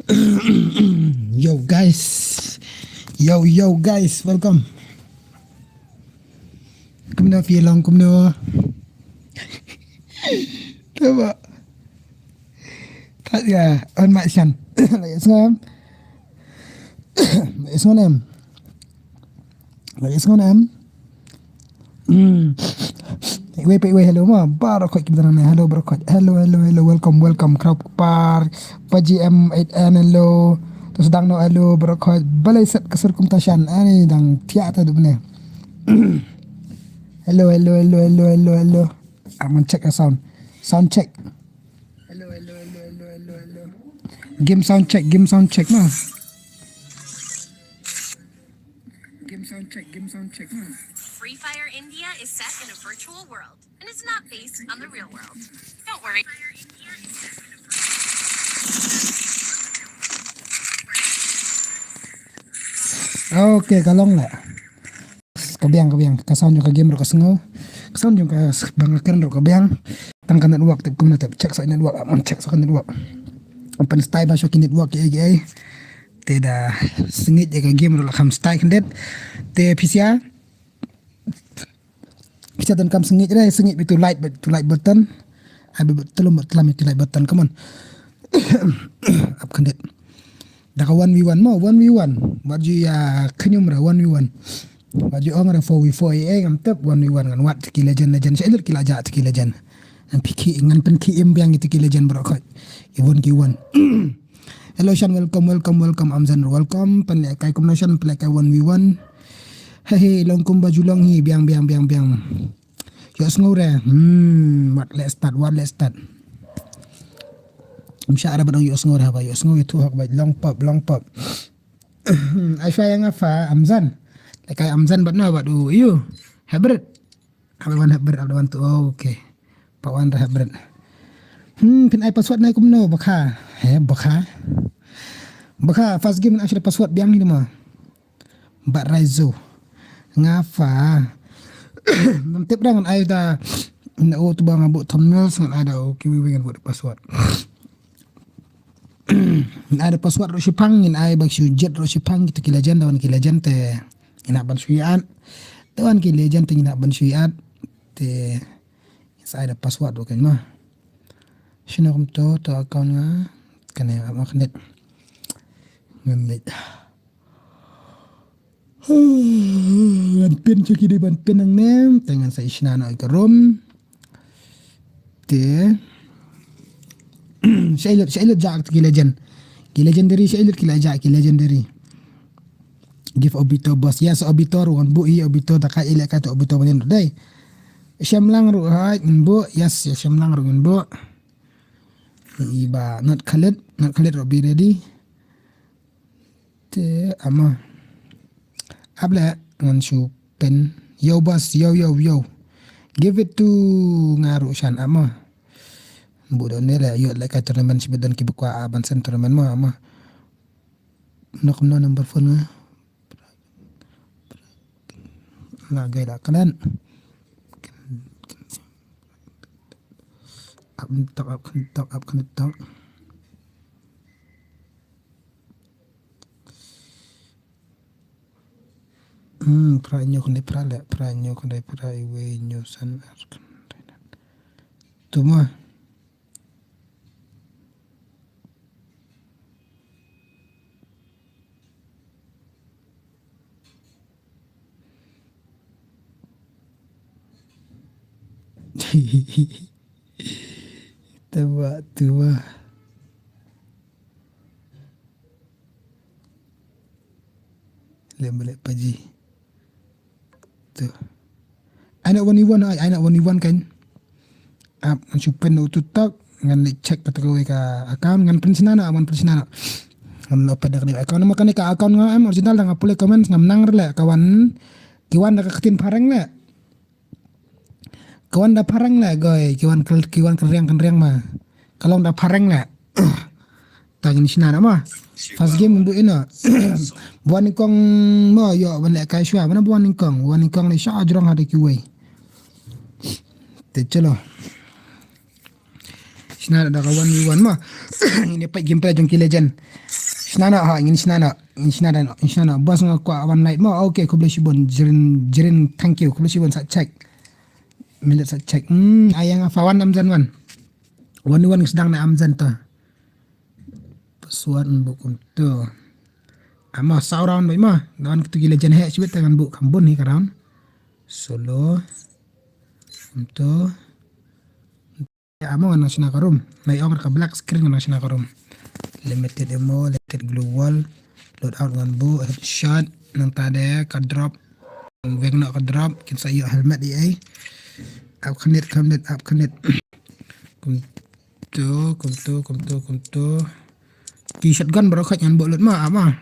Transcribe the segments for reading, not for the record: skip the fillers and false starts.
Yo guys, yo guys, welcome. Kom nou vir lang, kom nou. Coba. Tak ya, on mic Shan. Lagi ngam. Lagi ngam. Lagi ngam. Wait, hello ma. Barakot kita nang hello barakot. Hello, welcome. Crop par, PGM 8N hello. Terus dang no hello barakot. Balai set kasur kum tashan. Ani dang tiak tu benar. Hello. I'm gonna check a sound. Sound check. Hello. Game sound check ma. Game sound check ma. Free Fire India is set in a virtual world and it's not based on the real world. Don't worry. Okay, kalong lah. Kabiang kasaun yung ka-game ro kasengaw. Kasaun yung ka-bangakan ro kabiang. Tangkan network tip kum na tip check sa network amon check sa network. Open style ba siya ki network ay teda sengit ya game ro lakam style kandet. Te PCA. Kita dan kam sengit itu light button. Abi telum telam itu light button come on. Up kandet. Daka 1v1 mo 1v1. Baju ya kenyum ra 1v1. Baju orang 4v4 ngam tep 1v1 kan wat ki legend saya ki laja ki legend an piki ngan pen ki imbiang itu ki legend bro khat iwon ki won. Hello Shan, welcome Amzan welcome pen kai combination play kai 1v1 hey long kum baju long hi biang yo ngore what let's start Msha ada badang yo ngore ha yo ngore tu hak ba long pop ai fa yang apa Amzan like Amzan but no but you hybrid ada tu okay Pak Wan hybrid pin ai password nai kum no baka first game actually password biang ni mah Mbak Raizo ngafa tip dengan ai da na o tu bang abot thumbnail sangat ada okay we buat password ada password ro sipang in ai bag sujet ro sipang kita ki legend te ina ban suiat tawan ki legend te ina ban suiat te sa ada password ro kan mah sino kum to account nga kana maknet ngamit pin cuki di ban pin ang nem dengan sa isna na ikarom te Shaei jak ki legendary Shaei ki legendary give obito boss yes obito ron bu i obito Daka ile ka to obito manin dai syamlang ru hai bu yes syamlang ru bu iba not khalid ro be ready te ama abla ngan shu pen yo boss yo give it to ngaru Shan ama budo nela yo like tournament sibedan ki bukwa aban sen tournament mo ama nok no number phone na gaida kanan up kan talk pranyo kan pra iwe nyusan tuma tua lembele paji tu anak wani-wan kan ap supen ututak ngan check patagoi ka account ngan pensinana ngan lope dak ni account makane ka account nga am original nga pule comment ngam nang rele kawan kiwan dak ketin parang le kawan da parang le goy kiwan kenriang mah kalau da parang le tangin sinana mah fast game bu ina buan kong mo yo ban le kai shwa bana buan kong le sha ajrong hade ki wei te chalo sinana da kawan mah ini pa game pa jong ki legend Shnana ingin shnana bos ngaku one night mo okay aku boleh sibon jerin thank you aku boleh sibon sak check minit sak check ayang afawan amzan wan sedang na amzan to pasuan bukum tu ama sauran bai ma dan tu gila jan he sibet tangan bu kambun ni karan solo untuk ama national karum nai ong ka black screen national karum limited emo limited global load out one bu headshot nang tade ka drop weng nak ka drop kin sa helmet di ai up connect kumtu ki shotgun bro khat ngan bu lot ma ama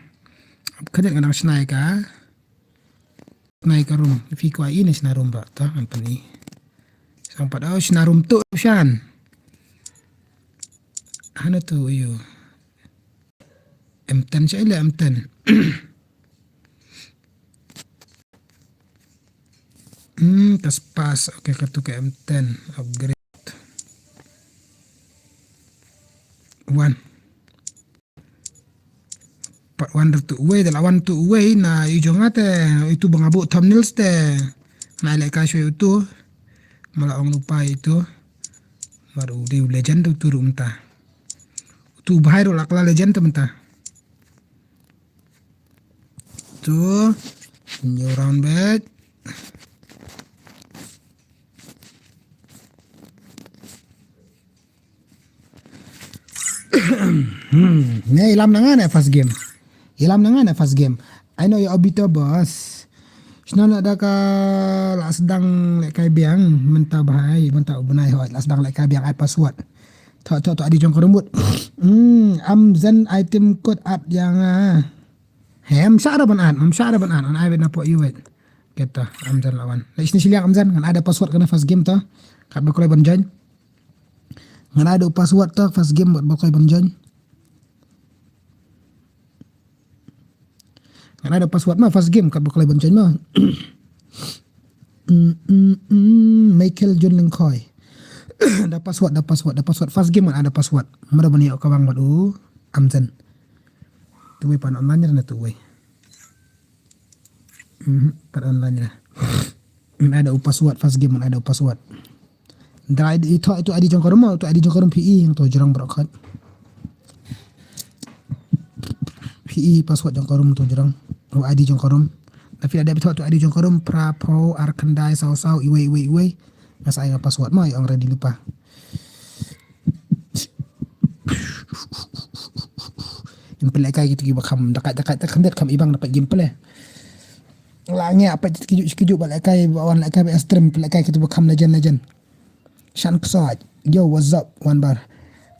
up connect nang snai ka room fi ko ai ni snai room ba ta an pani sang pada snai room tu shan hana tu yo M10 Shaei lah M10 tas pas okay kartu ke M10 upgrade 1 part 1 tu way dalam 1 tu way na ujungate itu bangabu thumbnails te na ile ka show itu malah orang lupa itu baru di legend tu turun mentah tu bahaya lakla legend tu mentah tu new round back ne ilam nangan first game I know you obito boss Shana Daka la sedang lek kai biang mentah bahai mentah ubnai hot la sedang lek kai biang ai password to adi jong kerembut amzen item code at yang hem syara ban an ai bet napo you wait kita amzan lawan la isni siliak amzan kan ada password kana first game to kat bakoi ban join ngan ada password to first game buat bakoi ban join ngan ada password mah first game kat bakoi ban join mah Michael John Lengkoi ada password first game ada password mara bani ka bang badu amzan tu way pan online na tu way pan online na ada password first game ada password dai itu adi jong korum PE yang tu jarang berokhat PE password jong korum tu jarang adi jong korum tapi ada betul tu adi jong korum prapo arkandai sau iwe masa ai password mah yang ready lupa impel kai gitu bakam dekat kandet kam ibang dapat gameplay langi apa sekejap balik kai bawan lek kai stream pelak kai kita bakam legend Shanz yo what's up one bar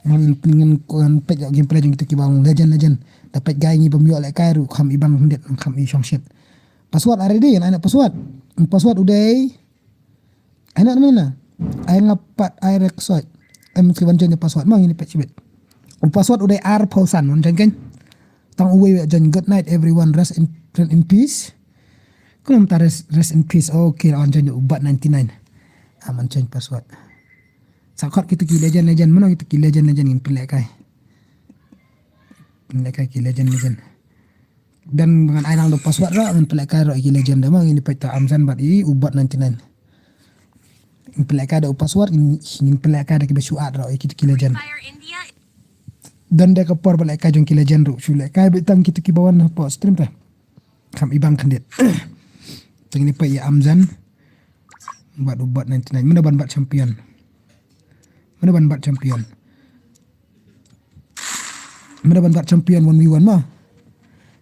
ngan pet gameplay jeng kita kibang legend dapat gai ngi bam yo lek kai ru kam ibang kandet kam i shong shit password ready kan anak password udah anak mana ai ngapat ai reksoi kiban jen password mah ini pet sibet password udah R pausan on kan tang away jen good night everyone rest in peace kunam ta rest in peace okay on jen ubat 99 aman change password sakot kita ki legend mana kita ki legend in pelak kai ki legend dan dengan ai nang do password ra in pelak kai ro ki legend dah mang ini pet amzan bat i ubat 99 in pelak kai do password in pelak kai da ki besuat ro kita ki legend dan dia kepor balik kai jong ki legend ru sule kai betang kita ki bawan apa stream ta kam ibang kandet tengini pa ya amzan buat ubat 99 mana ban bat champion mana ban bat champion 1v1 mah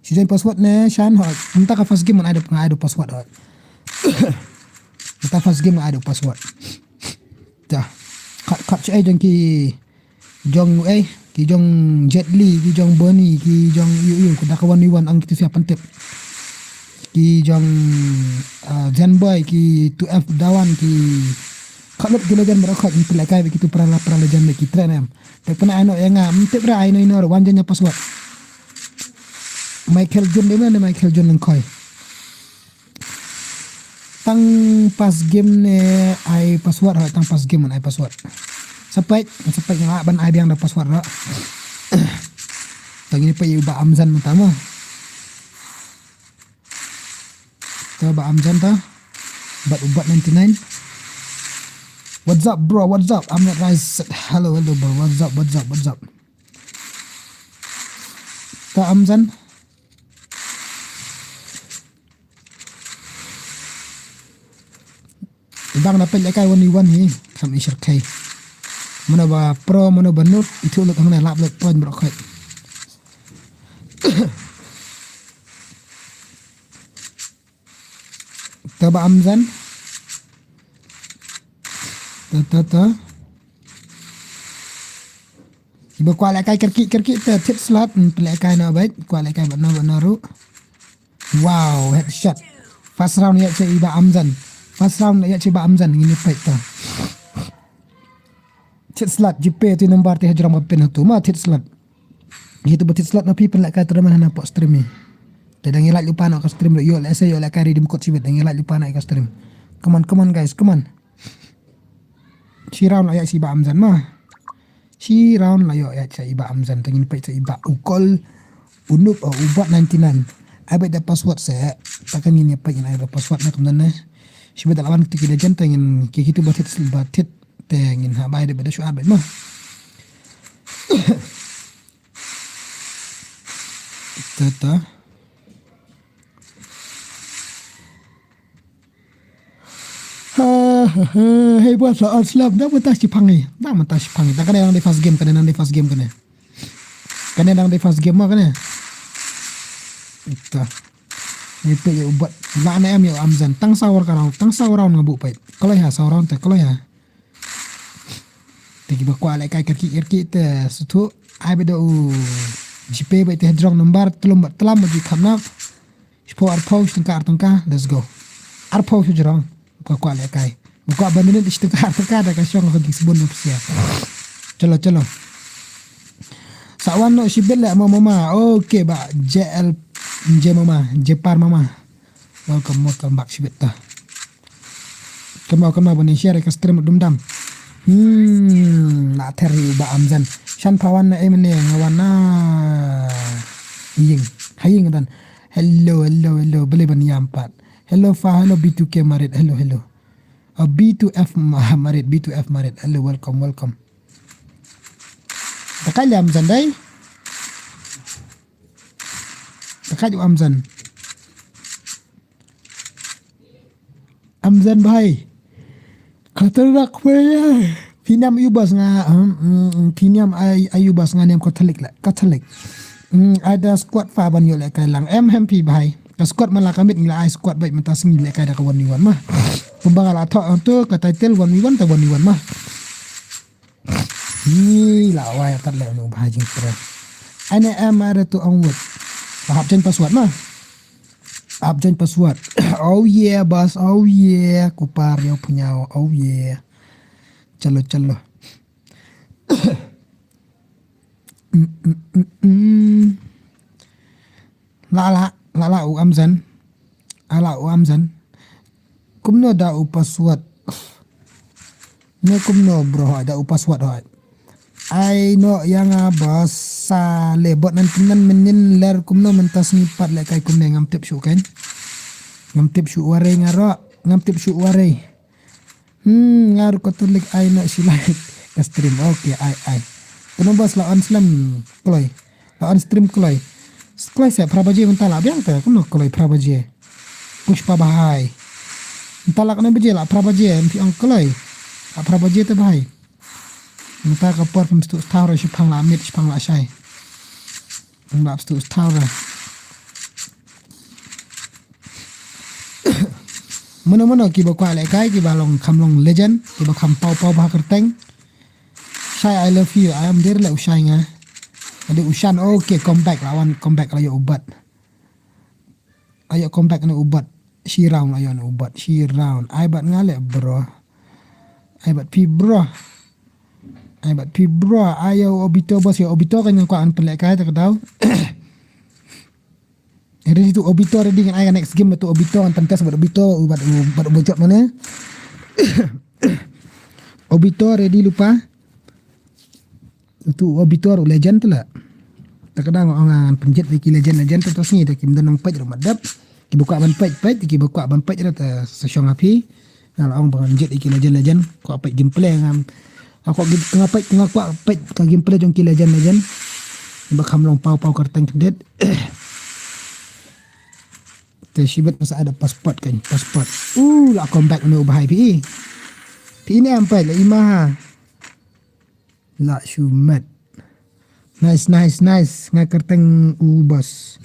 si jen password ne Shan hot entah ka first game ada password hot entah first game ada password dah kat cai jong ki jong ki jong Jet Li ki jong Bernie ki jong yu ku Daka 1v1 ang kita siap pentip ki jong Zenboy ki 2F dawan ki kalau kita legend berakot itu like kai begitu para legend ki tren am tapi pernah ano yang mentip ra ino wanjanya password Michael John di mana Michael John Lengkoi tang pas game ne ai password tang pas game ai password sampai yang ban ai yang ada password ra Tangin pa yung ba Amzan mo tama. Ito ba Amzan ta? Ubat 99. What's up bro? What's up? I'm not nice. Hello bro. What's up? Ta Amzan. Ibang napil kay 1v1 hi. Kam isir kay. Mana ba pro, mana ba noob, itu ulit ang nalap point bro kay. Ta ba Amzan? Ta. Iba kuala kay kerkit ta tip slot pelak kay na baik, kuala kay bana ru. Wow, headshot. First round ya ce iba Amzan. First round ya ce iba Amzan ini fight ta. Tit slot JP tu nombor ti hajram pen tu ma tit slot. Gitu betit slot na people like kata mana nampak stream ni. Tadang ilak lupa nak stream yo la saya yo la kari dim kot sibet dang ilak lupa nak stream. Come on guys, come on. Si round la ya si ba Amzan mah. Si round la yo ya si ba Amzan tengin pai si ba ukol unup ubat 99. Abai da password saya takkan ini apa yang ada password nak kemudian si betul lawan ketika dia jantengin gitu batit tengin ha bai da beda syu abai mah. Tata hey buat soal slap dah mentah si pangi tak kena yang di fast game kena yang di fast game mah kena itu ni pe ya ubat la na am ya Amzan tang sawar ngabu pai kalau ya sawar teh kalau ya tegi ba kwa kay kerki te sutu ai bedo JP bai teh drong nomor telam maju khamna spo arpau tengka let's go arpau jurang kwa kay buka bandene di tengka ada ka syong hogi sebun opsia chalo sawan no sibel la mama okay ba JL mama Jepar mama welcome back sibet ta kemau bani share ka stream dumdam na teri ba Amzan shan pawan na emne ngawana haying dan hello beli ban yampat hello B2K marit hello B2F marit hello welcome takali Amzan dai takali Amzan bhai khatarak bhai Pinam ayubas nga pinam ayubas nga nem Catholic ada squad fa ban yo le kay lang MP bhai ka squad mala kamit ngila ai squad bai mentas ngi le kay da ka 1v1 mah pembangal atho tu ka title 1v1 ta 1v1 mah ni la wai tat le no bhai jing pro ana amara tu onward tahap jen password mah abjen password oh yeah boss oh yeah kupar yo punya oh yeah chalo la u Amzan kumno da u password ne kumno bro da u password hai ai no yang bahasa lebot nanti menin ler kumno mentas ngipat le kai kumne ngam tip syu kan ngam tip syu ware ngaru Katolik ai nak silai ke stream okey ai kena bos la on slam kloy la on stream kloy saya prabaje mentala biang ta kuno kloy prabaje pushpa bahai mentala kena beje la prabaje mpi on kloy prabaje te bahai menta ka por pem stu tawra shipang la mit shipang la Shaei mbap stu tawra Mana ki ba kwa le kai ki ba long kham long legend ki ba kham pau ba kerteng Shaei I love you I am there le Shaei nga ade ushan okay comeback la yo ubat ayo comeback na ubat shi round ayo na ubat shi round ai bat ngale bro ai bat pi bro ayo obito bos yo obito kan yang kwa an pelek kai ta kadau ready to obito ready dengan ayah next game tu obito antam tes buat obito buat bocor mana obito ready lupa itu obito legend tu lah Terkadang orang penjit ki legend tu ni tak kim donong pej rumah dap. Ki buka ban pej ki buka ban pej dah sesiong api. Kalau orang penjit ki legend ko pej gameplay ngam. Aku ngapej ngakwa pej ka gameplay jong ki legend. Bakam long pau kerteng kedet. Tersibet masa ada pasport kan, pasport. Lah comeback ni bahai pi. Pi ni ampai la imah. La shumat. Nice. Ngai kerteng ubas.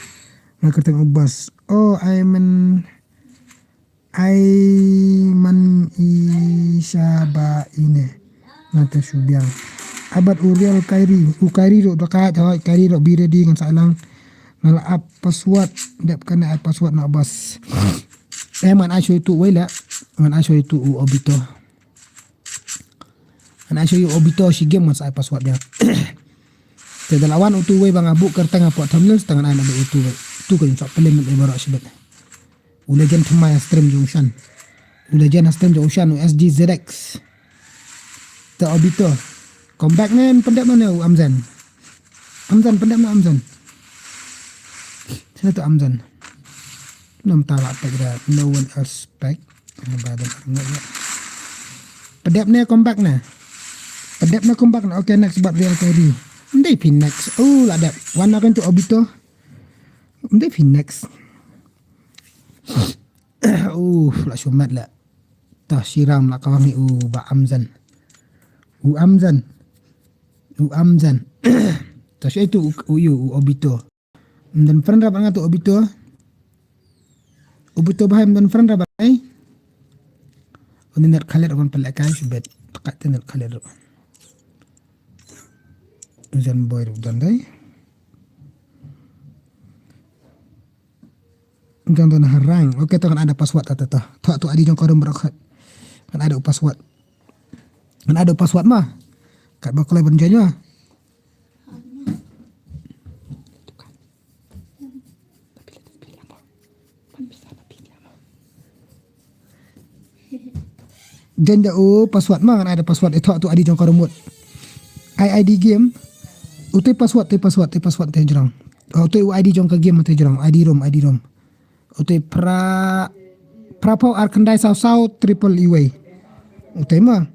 Oh, Aiman Isaba ini. Nata subiang. Abad Uriel Kairi ro dekat hoi Kairi ro be ready dengan salang. Ngala up password dep kena up password nak bas. Man I show you tu wala. Man I show you tu obito. Man I show you obito si game mas I password dia. Te dalawan utu we bang abu kertang apa thumbnail tangan ana be utu we. Tu kan sok pelem le barak sibet. Ulejen thmai stream junction. Ulejen stream junction USD ZX. Te obito. Comeback ni pendek mana Amzan? Pendek mana Amzan? Saya tu Amzan. Nam talak tak ada. No one else back. Pendek ni comeback ni. Okay, next buat real carry. Ndai pin next. Lah ada. Warna kan tu Obito. Ndai pin next. Lah syumat lah. Tah siram lah kawang ni ba Amzan. Amzan. Tas itu Obito. Dan friend rabak ngatu Obito. Bahai dan friend rabak ai. Oni net khalet on pelak kai subet. Pakat net khalet. Jan boy dan dai. Jangan harang. Okey tu kan ada password atau tak. Tak tu adi jong kodom berakat. Kan ada password. Mah. Kat bakal benjanya. Dan password mah kan ada password itu tu adi jong koromut. ID game. Utai password teh jerang. Utai ID jong ke game teh jerang. ID rom. Utai pau arkandai sau triple iway. Utai mah.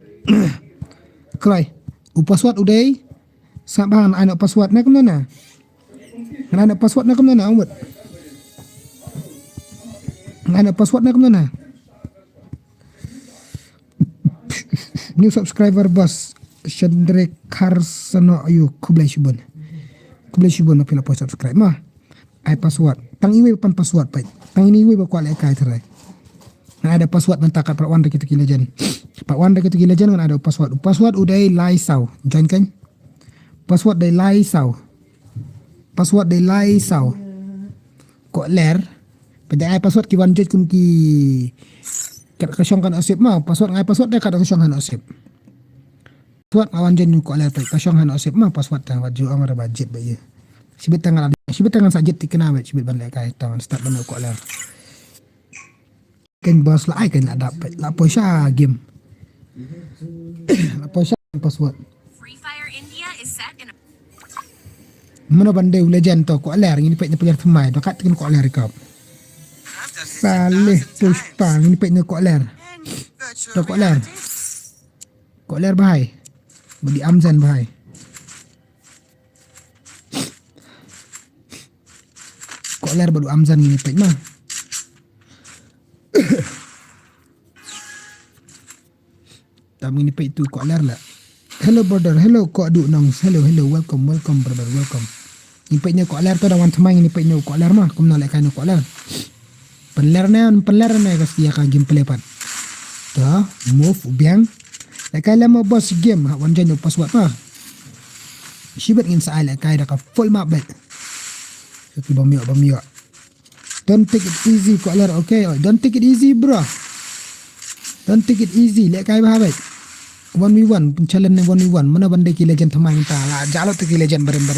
Krai. Password udai. Sabahan anak password nak mana? Anak password nak mana awak? Anak password nak mana? New subscriber bos Chandre Karsano ayu kublai shibun na pila po subscribe mah ai password tang iwe pan password pai tang ini iwe ba kwal kai terai na ada password nan takat part 1 kita legend part 1 kita legend kan ada password udai lai sau join kan password dai lai sau ko ler pada ai password ki wan kun ki kat kasong kan asip mah password ngai password dah kat kasong han asip password awan jen ko ler pai kasong han asip mah password tang waju amar budget ba ye sibet tangan sajet tikena ba sibet ban kai tangan start ban ko ler kan bos la ai kan ada la poisha game la poisha password Free Fire India is set in a mana bandai legend to ko ler ini pai player thmai dekat kan ko ler kau Saleh Pushpa ini peknya kok ler. Tok kok ler. Kok ler bahai. Bagi Amzan bahai. Kok ler baru Amzan ini pek mah. Tam ini pek itu kok ler lah. Hello brother, hello kok aduk nong. Hello, welcome brother, welcome. Ini peknya kok ler tu dah wan temai ini peknya kok ler mah. Kum nak lekai kok ler. Peler na kasi ka gameplay pat. Ta move biang. Lekai lama boss game ha wan janyo password pa. Sibet ngin sa ala kai da ka full map bet. Satu bamio. Don't take it easy kok ler okay. Don't take it easy bro. Don't take it easy lekai ba bet. 1v1 challenge ni 1v1 mana bandai ki legend thamai ta la jalo tu ki legend barem.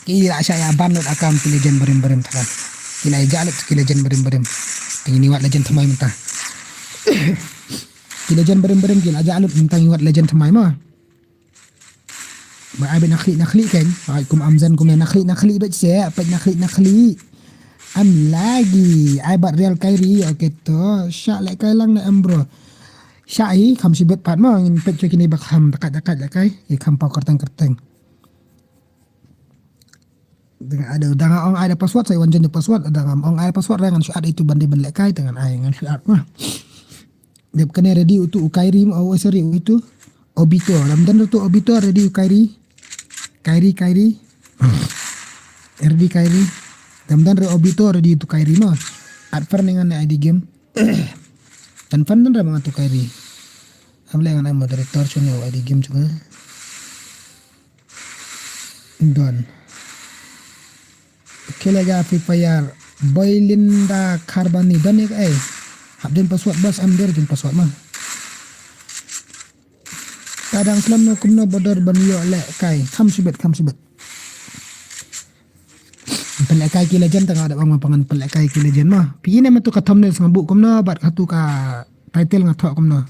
Ki la saya banut akam ki legend barem ta. Kila jalat ki legend barem. Tingini wat legend thamai minta. Ki legend barem kila jalat minta wat legend thamai mah. Ba ai nakli kan. Kum amzan kum nakli bet se, apa nakli. Am lagi. Ai bat real kairi okey to. Syak lek kai lang na bro. Shaei kham si bet pat ma ngin pet kini bak ham dekat lek kai. Kham pau kerteng. Dengan ada ong ada password saya wanjan password ada ong ada password dengan syat itu bandi lek kai dengan ai dengan syat mah. Dia kena ready untuk ukairi au sorry itu obito. Dalam dan tu obito ready ukairi. Kairi. Ready kairi. Dalam dan obito ready untuk kairi mah. Adver dengan ID game. Dan fan dan ramang tu kairi. Amle dengan moderator channel ID game juga. Done. Kelaga Free Fire Boilinda Carbani dan ya Abdin password bas amdir din password mah. Kadang selam no kumno bodor ban yo lek kai kham sibet. Pelek kai ki legend tengah ada bang pangan pelek kai ki legend mah. Pi ne metu ka thumbnail ngabuk kumno bat khatu ka title ngathok kumno.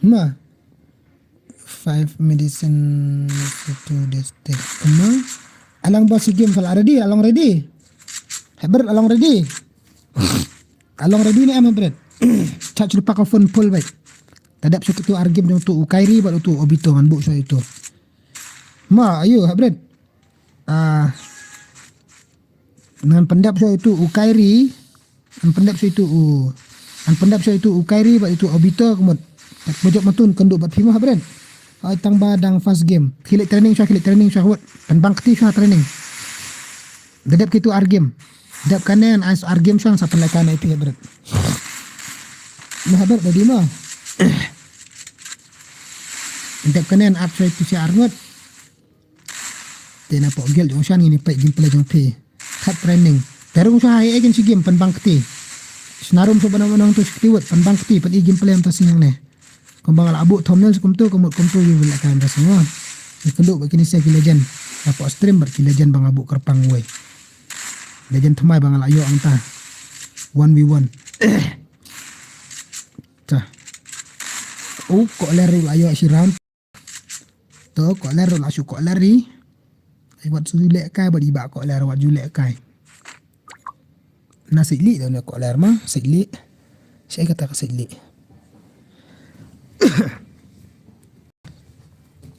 Mah 5 medicine to this day. Kumno alang bos game fal ready along ready. Heber along ready. Along ready ni am bread. Charge lupa ka phone full baik. Tadap suka tu argim dengan tu ukairi buat tu obito ngan buk so itu. Ma ayo bread. Dengan pendap so itu ukairi, an pendap so itu ukairi buat itu obito kemud. Pojok matun kenduk bat fimah bread. Ai tang badang fast game. Kilik training syah buat. Dan bangkti syah training. Dadap kitu argim. Dap kanan as argim syang sa pelakan IP berat. Mahabat tadi mah. Dap kanan up saya tu si arngot. Tena pok gel jong syang ini pai gameplay jong pi. Cut training. Terung syah ai agen si game pan bangkti. Senarum so banang tu sektiwat pan bangkti pan i gameplay am tas yang ne. Kembang abu thumbnail sekum tu you belakan tas semua. Ikenduk begini saya ki legend. Apa stream berki legend bang abu kerpang we. Legend thumai bang ayo angta 1v1 tah kok lari ayo si round to kok lari la kok lari ai buat sulek kai badi ba kok lari wat julek kai na sikli dah kok lari mah sikli saya kata sikli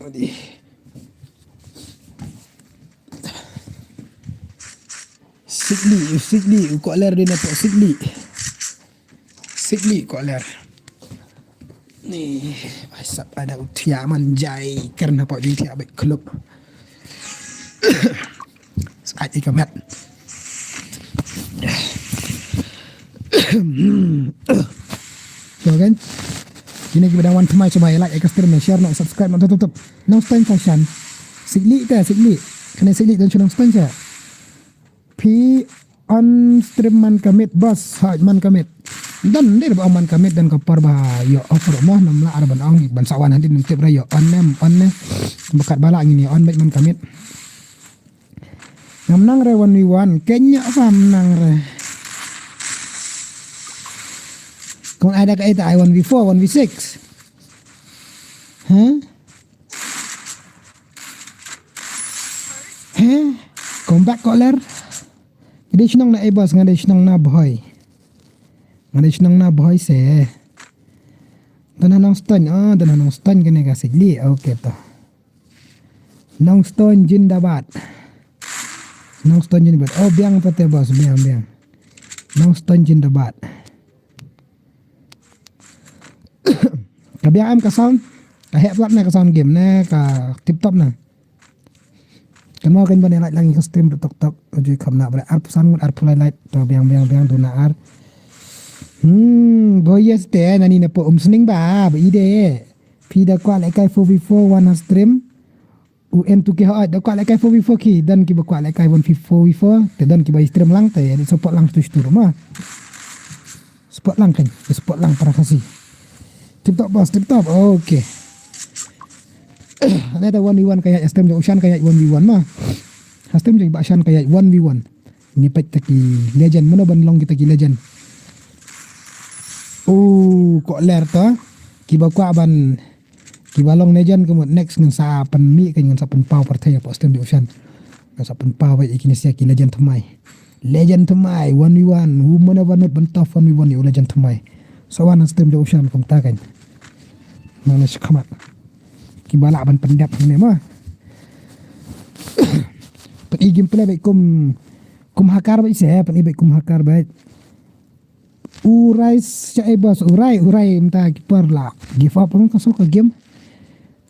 Adi Sikli kok ler dia nampak Sikli kok ler. Ni asap ada utia manjai karena pak utia baik klub. Saat ini kamat. So kan? Kini kita dah wan pemai coba like, stream, share, nak subscribe, nak tutup. Nang stand fashion. Sikli. Kena sikli dan senang stand je. P on stream man commit bos man commit dan dia man commit dan kapar bah yo offer mah namla arban ong ban sawan hadi nim tip yo on ne bakat bala ngini on man commit nang re 1v1 kenya fam nang re kung ada ka ita 1v4 1v6 comeback koler Ngade senang na bos, ngade senang na boy se. Dan nang stun, kene ka sigli. Okay to. Nang stun jindabat. Oh biang pate bos, biang. Nang stun jindabat. Kabiang am ka sound. Ka hep na ka sound game na ka tip top na. Kan mau kan bani lagi ke stream tok uji kam nak ar pesan ar pulai light to biang tu na ar boy este nani na po sening ba ide pi da kwa lai kai 4v4 one stream un tu ki ha da kwa lai kai 4v4 ki dan ki ba kwa lai kai 1v4 te dan ki ba stream lang te support lang tu ma support lang para kasih tip top bos okay. Ada 1v1 kayak stream jauh Shan kayak 1v1 mah. Stream jauh Shan kayak 1v1. Ini pet taki legend mana ban long kita ki legend. Kok ler to? Ki ba kwa ban ki balong legend kemut next ngan sa pan mi kan ngan sa pan pau partai apa stem di ocean ngan sa pan pau bai ikinisia ki legend thamai 1v1 hu mana banut bantaf 1v1 yo legend thamai so wan stem di ocean kom ta kan mana shkamat ki bala ban pendap ne mah pan i gameplay bai kum hakar bai se pan i bai kum hakar bai urai Shaei bos urai mta keeper lah give up pun kasuk ke game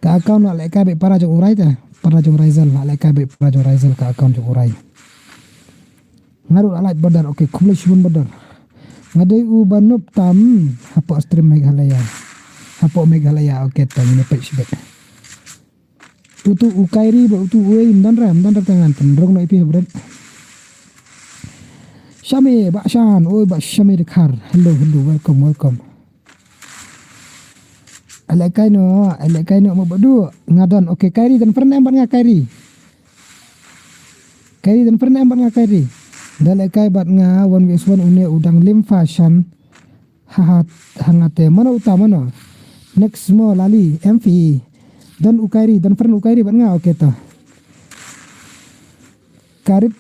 ka account la ka bai para jong urai ta para jong Rizal la ka bai para jong Rizal ka account jong urai ngaru alat badar okay kumlish bun badar ngadai u banup tam hapo stream Meghalaya okay ta ni pe sibet tu ukairi ba tu uai dan ram tangan pendrong no ipi bret Shami ba Shan oi ba Shami dekhar hello welcome alakai no mo badu ngadon okay kairi dan pernah embat nga kairi dan pernah embat nga kairi dalakai bat nga 1v1 une udang lim fashion hangate mana utama no next mo lali MV dan ukairi dan pernah ukairi bat nga okay to karib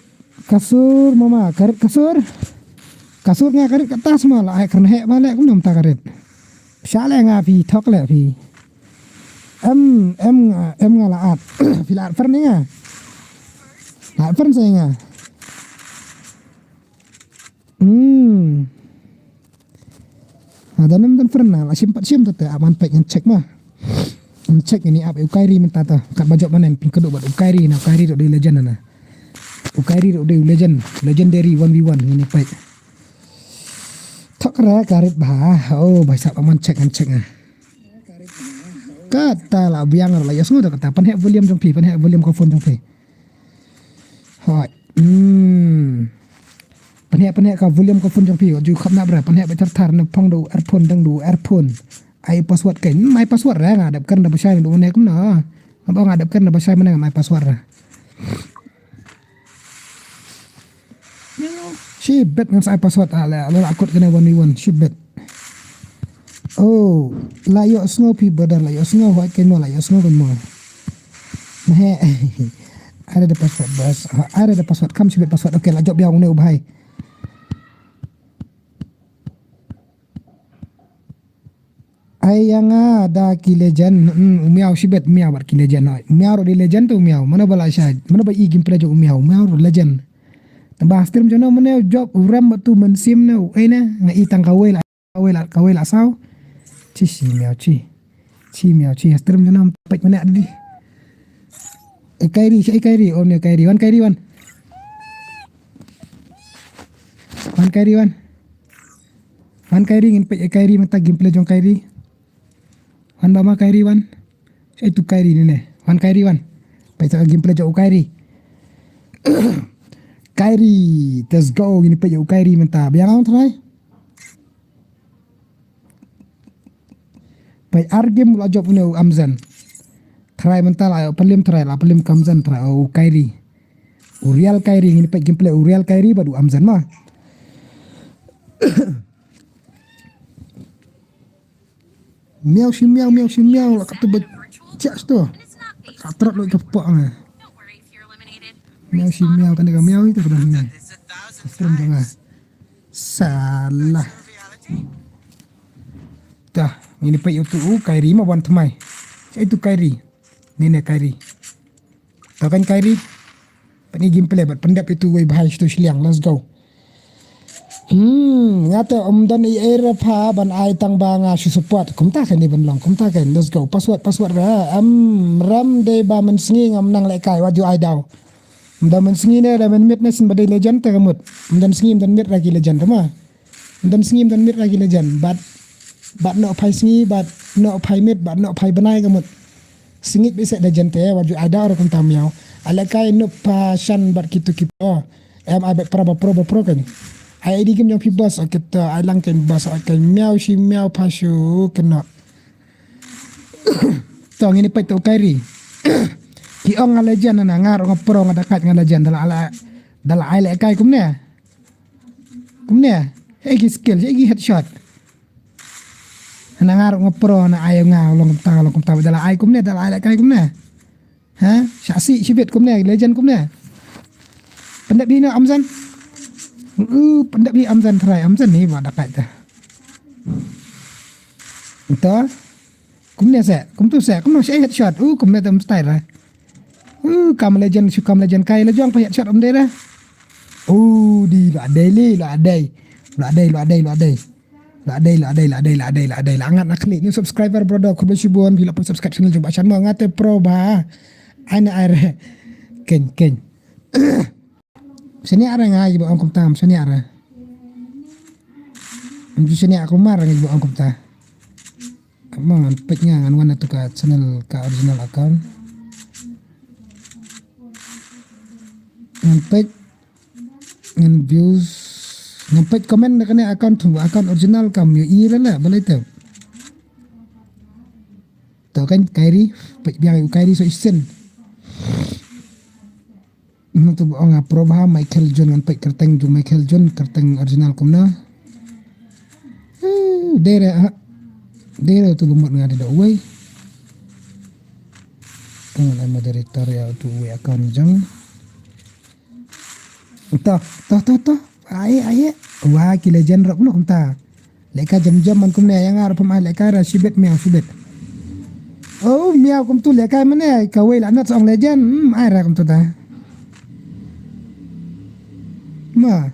kasur mama karit kasur nga karit katas mala ai kan he male kum nam ta karit shale nga phi thok le phi em nga la at phi la fern nga la fern sai nga ada nam dan fern la simpat sim ta aman pek cek mah cek ini apa ukairi minta ta kat bajak manen pin keduk bat ukairi na ukairi do di legend na ukairi do di legendary 1v1 ini pek thok ra karit bah oh bahasa aman cek ah kata la biang la yasngo da kata pan he volume jong phi pan he volume ko phone jong phi hoi pan he ka volume ko phone jong phi ju khap na bra pan he ba thar na phong do earphone dang do earphone ai password kai mai password ra ngadap kan da basai do ne kum na ba ngadap kan da basai mana mai password ra she bet ngan sai password ala akut kena 1v1 she bet oh la yo sngo pi badar la yo sngo wa ken la yo sngo mo he ada the password bas ada the password kam she bet password okay la job yang ne ubhai ayang ada ki legend umiao she bet miao bar ki legend miao ro di legend tu miao mana bala sha mana ba i game play jo miao ro legend tambah stream jono mana job uram batu mensim ne na ngai tang kawai la sao chi miao chi stream jono pek mana di kairi on ne kairi wan ngin pek kairi mata gameplay jong kairi wan bama kairi wan itu kairi ni wan kairi wan pek gameplay jong kairi Kairi, let's go. Ini pe Kairi minta. Biar orang try. Pe argem mula job punya Amazon. Try minta lah. Pelim try lah. Pelim Amazon try. Oh Kairi. Urial Kairi. Ini pe gameplay Urial Kairi baru Amazon mah. Miau si miau lah kata becak tu. Katrat lo kepak mah. Miau si miau kan dengan miau itu sudah ni. Stream jangan. Salah. Dah, ini pe YouTube Kairi mah wan thamai. Itu Kairi. Ni Kairi. Tahu kan Kairi? Pani gameplay bat pendap itu wei bahai tu siliang. Let's go. Ngata dan era pa ban ai tang banga su support. Kum ta kan ni ban long. Kum ta kan. Let's go. Password ra. Ram de ba men sngi ngam nang lai kai waju ai daw. Dan sengi ni ada mit nasi badai legend teramut. Dan sengi dan mit lagi legend sama. Dan sengi dan mit lagi legend. But no pai sengi, but no pai mit, but no pai benai kamut. Singit bisa legend te waju ada orang tamiau. Alakai no pa shan bat kitu kipo. Abet pro kan. Ai di game yang pi bos kita ai lang kan bos kan miau si miau pasu kena. Tong ini pai tu Kairi. Ki ong legend na ngar ong pro ng dakat ng legend dala ai le kai kumne egi skill egi headshot Nak ngaruk ngepro nak ayo long kum ta dalam ai kum ne dalam ai kai kum ne. Ha? Syasi shibet kum ne legend kum ne. Pendak bi na amzan. Pendak bi amzan try amzan ni ba dapat ta. Entah. Kum ne se, kum tu se, kum no Shaei headshot. Kum ne tam style lah. Kam legend kai la jong pa headshot om de dah. Di lo adai angat nak klik ni subscriber brother ko besibon bila pun subscribe channel coba channel ngate pro ba ana air ken sini ara ngai bo angkum tam sini ara anju sini aku marah ngai bo angkum ta amang petnya ngan wana tu ka channel ka original account ngan views Ngepet komen nak kena account original kam yo ira lah balai tu. Tahu kan kairi biang kairi so isen. Tu orang proba Michael John ngan pet kerteng tu Michael John kerteng original kumna. Dere tu lumut ngade dak way. Nama moderator ya tu way account jang. Toh. Ai. Wah, kila genre pun kumta. Leka jam-jam man kumne yang arep mai leka ra sibet miau sibet. Miau kum tu leka mana kawai lanat song legend. Ai ra kum tu ta. Ma.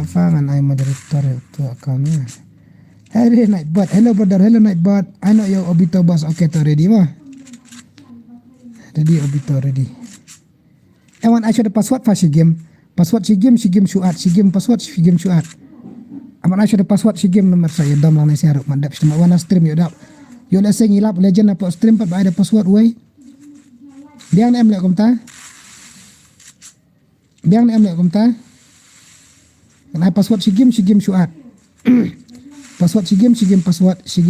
Apa ngan ai moderator tu akamnya. Hey Nightbot. Hello brother, hello Nightbot. I know your Obito boss. Okay, to ready ma. Ready Obito ready. Ewan I should password for si game. Password si game syuat. Si game password si game syuat. Aman I should password si game nomor saya dam lang nasi harap mandap cuma wana stream yo dap. Yo lesen ngilap legend apa stream pat ada password way. Biang em lek kumta. Kan password si game syuat. Password si game password si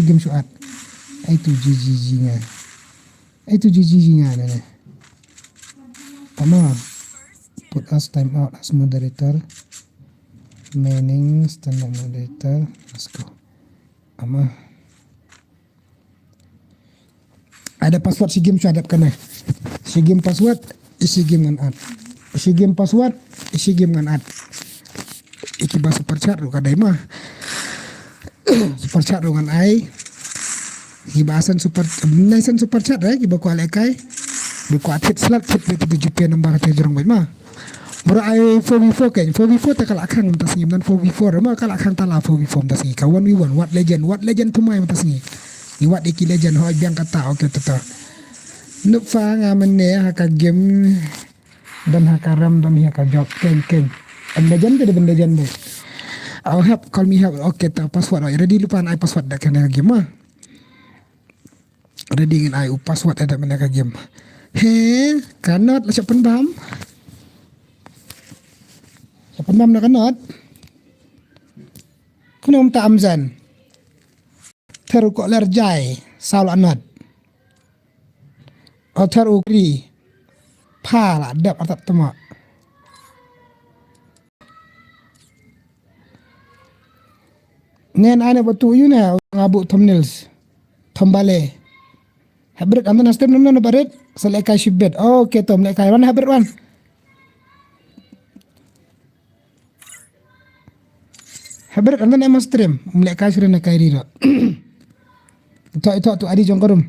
game syuat. Itu GG-nya. Nah. Ama put us time out as moderator. Meaning standard moderator. Let's go. Ama ada password si game hadap kana. Si game password isi game ngan ad. Si game password isi game ngan ad. Iki ba super chat ro kadai mah. Super chat ro ngan ai. Hibasan super nation super chat giba ko alekai. Buku atit selat fit itu jupian nombor hati jorong baik mah. Mura ai 4v4 kan. 4v4 tak kalak kang mentas ni. Dan 4v4 mah kalak kang tala 4v4 mentas ni. Kawan 1v1 what legend pemain mentas ni. Ni what iki legend hoi biang kata okey tata. Nuk fa ngamene haka game dan haka ram dan haka job ken. Legend ke benda legend be. I'll help call me help. Okey ta password ai ready lupa ai password dak kena game mah. Ready ngin ai password ada mana game. Kanot lah siapa penbam nak kanot kunum ta amzan teru kok lerjai saul anot teru kri pala dap atap temak nen ane batu you ne ngabuk thumbnails thombale habret antan astem namna baret selekai shibet. Okay tom lekai wan habret wan. Habret antan em stream lekai sire lekai riro. Itu adi jongkorum.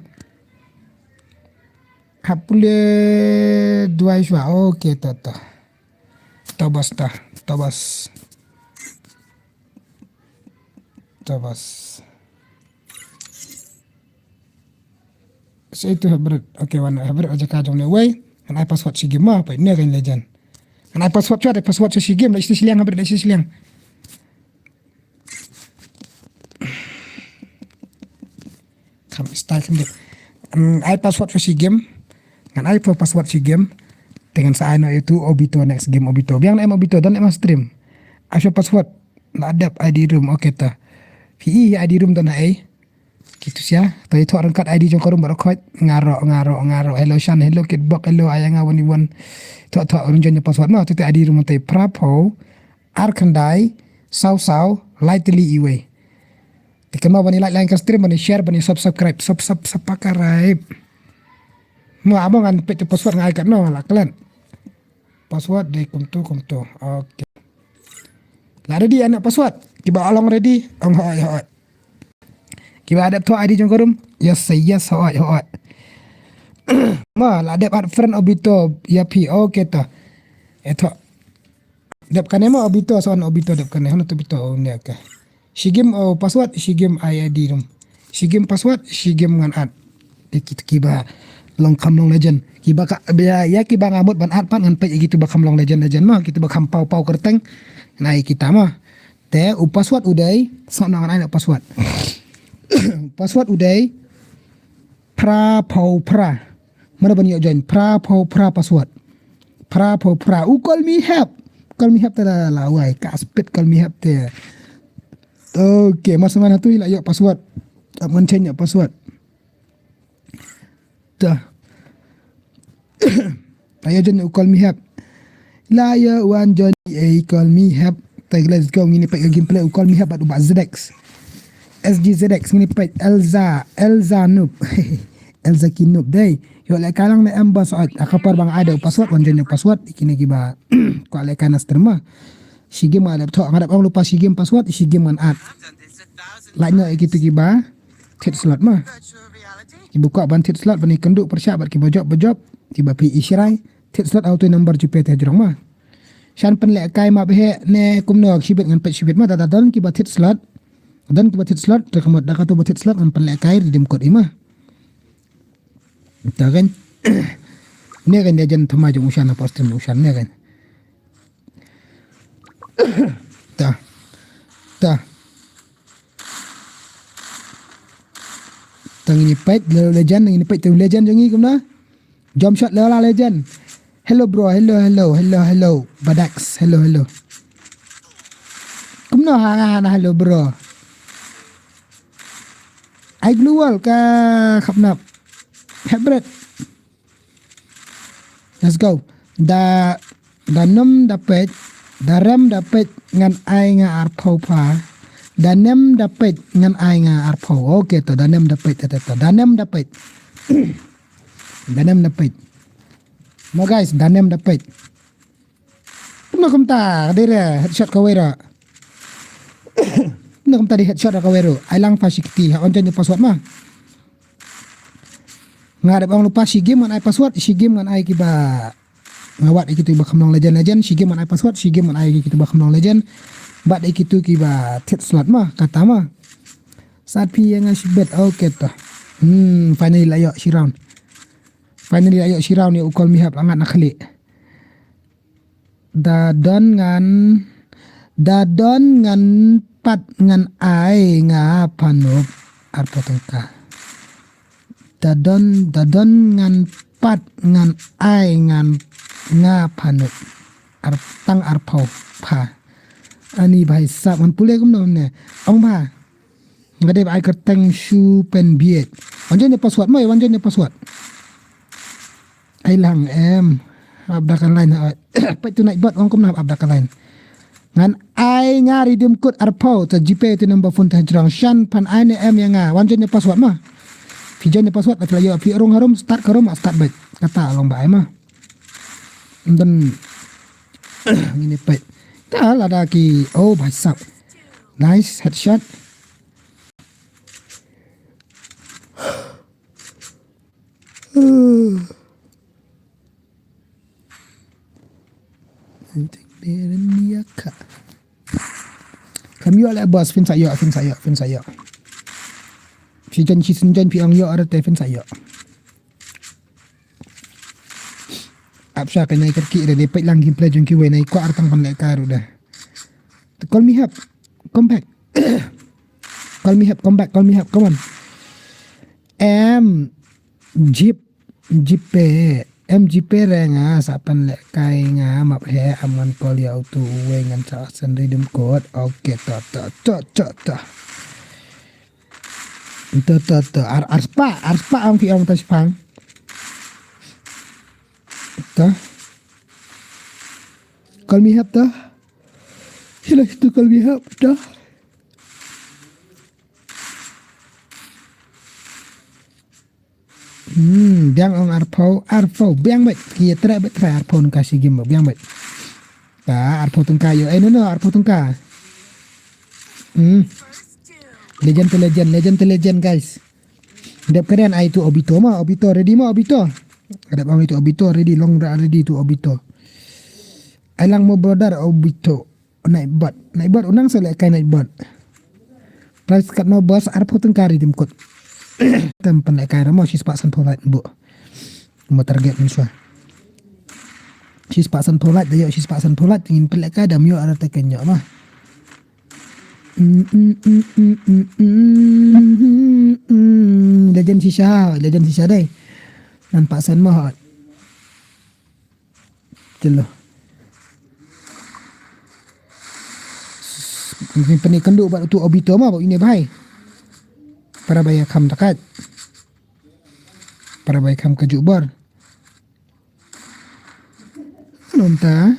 Hapule dua iswa. Okay to. Tabas. So itu habret. Okay, wana habret aja kajong le way. Kan ai password si game apa ini kan legend. Kan ai password si game la isti siliang habret la isti siliang. Kam style kan dia. Ai password si game. Kan ai password si game. Dengan sa ano itu Obito next game Obito. Biang na Obito dan em stream. Asyo password la adap ID room okay ta. Fi ID room dan ai. Gitu sia. Tapi tu orang kat ID jong korum baru Khot ngaro. Hello Shan, hello Kitbox, hello ayang awan iwan. Tu orang jong password mah tu ID room tai prapo arkandai Saw lightly iwe. Tekan mau bani like ke stream bani share bani subscribe Mau abang kan pet password ngai kat no lah kalian. Password de kumtu. Okay. Lah ready anak password. Kiba along ready. Hoi. Kiba ada tu ID jong korum. Yes hoi. Ma lah ada friend obito yapi okay ta. Eto. Dep kan emo obito soan obito dep kan hono tu bito ne ka. Shigim password shigim ID rum. Shigim password shigim ngan ad. Dikit kiba long kam long legend kiba ka ya kiba ngamut ban at pan ngan pe gitu bakam long legend mah gitu bakam pau kerteng nai kita mah te password udai sok nang ana password password udai pra mana ban yo join pra password pra call me help te la wai ka spit call me help te okay masa mana tu ila yo password aman change password Ayo John call me help. Laya one John call me help. Let's go ngini pek gameplay call me help at ubah ZX. SG ZX ngini pek Elza noob. Elza ki noob day. Yo le kalang na amba soat akapar bang ada password one John password ikini giba ko le kanas terma. Shigim ada to ngadap ang lupa shigim password shigim man at. Lainnya gitu giba tit slot mah. Buka bantit slot bani kenduk persyabat ki bojok tiba pi israi tit slot auto number jupe te jrong ma shan pen le kai ma be ne kumno shibet ngan pe shibet ma data don ki batit slot te kamot Daka tu batit slot ngan pen le kai redeem code ima ta kan ne kan dia jan thama jong ushan apa stream ushan ne kan ta tang ini pet legend ini pet legend jongi kumna jump shot la legend hello bro hello badax hello kumna ha hello bro ai gluwal ka khapnap hebret let's go da nam dapat da ram dapat ngan ai nga arpau pa danem dapat ngan ai nga arpau okay to danem dapat mo guys danem dapat kumna kumta dire headshot ka wera kumna kumta di headshot ka wero ai lang fasikti ha onjan password ma ngadap ang lupa si game man ai password si game man ai kiba ngawat ikitu ba kamnong legend si game man ai password si game man ai ikitu ba kamnong legend bat ikitu kiba tit slot mah kata mah saat pi yang asibet okay to finally ayo si round ni ukol mihap angat nakhli dadon ngan pat ngan ai nga panup arpo tengka dadon ngan pat ngan ai ngan nga panup artang arpo pa ani bhai sab man pule kum nom ne ong ba ngade ai kerteng shu pen biet onje ne password moi onje ne password ai lang em abdakan lain pa tu naik bot ong kum na abdakan lain ngan ai ngari dim kut arpau ta gp tu number phone ta jrang shan pan ai ne em yang onje ne password ma fijen ne password ta yo pi rong harum start karum start bet kata long ba ai ma dan ini pet dah ada ki oh bhai sab nice headshot kami oleh bos fin saya si jen pi ang yo ada te fin saya apsa kena kerki de pet lang gameplay jong ki we nai ko artang pan le karu dah call me help come back come on MGP renga sapan le kai nga map he aman call ya auto we ngan cha sen redeem code okay to arspa ang fi ang taspang call me help Vielleicht tukar lihat dah. Biang ong arpo biang bet kia tera bet tera arpo nung kasih game biang bet. Ka arpo tungka yo no arpo tungka. Legend to legend guys. Dep kalian ai tu obito ready obito. Ada bang itu obito ready long ready tu obito. Ailang mo brother obito naik bot unang selek kai naik bot. Price kat no boss arpo tungka ready mkot. Tempat naik kai ramo she's pasan polite bu. Mau target musuh. She's pasan polite dia she's pasan polite ingin pelak kai dam yo ada tekennya mah. Legend sisa deh. Dan pasan mah. Jelah. Ini penikan duk buat tu obito mah ini bahai. Para bayar kam takat. Para bayar kam ke jubor. Nonta.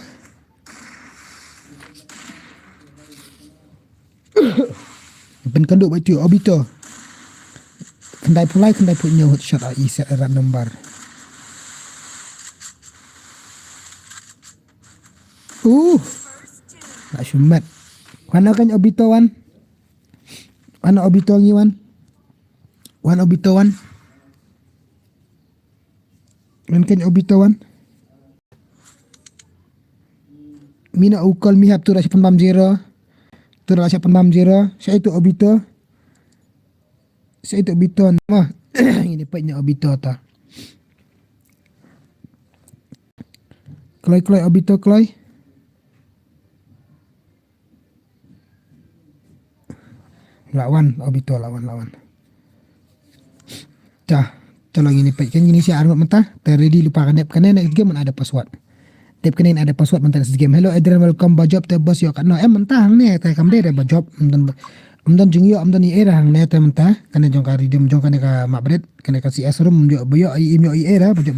Penkanduk buat tu obito. Kendai punya shot ai set erat nomor. Tak syumat. Mana kan obito wan? Mana obito ni wan? Wan obito wan? Kan obito wan? Mina ukol mihap tu rasa penbam zero. Tu rasa penbam zero. Saya itu obito. Mah. Ini paitnya obito ta. Kloi obito kloi. Lawan obito lawan. Tolong ini pait kan ini si Arnold mentah. Ready lupakan dep kan next game ada password. Dep kan ada password mentah next game. Hello Adrian welcome bajob te bos yo kan no mentah hang ne tai kam de bajob amdan jungyo amdan ni era hang ne te mentah kan jong kari dem jong kan ka mabret kan ka si asrum yo boyo i imyo i era bajob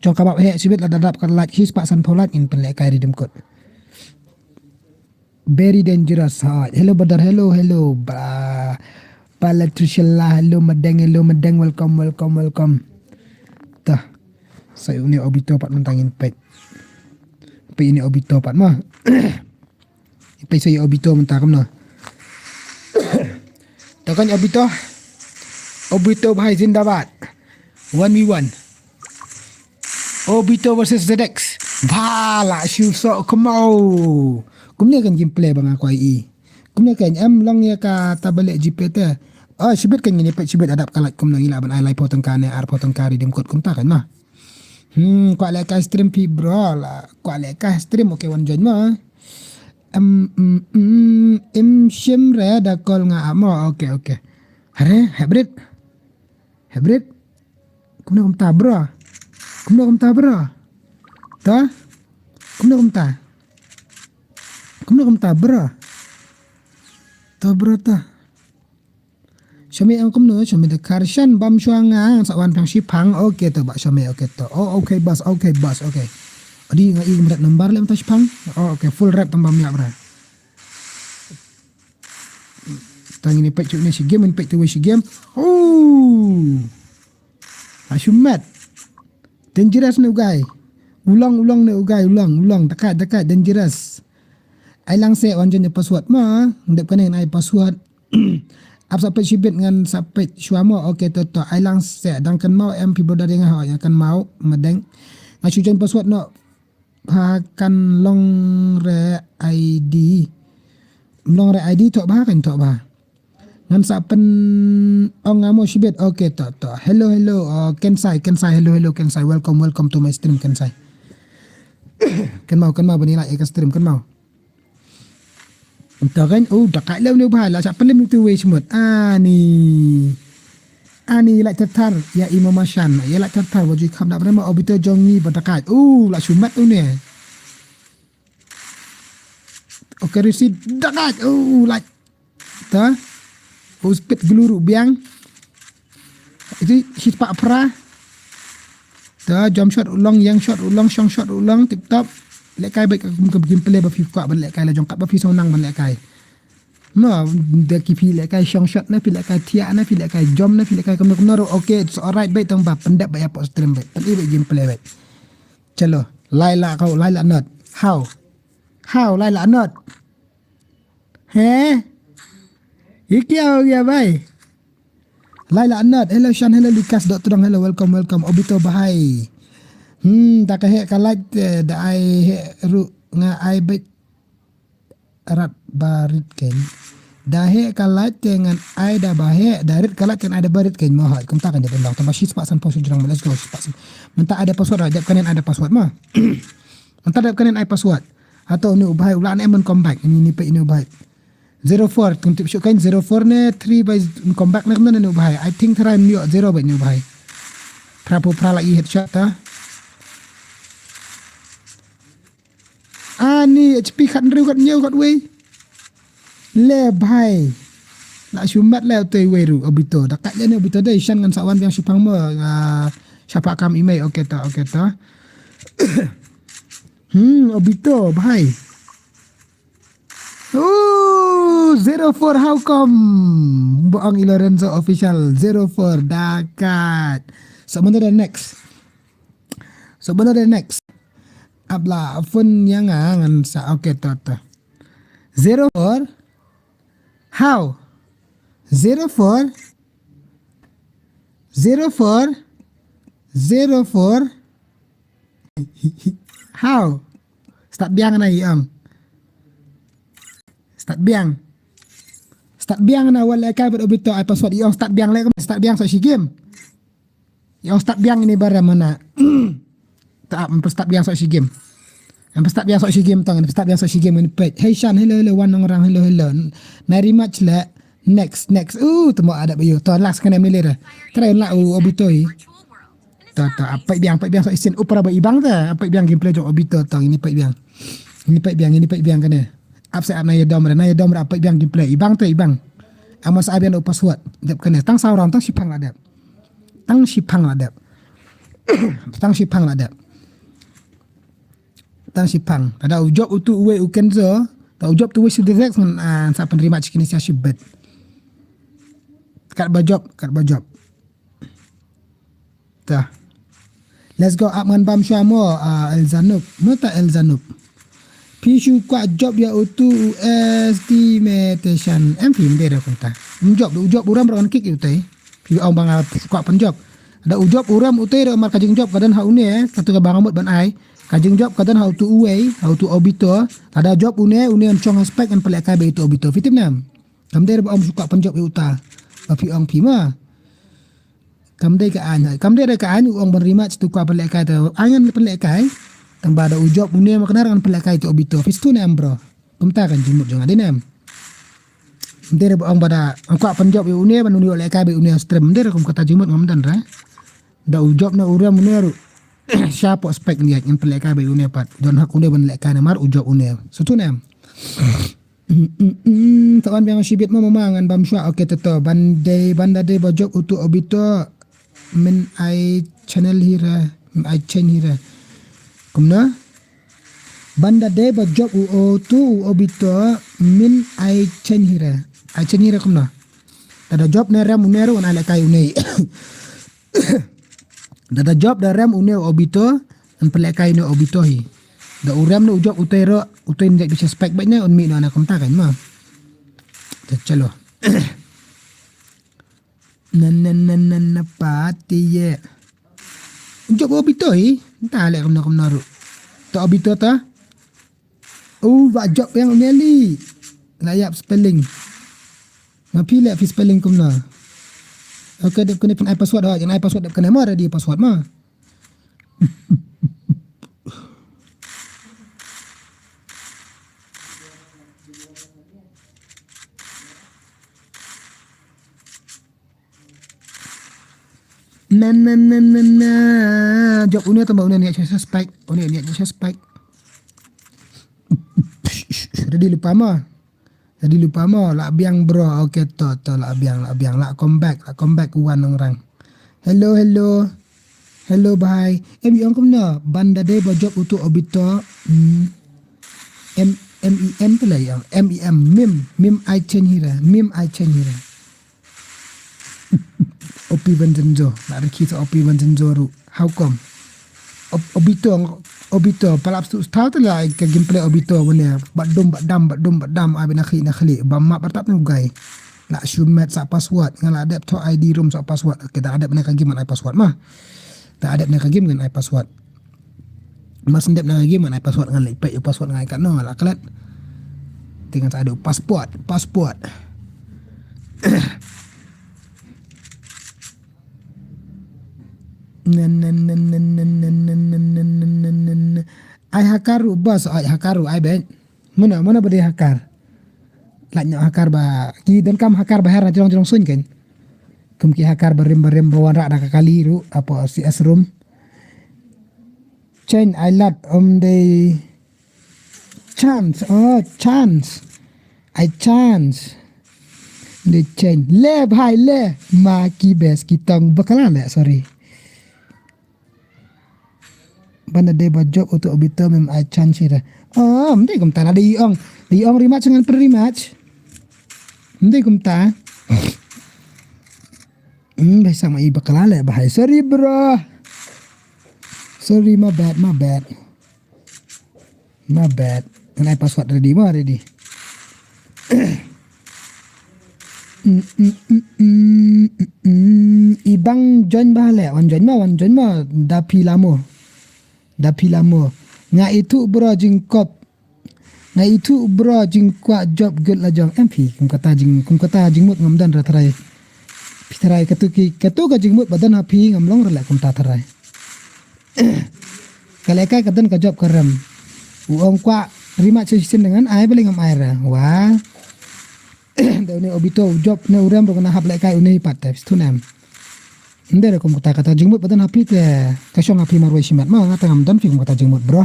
jong ka bab he sibet la dadap kan like his pasan polat in pen le kari dem kot. Very dangerous hard. Hello brother, hello Palatrishala, hello madang, welcome. Tah, saya ini obito pat mentangin pet. Apa ini obito pat mah? Apa saya obito mentah kam no? Takan obito bahai zindabad. 1v1. Obito versus ZX. Bala syusok kemau. Kumnya kan gameplay bang aku ai. Kumnya kan long ya ka tabalik GPT. Sibet kan ini pet sibet adap kalat kum nang ila ban ai lai potong kane ar potong kari dim kot kum ta kan mah. Ko ala ka stream pi bro la. Ko ala ka stream okay wan join mah. Shim re da call nga amo okay. Hare hybrid. Kumnya kum ta bro. Ta? Kumnya kum ta bro. Ta bro ta. Syami ang kumno syami de karshan bam syanga sawan pang sipang okay to ba syami okay to. Okay boss. Adi ngai merat nomor lem tas pang. Okay full rap tambam ya bro. Tang ini pecuk ni si game pek tu si game. Asyumat. Dangerous ni ugai. Ulang ni ugai ulang dekat dangerous. Ai lang se on jenis password mah, ndep kan ai password. Ap sampai sibet dengan sampai suamo okey to ai lang se dang kan mau MP boda dengan ha kan mau madeng. Ngasu jen password no kan long re ID. Long re ID to ba kan to ba. Ngan sapen ngamo sibet okey to. Hello Kensai hello Kensai welcome to my stream Kensai. Kan mau bani like stream kan mau. Entah kan, Daka lem ni bahala, siapa lem itu way semut. Ni like tertar, ya Imam Mashan, ya like tertar, wajib kam nak bernama obito jongi berdekat. Lah sumat tu ni. Okay, receipt dekat. Like, ta, speed geluru biang. Itu sispak pra. Ta, jump shot ulang, yang shot ulang, shot ulang, tip top. lek kai baik ke gameplay ba fi kwa ban lek kai la jong kat ba fi song nang ban lek kai no de ki fi lek kai shong shot na fi lek kai tia na fi lek kai jom na fi lek kai kum kum okay it's alright baik tong ba pendap ba ya po stream baik pen baik gameplay baik chalo laila kau laila not how laila not he iki au ya bai laila not hello Shan hello Likas dot terang hello welcome obito bahai Daka he kalat da ai he ru nga ai bet rat barit ken da he kalat dengan ai da bahe darit kalat kan ada barit ken mah kum tak kan dia belang tambah shit pak san post jurang let's go pak mentah ada password ajak kanen ada password mah mentah ada kanen ai password atau ni ubah ulan emon comeback ini pe ini ubah 04 tum tip syukain 04 ne 3 by comeback nak mana ni ubah I think try ni 0 by ni ubah prapo lagi headshot ta ni HP kat ndru kat nyau kat wei le bhai la shumat le tu wei ru obito dak je ni obito dai Shan ngan sawan yang supang mo siapa kam email okey ta obito bhai 04 how come Boang Lorenzo official 04 dakat sebenarnya next abla phone yang ngan sa okay ta 04 how 04 how start biang na iang start biang na wala ka obito ay password iang start biang so si game iang start biang ini bara mana tak start biang so si game start biang so si game tang start biang so si game ni page hey Shan hello one orang hello very much la next temo ada bayo to last kana milira try la obito hi ta apa biang so isin upara ba ibang ta apa biang gameplay jo obito tang ini biang kana upset na yadom apa biang gameplay ibang amas abian password dep kana tang saurang tang sipang adap tang sipang ada job utu uwe ukenzo ta job tu wis direct sa penerima cikini sia shibet kat bajop ta let's go Akman Bam Syamo Elzanub Pishu kwa job ya utu estimation film dia kata job uram ron kick utai pi ang bang kwa penjob ada ujob uram utai mar kajing job kadan haune satu ka bangamut ban ai kajing job kadan how to uway how to obito ada job une chong aspek an pelak kai itu obito fitim nam kamder ba suka penjob uta pi ang pi ma kamder ka an uang menerima situ kwa pelak kai tu angan pelak kai tambah ada ujob une maknar kan pelak kai itu obito fistu nam bro kumta kan jumut jong adinam der ba ang bada kwa penjob une ban uni oleh kai une stream der kum kata jumut ngamdan ra da ujob na uram une siapa spek ni yang pelak kai une pat don hak une ban lek kai mar ujob une sutunam tawan biang sibit mo mamangan bamswa okay to banda de bojok utu obito min ai channel hira ai chen hira kumna banda de bojok utu obito min ai chen hira kumna tada job na ram unero na kai unei tada job da ram uneo obito an pelak kai no obito hi da uram no job utero utain jak bisa spek baiknya on mi no anak komta kan ma chalo nan pati ye job obito hi ta le kom naru to obito ta va job yang neli layap spelling mapi le fi spelling kumna okay dep kena pin password ha jangan password dep kena ma dia password ma na job unia tambah unia niat suspect jadi lupa mah lah biang bro okay to lah biang lah comeback one orang hello Hello bhai. Em yong kum na banda de ba job untuk obito. M tu lah yang mim I chen hira opi banjenjo nak ada kita opi banjenjo ru how come obito palap tu tahu tu lah ke gameplay obito mana badum abi nakhi ba mak bertap nu gai la shumet sa password ngala ada to ID room sa password kita ada benda game ai password mah tak ada benda game dengan ai password mas ndep na game ai password ngan lepai password ngai kat no la kelat tinggal ada passport ai hakaru bos ai hakaru ai ben mana berde hakar lanya hakar ba ki dan kam hakar ba hera jong sun kan kum ki hakar barem bawan rak dak kali ru apa CS room chain I lot the chance I chance the chain le bhai le ma ki bes ki tong bakalan le sorry banda de ba job untuk obito mem I chance ira mde kum ta di ong rematch dengan rematch mde kum ta bai sama i bakalan le bhai sorry bro sorry my bad and I password ready ibang join bale wan join ma da pilamo nga itu bro jingkop nga itu bro jingkwa job good la jong MP kum kata jingmut ngamdan ra tharai pitharai katu ka jingmut badan api ngamlong ra kum ta tharai kaleka kadan ka job karam uang kwa terima season dengan ai beli ngam air wah dah ni obito job na uram ro na hab lai kai unai pat tu nam ndere kom kata jingmut badan hapi te kasong hapi marwai simat ma ngata ngam dan film kata jingmut bro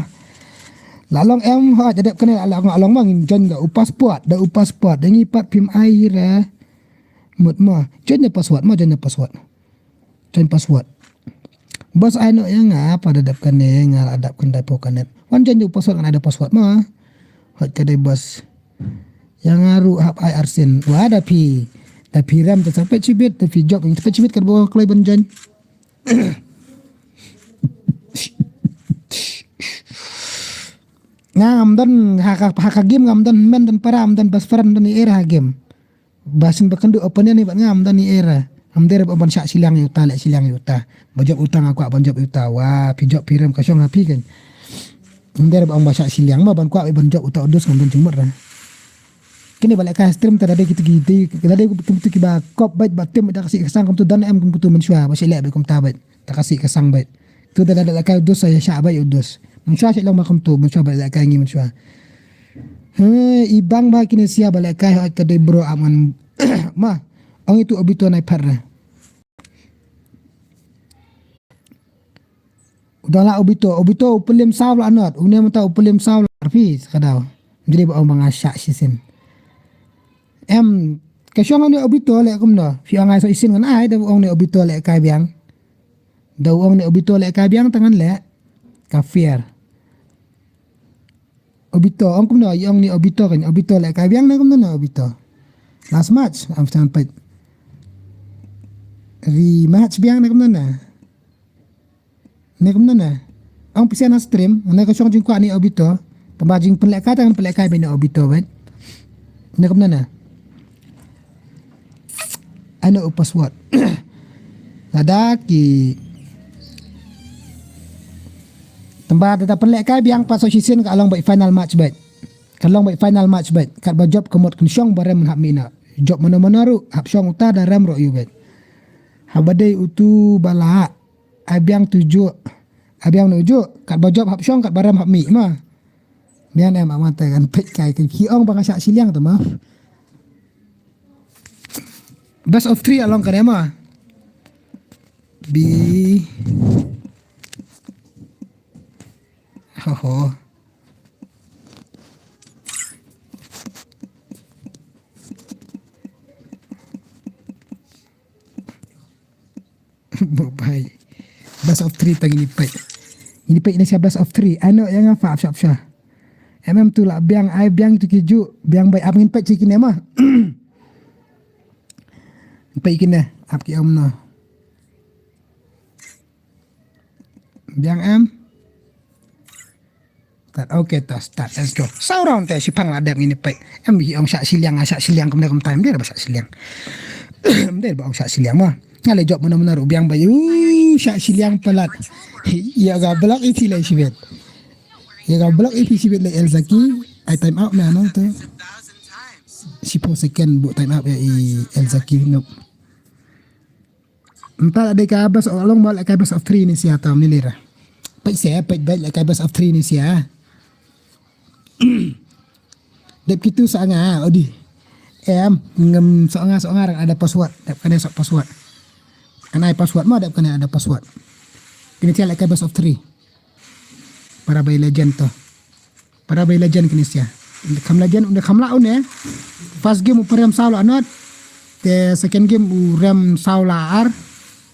lalong em ha jadap kena along mang jon ga upas puat dengi pat pim air mut ma jon password bos I know yang apa dadapkan ni ngal adapkan depo kanet wan jon password kan ada password ma hot kadai bos yang ngaru hap I arsen wa tapi ram tak sampai cibit tapi job yang sampai cibit kan bawa kelai benjan ngam dan haka game ngam dan men dan param dan bas faran dan era game basin bakendu opennya ni ngam dan ni era amder ban syak silang yuta lek silang yuta bajab utang aku banjab yuta wah pijok piram kasong api kan amder ban syak silang ma ban kuat ban job uta udus ngam jumur dah kini balik ka stream tadi kita tadi betul kiba kop bait batem dak kasih kesang kum tu dan em kum tu mensua basi lek kum tabat tak kasih kesang bait tu dah ada ka udus saya syak bait udus mensua syak lang makum tu mensua balik ka ngi mensua ibang ba kini sia balik ka ke de bro aman ma ang itu obito naik parah. Udahlah obito upelim sawl anot. Unia mata upelim sawl arfi sekadau. Jadi bawa mengasyak sisin. Kasyong ni obito lek kumno. Fi angai so isin kan ai da ong ni obito lek kai biang. Da ong ni obito lek kai biang tangan lek kafir. Obito ong kumno yang ni obito kan obito lek kai biang na kumno na obito. Last match am sampai rematch biang na kumna ang pisia na stream na ka syong jingkwa ni obito pambajing peleka tangan peleka ben obito ben na kumna ano password ada ki tempat tetap peleka biang pas season ka along by final match bet kalong by final match bet kat ba job kemot kun syong barem hab mina job mana-mana ru hab syong uta da ram ro yu bet habadai utu bala abiang tuju abiang nuju kat bajop hap syong kat baram hap mi mah bian em amata kan pet kai ke kiong bang asak siliang tu mah best of 3 along kan emah bi ho bye Best of 3 tang ini pek. Ini pek ini best of 3. Ano yang apa apsya. Tu lah biang ai biang tu kiju, biang baik apin pek cikin mah. Pek kena ap ki amna. Biang start. Okay, start. Let's go. Saurang teh si pang ladang ini pek. Bi ong sak siliang kemudian time dia sak siliang. Dia ba ong sak siliang mah. Ngale job mana-mana biang bayu sak siliang pelat. Ya ga blok iti lai sibet. Ya ga blok iti sibet lai Elzaki. I time out na ano tu. 10 second bu time out ya Elzaki nope. Entar ada ka bas along balik ka bas of 3 ni siya tam ni lira. Pek saya pek baik ka bas of 3 ni siya. Dep kitu sanga odi. Ngem soanga ada password, dep kena sok password. Kana password mah dep kena ada password. Kini siya ka bas of 3. Para bay legend to. Para bay legend kini siya. Kam legend unda kam laun ya. First game uperem saula anot. The second game urem saula ar.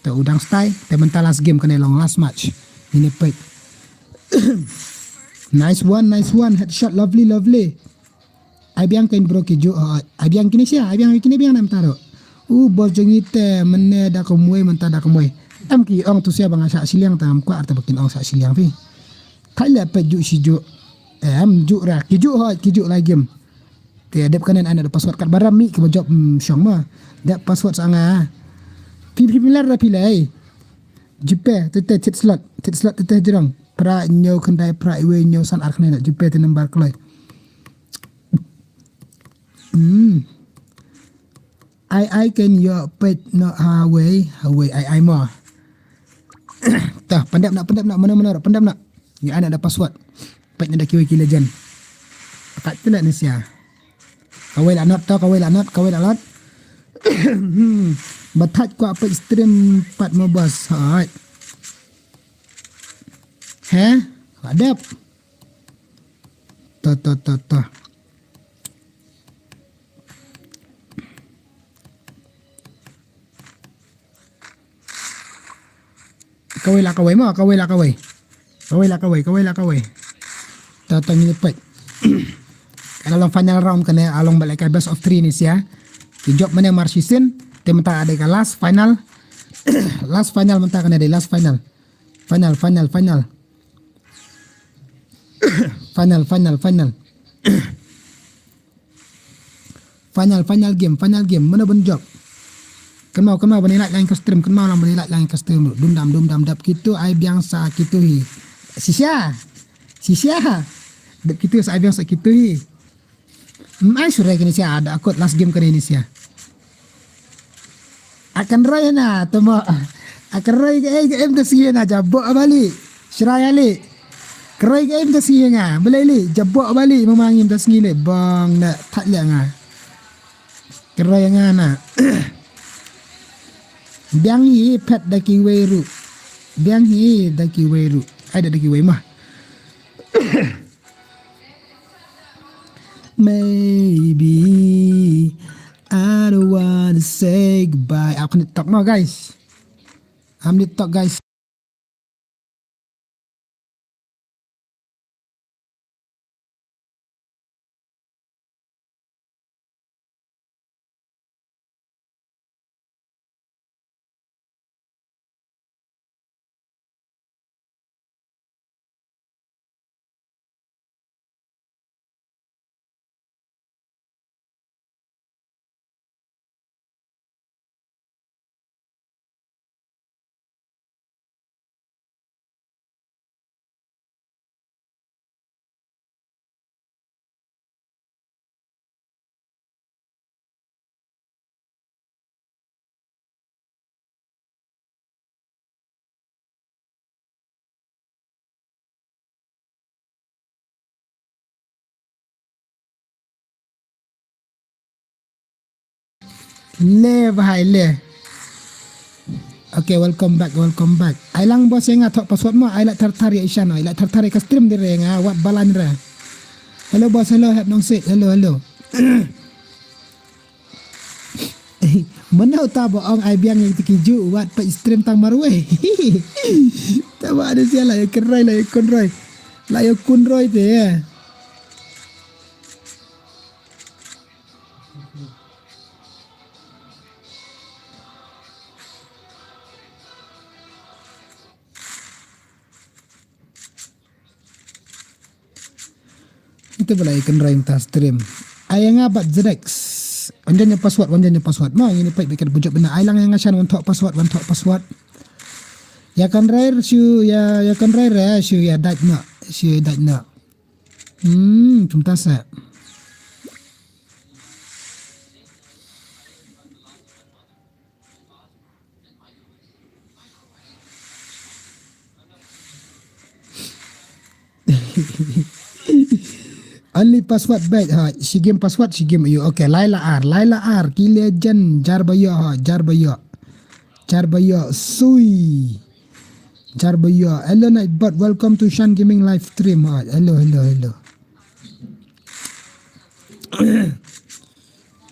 Te udang stay, te mental last game kena long last match. Ini pek. Nice one. Headshot lovely. Ai biang kain bro kiju. Ai biang kini sia, ai biang nam taro. Bos jengite menne da komoy menta da komoy. Tam ki ong tu sia bang sak siliang tam ku arta bakin ong sak siliang fi. Kala peju si ju. Ju ra kiju lagi game. Te adep kanan ada password kat baram mi ke job syong ma. Da password sanga. Pilar ra pilai. Jipe tete tit slot tete jerang. Pra nyo kendai pra iwe nyo san arkne nak jipe te nembar kloi. I can yo pet no highway I more. Tah pendap nak mana pendap nak. Ya anak ada password. Pet nak kiwi legend. Kat tu nak ni sia. Kawai lanot. Batat ku apa stream 4 mobas. Hai. Hadap. Ta. Kawai lah kawai. Tatang ini pek. Kalau final round kena along balik ke best of 3 ni sia. Job mana marsisin, tem tak ada ke last final. Last final mentah kena ada last final. Final. Final game. Mana ben job. Kenal banilat lain custom, kenal lang banilat lain custom. Dum-dam dap kitu ai biangsa kitu hi. Sisya. Dap kitu ai biangsa kitu hi. Mai surai kini sia ada akut last game kini sia. Akan raya na temo. Akan raya ke game tu sia na jabok balik. Serai ali. Kerai game tu sia nga. Belai li jabok balik memangim tu sini bang nak tak liang nga. Kerai nga na. Biang hi pet daki weru. Ada daki we mah. Maybe I don't wanna say goodbye. Aku need talk now guys. Le bahai le. Okay, welcome back. Ai lang bos yang atok password mo, ai lak tertarik isan, ai lak tertarik ke stream dire nga wat balan ra. Hello bos, hello have nong sit. Hello. Mana tahu bohong ai biang yang terkiju buat pe stream tang marwe. Tahu ada siapa lah kerai lah konroy. Lah yo konroy tu ya. Itu pula ikan rai minta stream. Ayang abat Zerex. Wanjanya password. Mau ini baik bikin bujuk benar. Ayang yang asan untuk password. Ya kan rai syu ya kan rai syu ya dak nak. Cuma sa. Only password baik ha. She game password you. Okay, Laila R. Ki legend Jarbayo. Sui. Jarbayo. Hello Nightbot. Welcome to Shan Gaming live stream. Ha. Hello.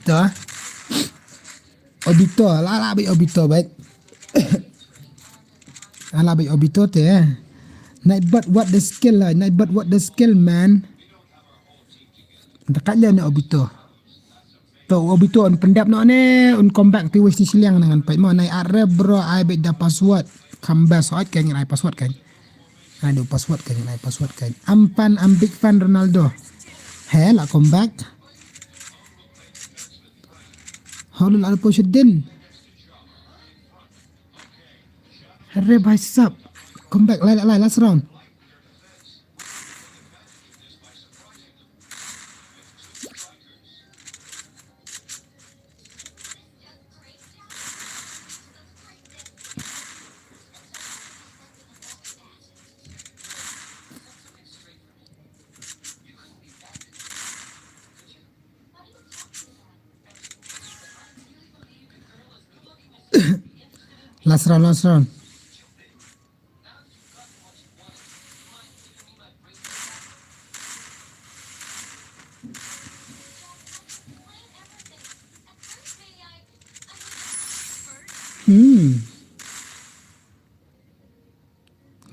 Dah. Obito. Lala baik Obito baik. Lala baik Obito te. Nightbot what the skill lah. Nightbot what the skill man. Dekat dia nak Obito. Tu Obito on pendap nak ni. On comeback ti wis siliang dengan pai mo nai are bro I bet da password. Kambas hot kan ngai password kan. Ada password kan. I'm big fan Ronaldo. Hell comeback. Halul al posydin. Hare bhai sab. Comeback lai last round. Last round.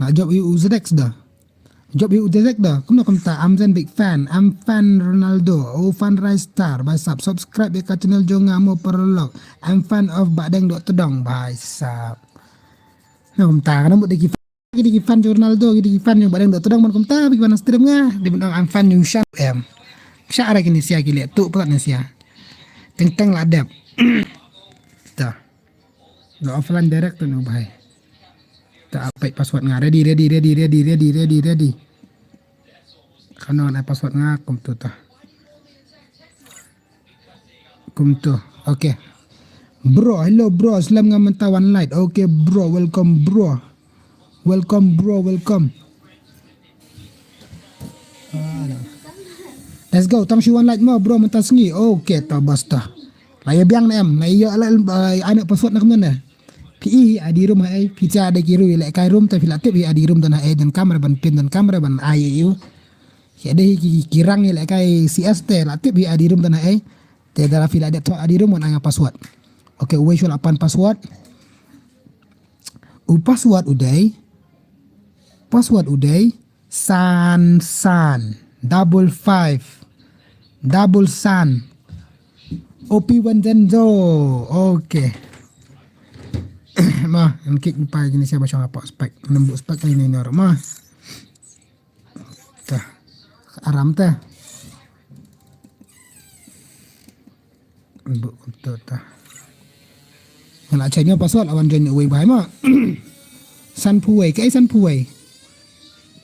Nak job you Uzdex dah. Kamu tak I'm then big fan. I'm fan Ronaldo. Oh fan Rise Star. By subscribe ke channel Jonga mo perlog. I'm fan of Badeng Dr. Dong. By sub. Kamu tak kamu diki fan Ronaldo, diki fan yang Badeng Dr. Dong kamu tak bagi mana stream ngah. Di benda I'm fan yung Shanz M. Syara kini sia gile tu pelat ni sia. Teng lah adab. Dah. Lo offline direct tu no bhai. Tak apa password ngah ready. Kano na password ngah kum tu. Okay. Bro, hello bro. Salam ngah mentawan light. Okay bro, welcome bro. Let's go. Tang shuan light mo bro mentas ngi. Okay ta basta. Laya biang na em. Laya anak password nak mana? PI adi room hai picha ada kiru ile kai room ta filatip adi room dan hai dan kamera ban pin dan kamera ban ayu ada kirang ile kai CS te latip adi room dan hai te dara fila ada to adi room on anga password. Okay we should apan password password uday san 55 double san OP1 Zenzo. Okay. Mah, kik lupa gini siapa macam apa spek. Nembuk spek kali ni orang mah. Tah. Aram tah. Nembuk untuk tah. Nak caknya password awan join away bahai mah. San Puwei, San Puwei.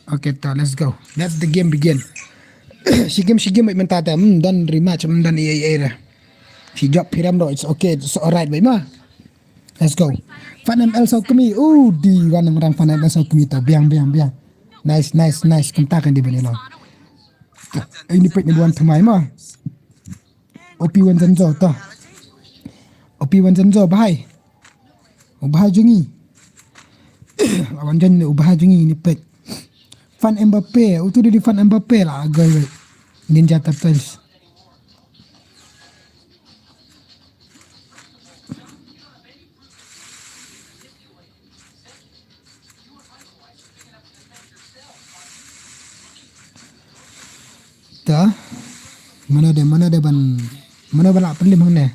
Okay, tah, let's go. Let's the game begin. Si game baik mentata. Dan rematch dan dah. Si job piram do. It's okay. It's alright baik mah. Let's go. Fan ML sau kami. Di wanang orang fan ML sau kami tau. Biang. Nice. Kentakan di bani lo. Ini pek ni buan temai mah. OP1 Zenzo tau. OP1 Zenzo bahai. Bahai jungi. Awan jan bahai jungi ni pek. Fan Mbappe. Itu dia di fan Mbappe lah. Agak Ninja Turtles. ta mana dia ban mana balak pelim hang ne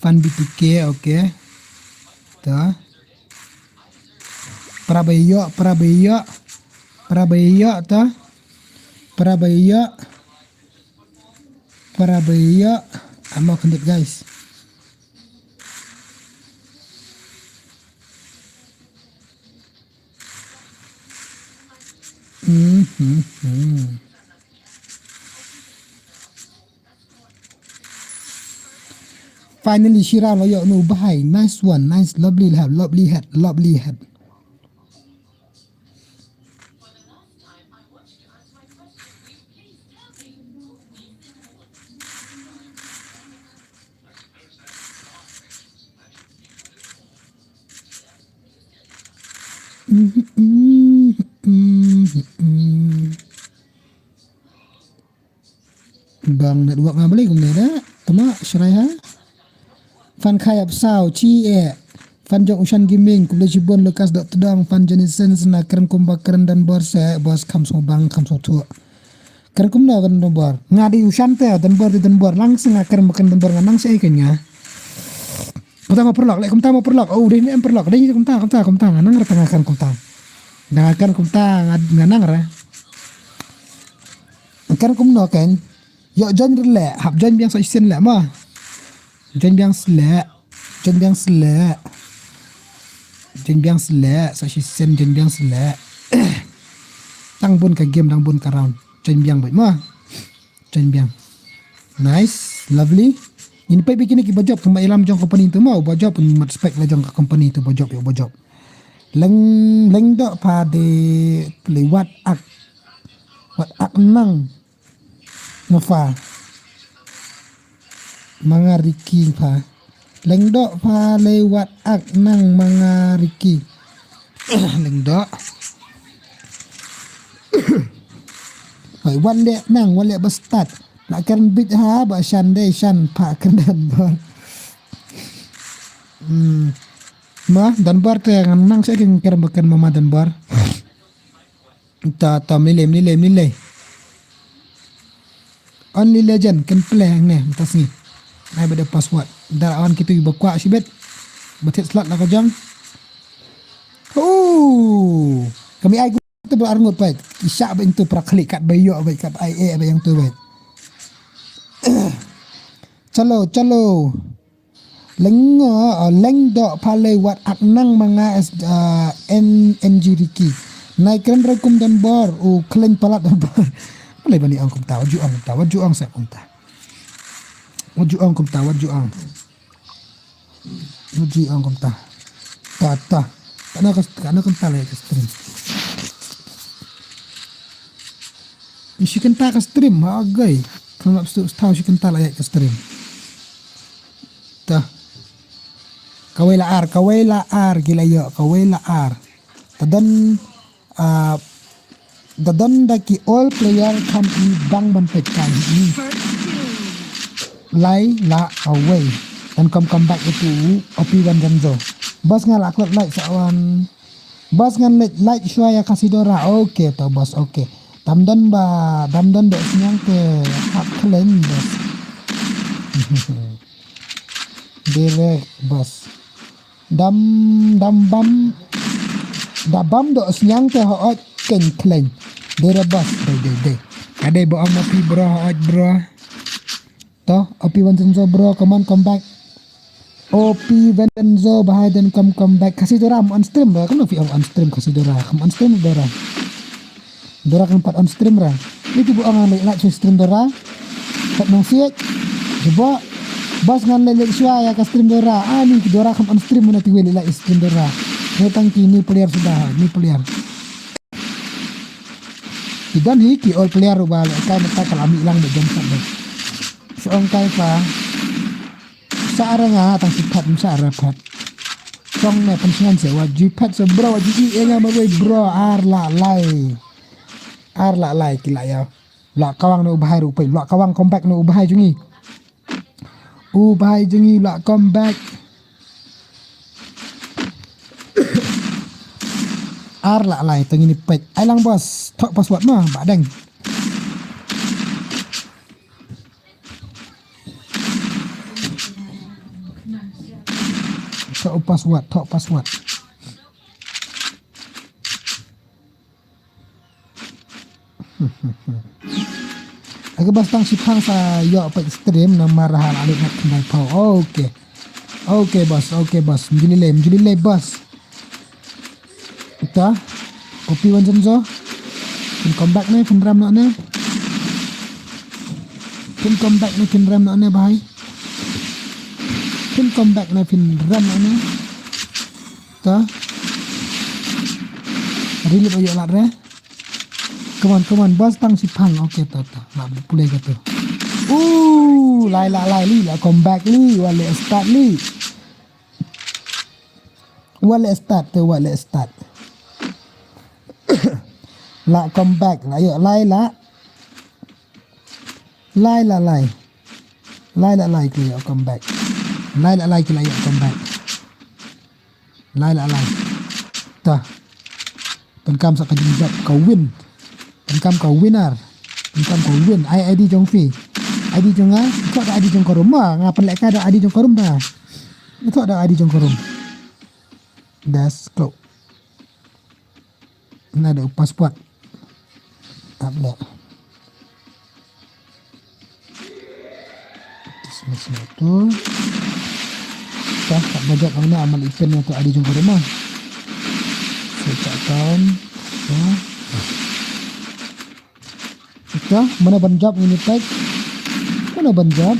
fan BTK okay ta Prabayya ta Prabayya ama kandit guys Finally Shira loyo no bahai nice one nice lovely head bang net wak ngabali kum ne da tama shrai ha fan khayap sao chi e fan jong ushan gaming kum le jibon lekas dot tedang fan jenisen na keren kum bakeren dan bor se bos kam so bang kam so tu keren kum na kan dan bor ngadi ushan te dan bor langsung keren makan dan bor nang se kenya Kumta mau perlok oh deh ni em perlok deh kumta nang ratangkan kumta dengarkan kumta nganang ra kan kum no kan yo jon le hab jon biang so isen le ma jon biang sle so isen jon biang sle tang bun ka game tang bun ka round jon biang bai ma jon biang nice lovely ini pai bikin ki bajop kembali dalam jong company tu mau bajop pun mat spek la jong company tu bajop leng dok pa de lewat ak nang ngafa mangariki pa leng dok pa lewat ak nang mangariki leng dok hai wan le nang wan le bastat nak kan bit ha ba shan de shan pa kendan bar ma dan bar te nang se king ker makan mama dan bar ta nilai only legend can play ne tas ni ai beda password dar awan kita ibu kwa sibet betit slot nak jam kami ai tu berangut baik isyak bentu praklik kat bayo baik kat ai yang tu baik chalo leng dok pale wat ak nang manga NG Riki naik keren rekum dan bor kleng palat dan bor boleh bani ang kumta waju ang saya kumta waju ang kumta ta kana kumta le stream isi kenta ke stream agai kalau tahu si kenta le ke stream ta kawela ar gila yo kawela ar tadan dadan daki all player come in bang ban petkan ni lai la away and come back itu opi dan ganzo bas ngalak light sawan bas ngan light shwaya kasih dora okay to bos okay damdan dok senyang ke hak kelen bos direct bos bam dok senyang ke hot kelen dere bos de ade bo am api bro to api wanzo bro come back Opi Venzo bahaya dan come back kasih dora on stream lah kan on stream kasih dora on stream dora kan 4 on stream lah itu bu orang like stream dora tak nang siak coba bas ngan lele ya ka stream dora ni dora kan on stream nanti weli like stream dora datang kini player sudah ni player dan hiki all player balik kan tak kalau ambil lang jam sampai seorang kai pa Sara nga tang sipat Sara pat song ne pensingan se wajib pat se bro wajib nga maboy bro ar la lai kila ya la kawang no bahai rupai la kawang comeback no bahai jungi la comeback ar la lai tang ini pek ai lang bos thok password mah ba dang thok password Aku bas tang sipang sa yo pa stream na marahal alik nak kendai pau. Okay bos. Mjulile bos. Ita. Kopi wan jenzo. Pin comeback ni pin ram nak ni. Pin comeback ni pin ram nak ni bahai. Pin comeback ni pin ram nak ni. Ita. Rilip ayo lat re. Come on, bos tang sipang. Okay, ta. Nak pulai kata. Lai li, la comeback li, wale start li. Wale start. La comeback, la yo lai la. Lai ke yo comeback. Lai ke la yo comeback. Lai. Ta. Penkam sak kajinjap kau win. Penkam kau winner. Penkam kau win. ID jong fi. ID jong ah. Kau ada ID jong korum ah. Ngapa lek ada ID jong korum dah. Itu ada ID jong korum. Das kau. Ini ada pasport. Tak lek. Dismiss itu. Tak bajak mana amal ipen untuk ID jong korum ah. Secakan. Ito, mana ban job ini tag? Mana ban job?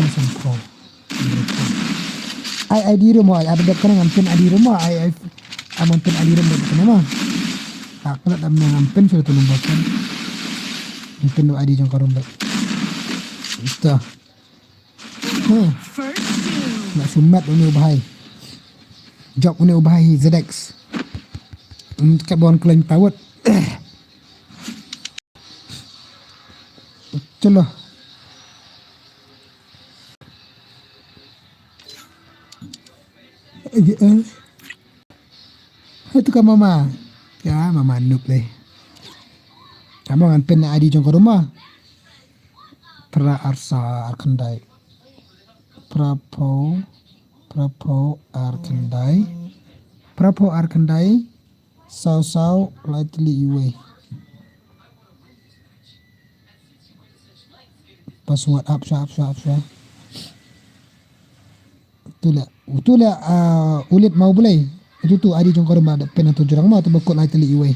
Simple. Ai ID rumah, ada dekat ngampen ID rumah, ai amanten ID rumah dekat mana? Tak kena ngampen sudah tolong bakan. Ngampen ID jong karum baik. Ito. Nak sumat ini ubahai. Job ini ubahai ZX. Dekat bawah klaim tawat. Colo. Itu kan mama. Ya, mama noob deh. Kamu ngampen ID jong ke rumah. Pra arsa arkandai. Prapo arkandai. Sau lightly iwe. Password up. Betul lah. Ulit mau boleh. Itu tu ID jong korma ada pen atau jurang mau atau bekot lightly iwe.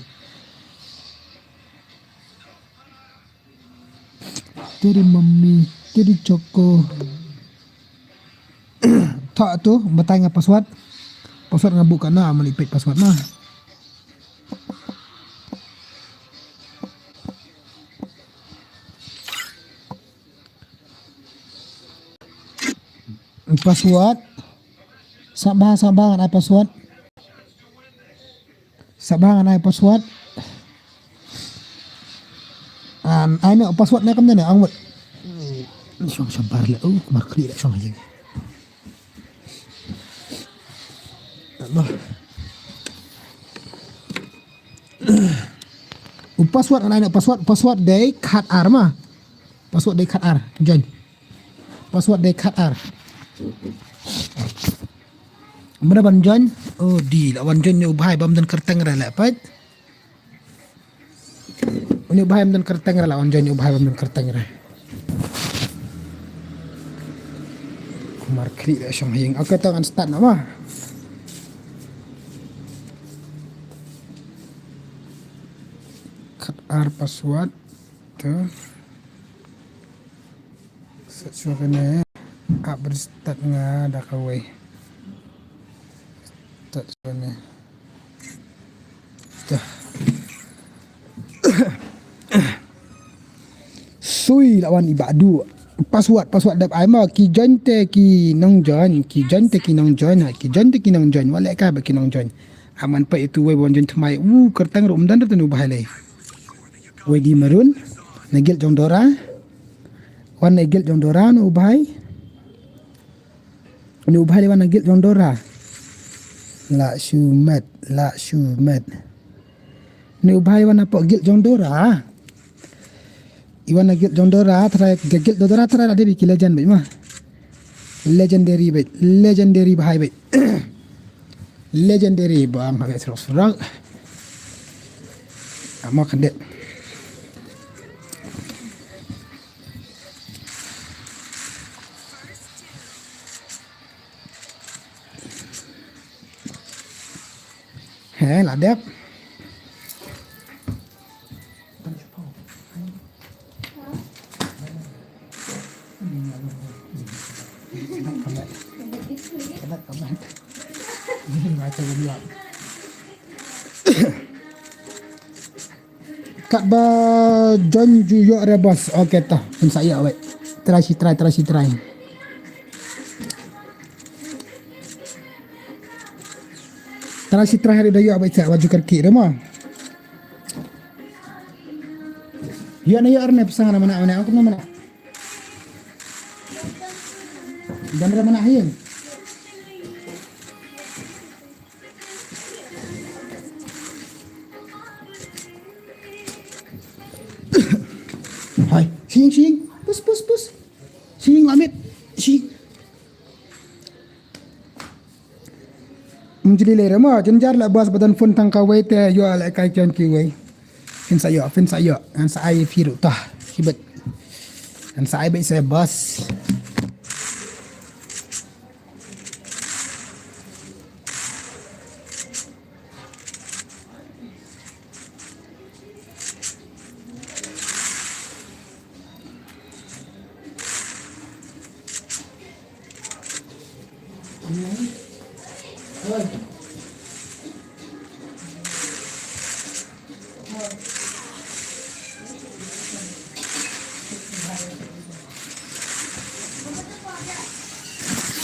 Teri mami, teri coko. Tak tu, bertanya password. Password ngabuk kana amal ipek password mah. Password. Sabang ai password. Ai nak password nak kam ni ang Syong sabar lah. Kemar klik lah syong aja. Allah. Password ai nak password day cut R mah. Password day cut R. Join. Password day cut R. Mana ban join? Oh di lah ban join ni ubahai bam dan kerteng ra la pat. Ni ubahai bam dan kerteng ra la ban join ubahai bam dan kerteng ra. Kumar klik lah syong hayang. Aku tahu kan start nama. Cut R password. Tu. Sesuatu kena. Ak berstart nga dah kawai. Start sana. Dah. Sui lawan ibadu. Password dak ai ma ki join te ki nong join wala ka ba ki nong join aman pa itu we bon join thmai kertang rum dan tu bahai lai Wedi Marun, Nagil Jondora, Wan Nagil Jondora, Nubhai Wan Nagil Jondora, La Shumet, Nubhai Wan Apok Gil Jondora, Iwan Nagil Jondora, Try Gil Jondora, Try ada bikin legend, legendary bahai baik. Legendary bang habis terus terang. Makan dek. Là đẹp. Kat ba John Juyo Rebos. Okay toh. Saya awak. Try. Try hari dah awak cak baju kerki dah mah. Ya na ya arne pesangan mana aku mana. Dan mana hin. Hai, sing. Pus. Sing amit. Sing. Menjadi lera mah jenjar lah bas badan phone tang kawai te yo ala kai kian kiwai. Fin saya. An saya firu tah. Hibet. An saya baik saya bas.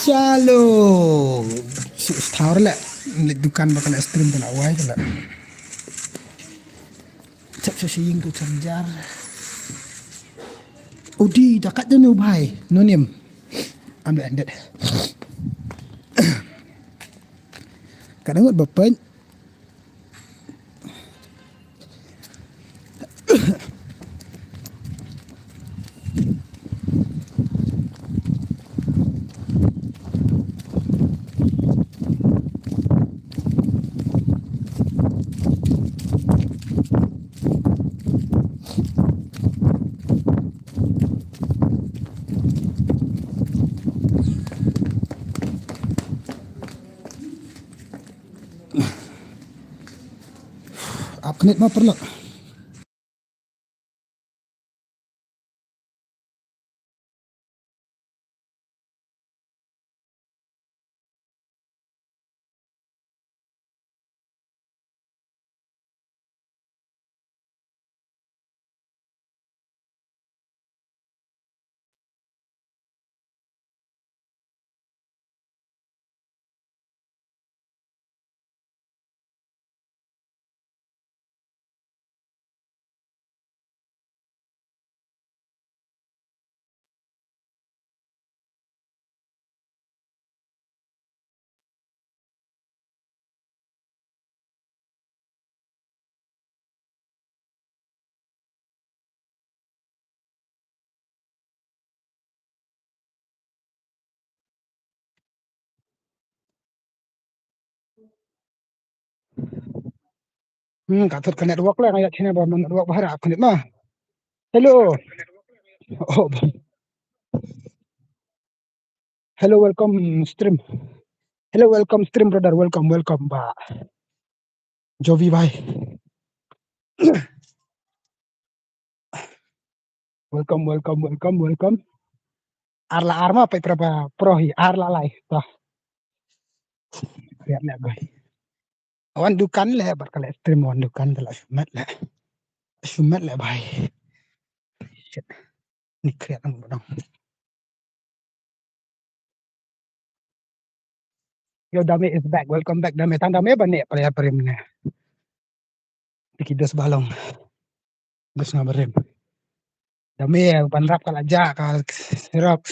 Chalo. Star lah. Dukan bakal stream tu nak wai tu lah. Cak sing tu canjar. Udi dekat tu ni bhai. Nonim. Ambil ended. Kadang bapak Knit mah perlu. Katur ke network lah ayat sini bawa network bahara aku ni mah. Hello. Oh. Hello, welcome stream. Hello, welcome stream brother. Welcome ba. Jovi bhai. Welcome. Arla arma apa berapa prohi arla lai. Tah. Lihat nak bhai. Awan dukan le berkali stream awan dukan telah Shumat le bhai. Shit. Ni kreat ang bodong. Yo Dame is back. Welcome back Dame. Tang Dame ba ni? Pare ni. Pikidos balong. Bas nga barem. Dami panrap ka aja ka sirap.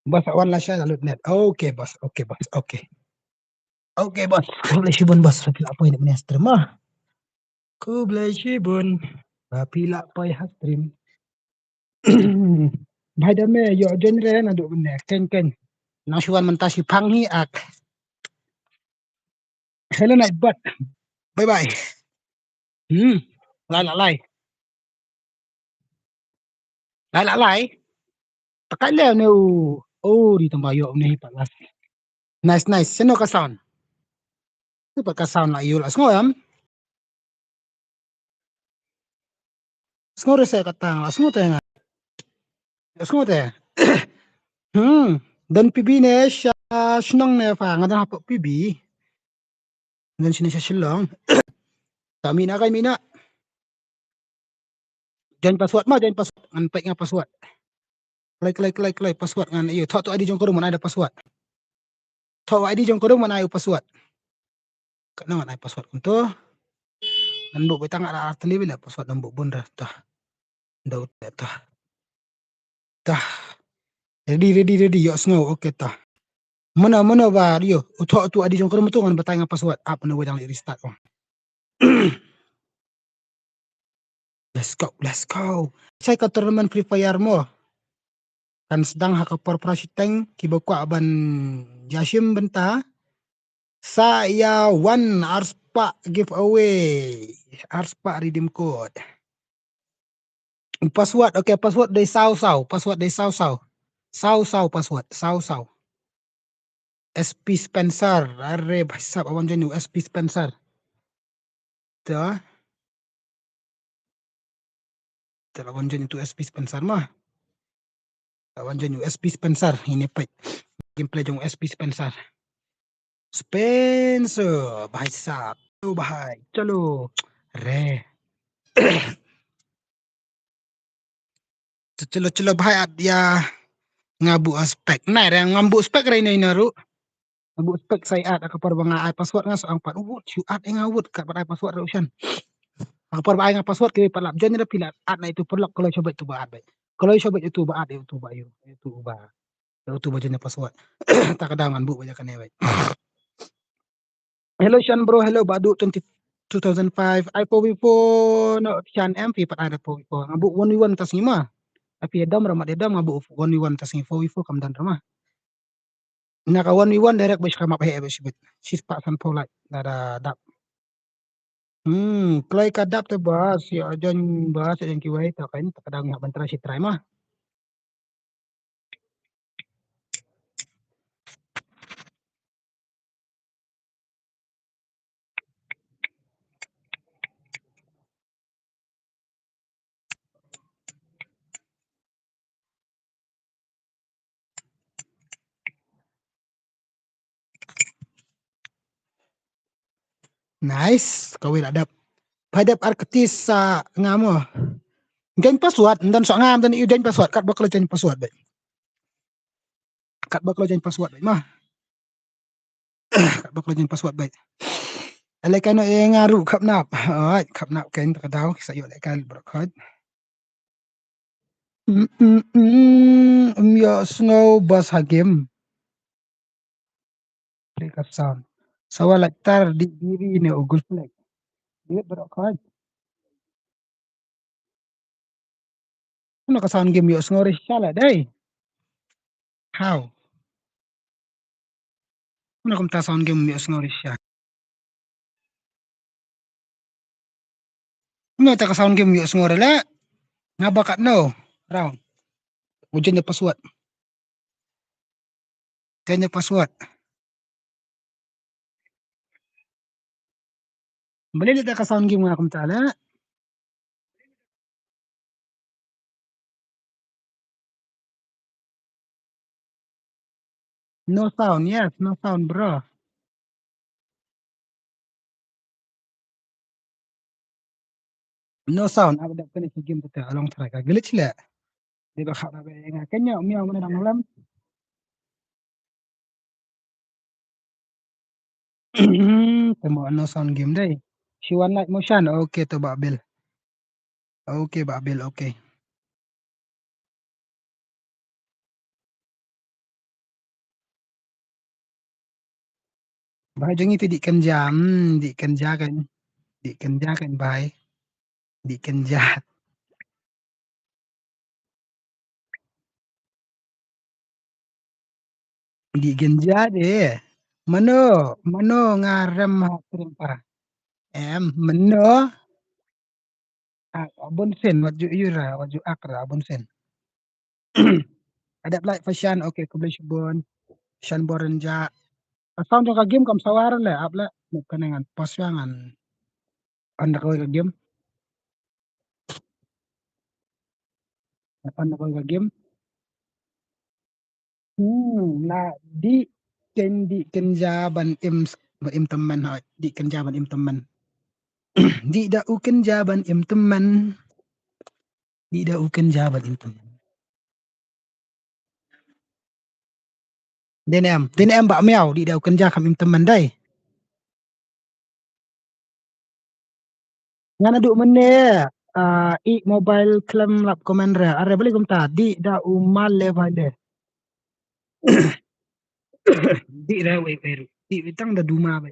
Bas awan lah siya lalut net. Okay bos, okay bos, okay. Okay bos, ku boleh sibun bos, tapi apa ini punya stream ah. Ku boleh sibun, tapi lah apa ya stream. Bahai dame yo genre na duk benda ken. Nasuan mentasi panghi ak. Hello night bot. Bye bye. Lai la lai. Lai la lai. Takai le ne oh di tambah yo ne palas. Nice. Sino ka sound? Super ka sound la yo la ngoyam. Ngore saya kata la ngote nga. Ngote. Dan pibi ne sya snong ne fa ngadan hap pibi. Dan sini sya shilong. Kami na kay mina. Join password ma, join password. Ngan pek nga password. Like password ngan iyo. Thok tu ID jong kodong mana ada password. Thok ID jong kodong mana ada password. Kana mana password kunto. Nan bu betang ada artli bila password nan bu bunda tah. Ndau tah. Tah. Ready yo snow okay tah. Mana ba yo. Thok tu ID jong kodong tu ngan betang password. Apa na wedang restart oh. Let's go. Saya ka tournament Free Fire mo. Kan sedang hakapar prasiteng kibakwa aban Jashim benta. Saya one Arspa giveaway. Arspa redeem code. Password, okay, password dari sau. Password dari sau. Sau password, sau. SP Spencer. Arre, bahasa awan jenuh SP Spencer. Tuh. Awan jenuh itu SP Spencer mah. Awan jenuh SP Spencer. Ini pet. Gameplay jong SP Spencer. Spencer. Bahasa. Bahai. Chalo. Re. Celo bahai dia. Ngabu aspek. Nah, yang ngambu spek rai ini naru. Ngabu spek saya ada kapar banga ai password nga soang pat ubut you at nga wut kat ai password rausan. Kapar ba nga password ke palap jan na pilat at na itu perlok kalau coba itu ba at bai. Kalau coba itu ba at itu ba you. Itu ba. Itu ba jan password. Tak kadangan bu baja kan bai. Hello Shan bro, hello Badu 2005 i4v4 no Shan MP pat ada 4v4. Ngabu 1v1 tas ngima. Tapi edam ramat edam ngabu 1v1 tas ngima 4v4 kam dan ramah. Naka 1v1 direct bes kamap he bes bit. Sis pak san polite ada dap. Play kadap te bahas ya jan bahas yang kiwai ta kain ta kadang ngak bantara si try mah. Nice, kawil adap. Padap arketis sa ngamo. Gain password dan so ngam dan iu gain password kat bakal jan password bai. Kat bakal jan password bai mah. Kat bakal jan password bai. Alai kan ngaru kap nap. Alright, kap nap kain ta kadau sa yo lekal berkat. Ya snow bus hagem. Mereka sound. Sawal tar di diri ni ugul flag. Dia berkat. Kuna ka sound game yo snow reshala dai. How? Kuna kum ta sound game yo snow reshala. No, tak sound game yuk semua dah. Ngaba kat no. Round. Ujian dia password. Tanya password. Boleh dia tak sound game aku minta lah. No sound, yes, no sound, bro. No sound. Aku dah kena game betul. Along track. Glitch lah. Dia bakal nak bayang. Kenya miau mana dalam malam. Tembak no sound game day. She one night motion. Okay tu Babil. Okay Babil, okay. Bahai jangan itu dikenja. Dikenja kan. Dikenja kan bahai. Dikenja. Dikenja deh. Mano ngarem terima. Mano abon sen waju yura waju akra abon sen. Ada like fashion okay kubli bon. Shan borenja. Sound ka game kam sawar le abla kanengan pasyangan. Anda ko ka game. Anda ko ka game. Na di kenjaban im teman ha di kenjaban im teman. Di da u kenjaban im teman. Di da u kenjaban im teman. Din em bak miau di da u kenja kam im teman dai. Ngana duk mene i mobile claim lap commander are boleh gum ta di da u mal le bale. Di da we peru. Di bitang da duma ba.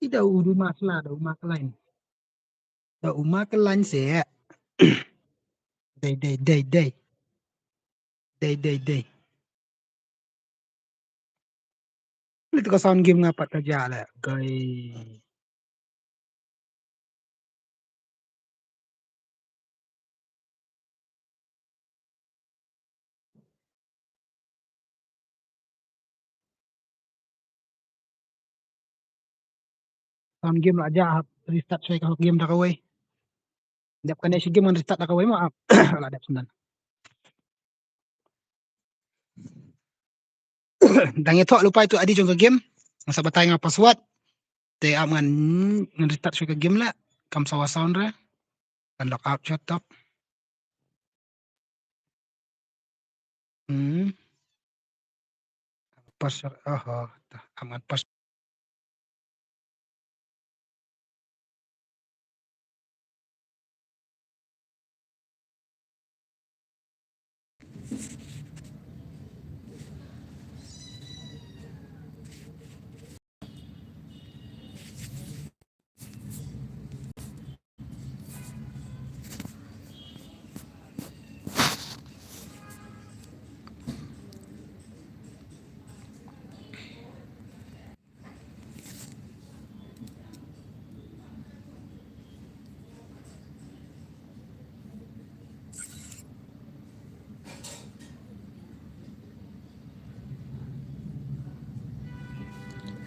Di da u duma sela da uma lain. Da uma lain se. Day. Itu ka sound game ngapat aja lah. Gay. Sound game lah aja restart saya kalau game dah kawai. Dap kena si game restart dah kawai maaf. Lah dap sendan. Dan itu lupa itu adi jong ke game. Masa batai ngapa password. Te aman restart saya ke game lah. Kam sawa sound re. Dan lock out shut up. Password aman pas.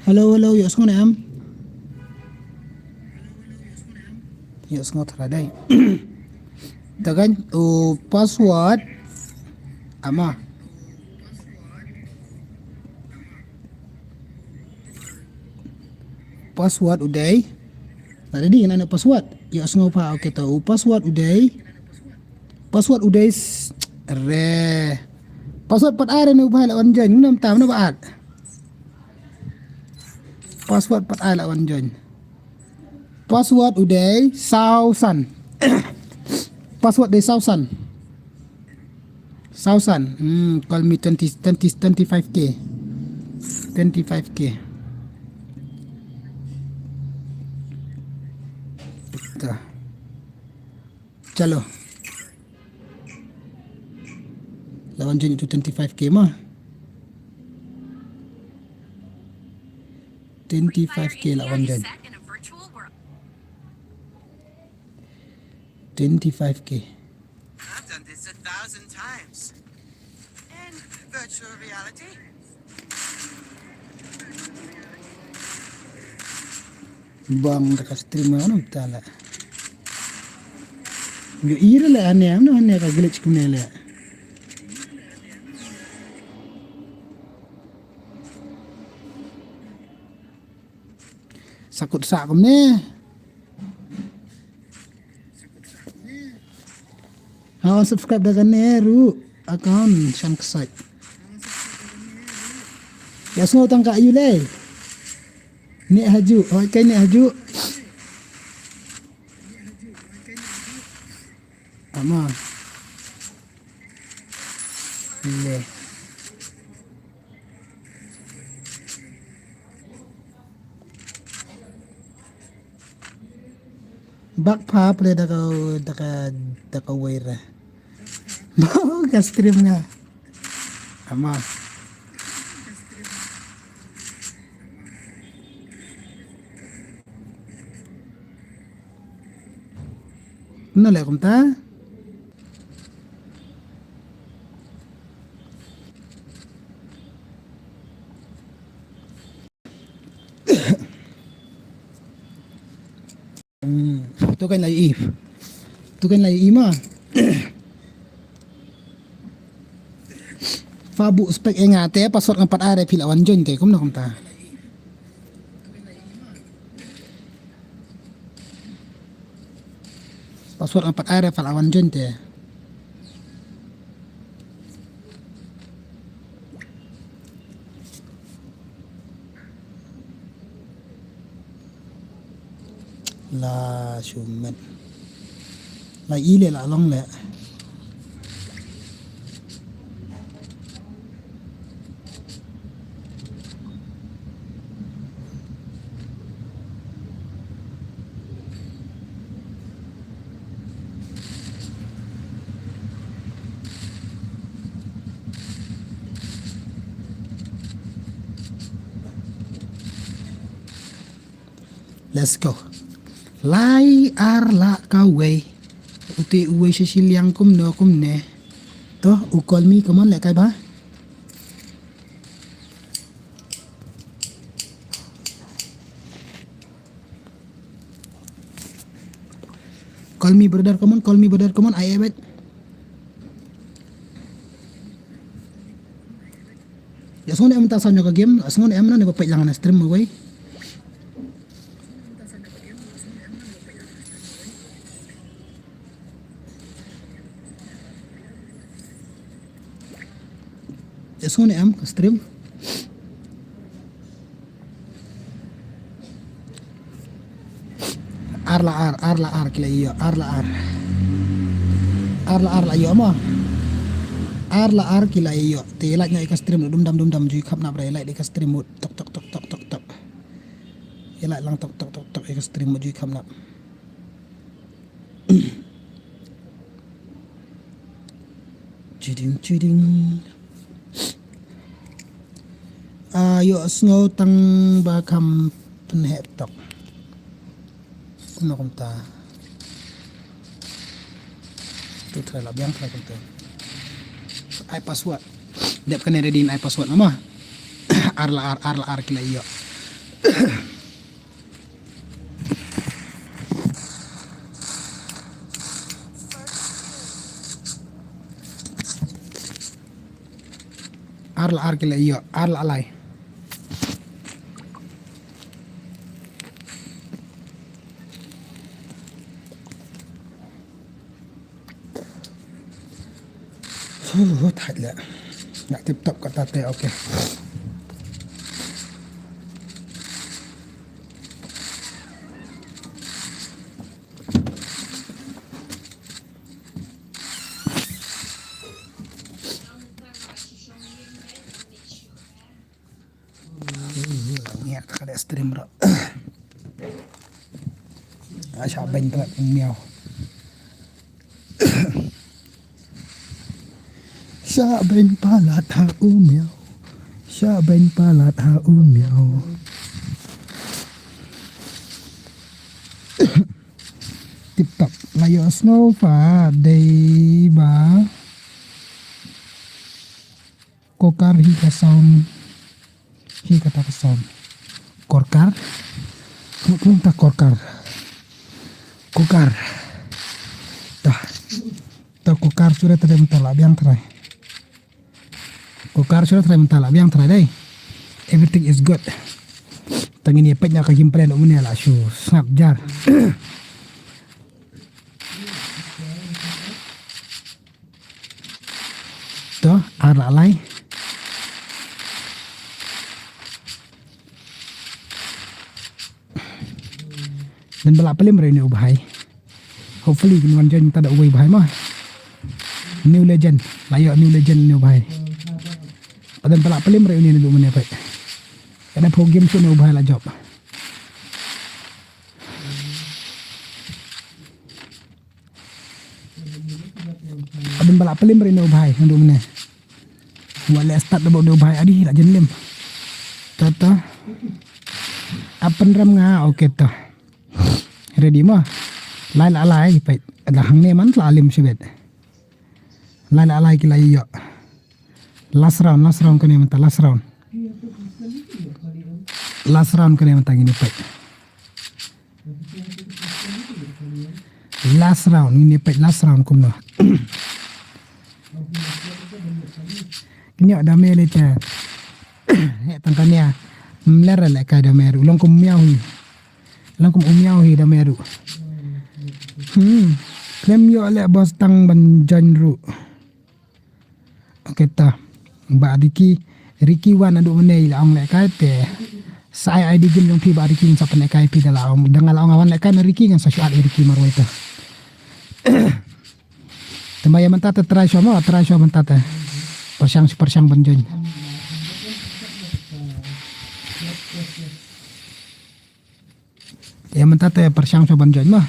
Hello, yuk semua nam. Yuk semua teradai. Tekan password ama. Password udah. Tadi kan ada password. Yuk semua pa okay tahu password udah. Password udah re. Password pat ada ni ubah lawan join. Nam tahu na baat. Password pat ada lawan join. Password udah sausan. Password de sausan. Call me 25k. 25k. Dah. Chalo. Lawan join itu 25k mah. 25k lawan join. 25k. I've done this 1,000 times. In virtual reality. Bang dekat stream mana utala. Yo ira la ane amno ane ka glitch kumne la. Sakut sak kumne. Ha subscribe dagan ne ru account Shanz. Ya semua tang ka ayu le. Ni haju, okay ni haju. Ama. Le. Bak pa ple daka waira. Mau ka stream nga. Ama. Nala kumta? Tu kan lagi if. Tu kan lagi ima. Fabu spek engate password 4 are pilawan join te kumna kumta. Password 4 are pilawan join te. La shumet. La ile la long le. Let's go. Lai ar la kawe. Uti uwe siliang kum ne. Toh ukol mi come on le kai ba. Call me brother, come on, I have it. Ya sonde am ta sanyo ka game, sonde am na ne pa lang na stream mo way. Ya sonde am ka stream. Ar la kila iyo, ar la iyo mo. Ar kila iyo. Te like nya ka stream dum dam ju khap na bra like ka stream mo tok. Ya like lang tok ka stream mo ju khap na. Chiding. Yo snow tang ba kam penhet tok. Kuno kumta. Tu try la biang try kumta. I password. Dep kan ready in I password nama. Ar kila iyo. Ar kila iyo. Ar la alai. Thật lạ. Lại tiếp tục có ta tè ok. Nghe kada stream rồi. Chào bánh các bạn mèo. Sa bên palat ha umiao. Sa bên palat ha umiao. TikTok layo snow fa day ba kokar hi ka sound hi kata ka sound korkar kung ta korkar kokar ta kokar sudah tadi mentala biang terai kokar sudah tadi mentala biang terai dai everything is good tangin ni penya ka himplen o mune la shu snap jar to ara lai dan balap palim re ni ubahai hopefully kin wan jan ta da ubai bahai mah new legend layo new legend ni ubahai dan balap palim re ni du mune pai kada program tu ni ubahai la job dan balap palim re ni ubahai du mune wala start da ni ubahai adi la jenlim tata apan ram nga okay to ready mah lai la lai pai ada hang ne man la alim sibet lai la lai ki lai yo last round kene mata last round kene mata gini pai last round ini pai last round kumno kinyo da mele ta he tangkania mlera la ka da meru long kum miau hi da meru klem yo le bos tang ban janru okay ta ba Ricky wan adu menei la ong le kai te sai ID game yang pi ba Ricky sa pen kai pi da la ong dangal ong awan le kai Ricky kan sa syal Ricky marwai ta tambaya mentata try show mentata persyang ban jon yang mentata persyang so ban jon mah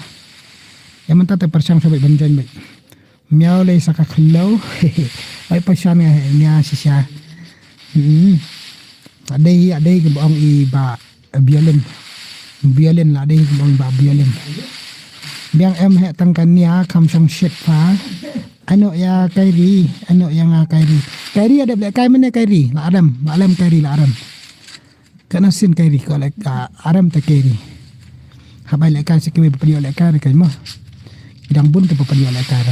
yang mentata persyang so ban jon bai miao le saka khlo ai persyang nya sisa adai ke bong i ba violin la adai ke bong ba violin biang em he tangkan nia kam sang shit fa ano ya kairi ano yang kairi ada black kai mana kairi la aram kairi la aram kana sin kairi ko la aram ta kairi habai la kai sikwe padio la kai kai mah idang bun ke padio la kai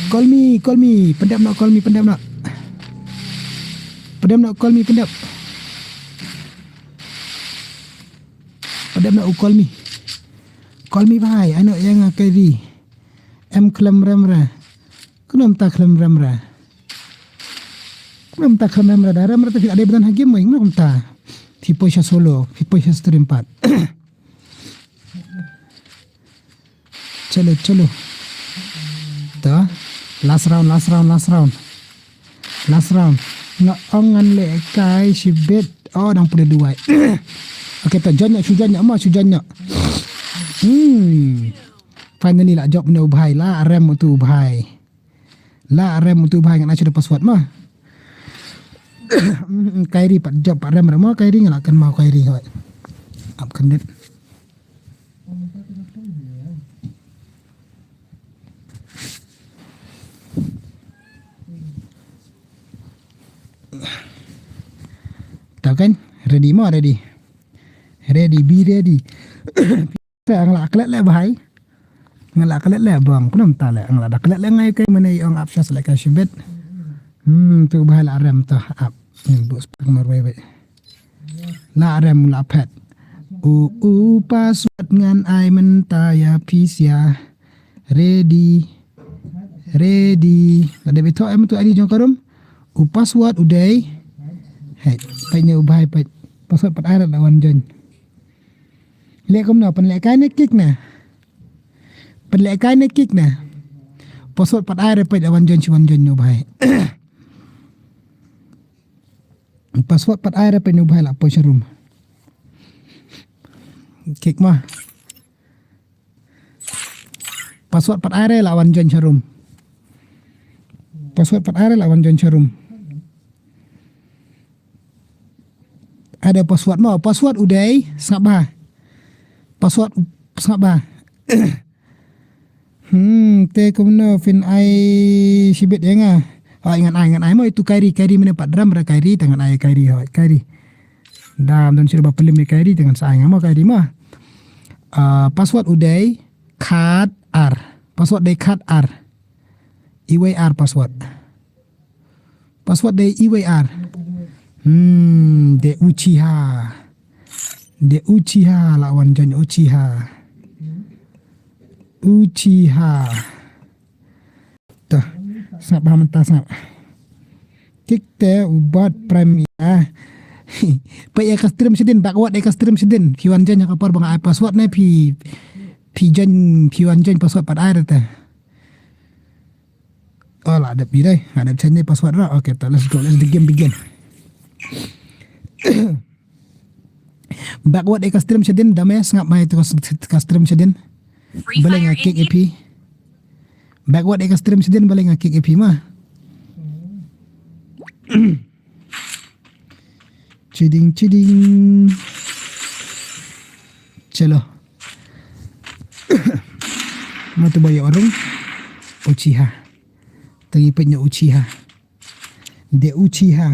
call me pendap nak call me pendap nak call me bhai ano yang kairi em khlem ram ra kunam ta khlem ram ra ram ra ta ada bedan hagim mai kunam ta fi poisha solo fi poisha stream pat chalo ta last round na ongan le kai sibet oh dang pada dua okey ta sujanya finally la job no bhai la rem tu bhai ngana sudah password mah kairi pat job pat rem mah kairi ngala kan mau kairi hoi up kandet tahu kan ready be ready ta ngala klet le bhai ngala klet le bang kunam ta le ngala dak klet le ngai kai menai ong apsas le ka shibet tu bhai la rem ta ap bos pang marwai bai la rem la pet password ngan ai menta ya pisia ready ada beto em tu adi jong karum password udai hai pai ne bhai pai password pat ai la wan jon le kom na pan le kai ne kick na password pat ai pai la wan jon no bhai password pat ai pai no bhai la poisha room kick mah password pat ai la wan jon room password pat ai la wan jon room ada password mau password udai snap ba password snap ba Te kumno fin ai sibit ya nga. Ingat ai mo itu kairi mana pat dram ra kairi tangan ai kairi. Dam dan sirba pelim ni kairi dengan saing mo kairi mah. Password uday Khot R. Password day Khot R. IWR password. Password day IWR. De Uchiha lawan jan Uchiha. Tuh, snap paham entah snap. Kita ubat prime ya. Pa ya custom sidin backward ya custom sidin. Piwan jan yang kapar bang ai password na pi jan piwan jan password pad air ta. Oh lah ada pi dai. Ada change password lah. Okay, let's go. Let's the game begin. Backward ya custom sidin damai ngap mai tu custom sidin. Free Boleh Fire ngakik India. EP. Backward extreme sidin boleh ngakik EP mah. Ciding. Chalo. Matu bayar orang Uchiha. Tangi punya Uchiha. De Uchiha.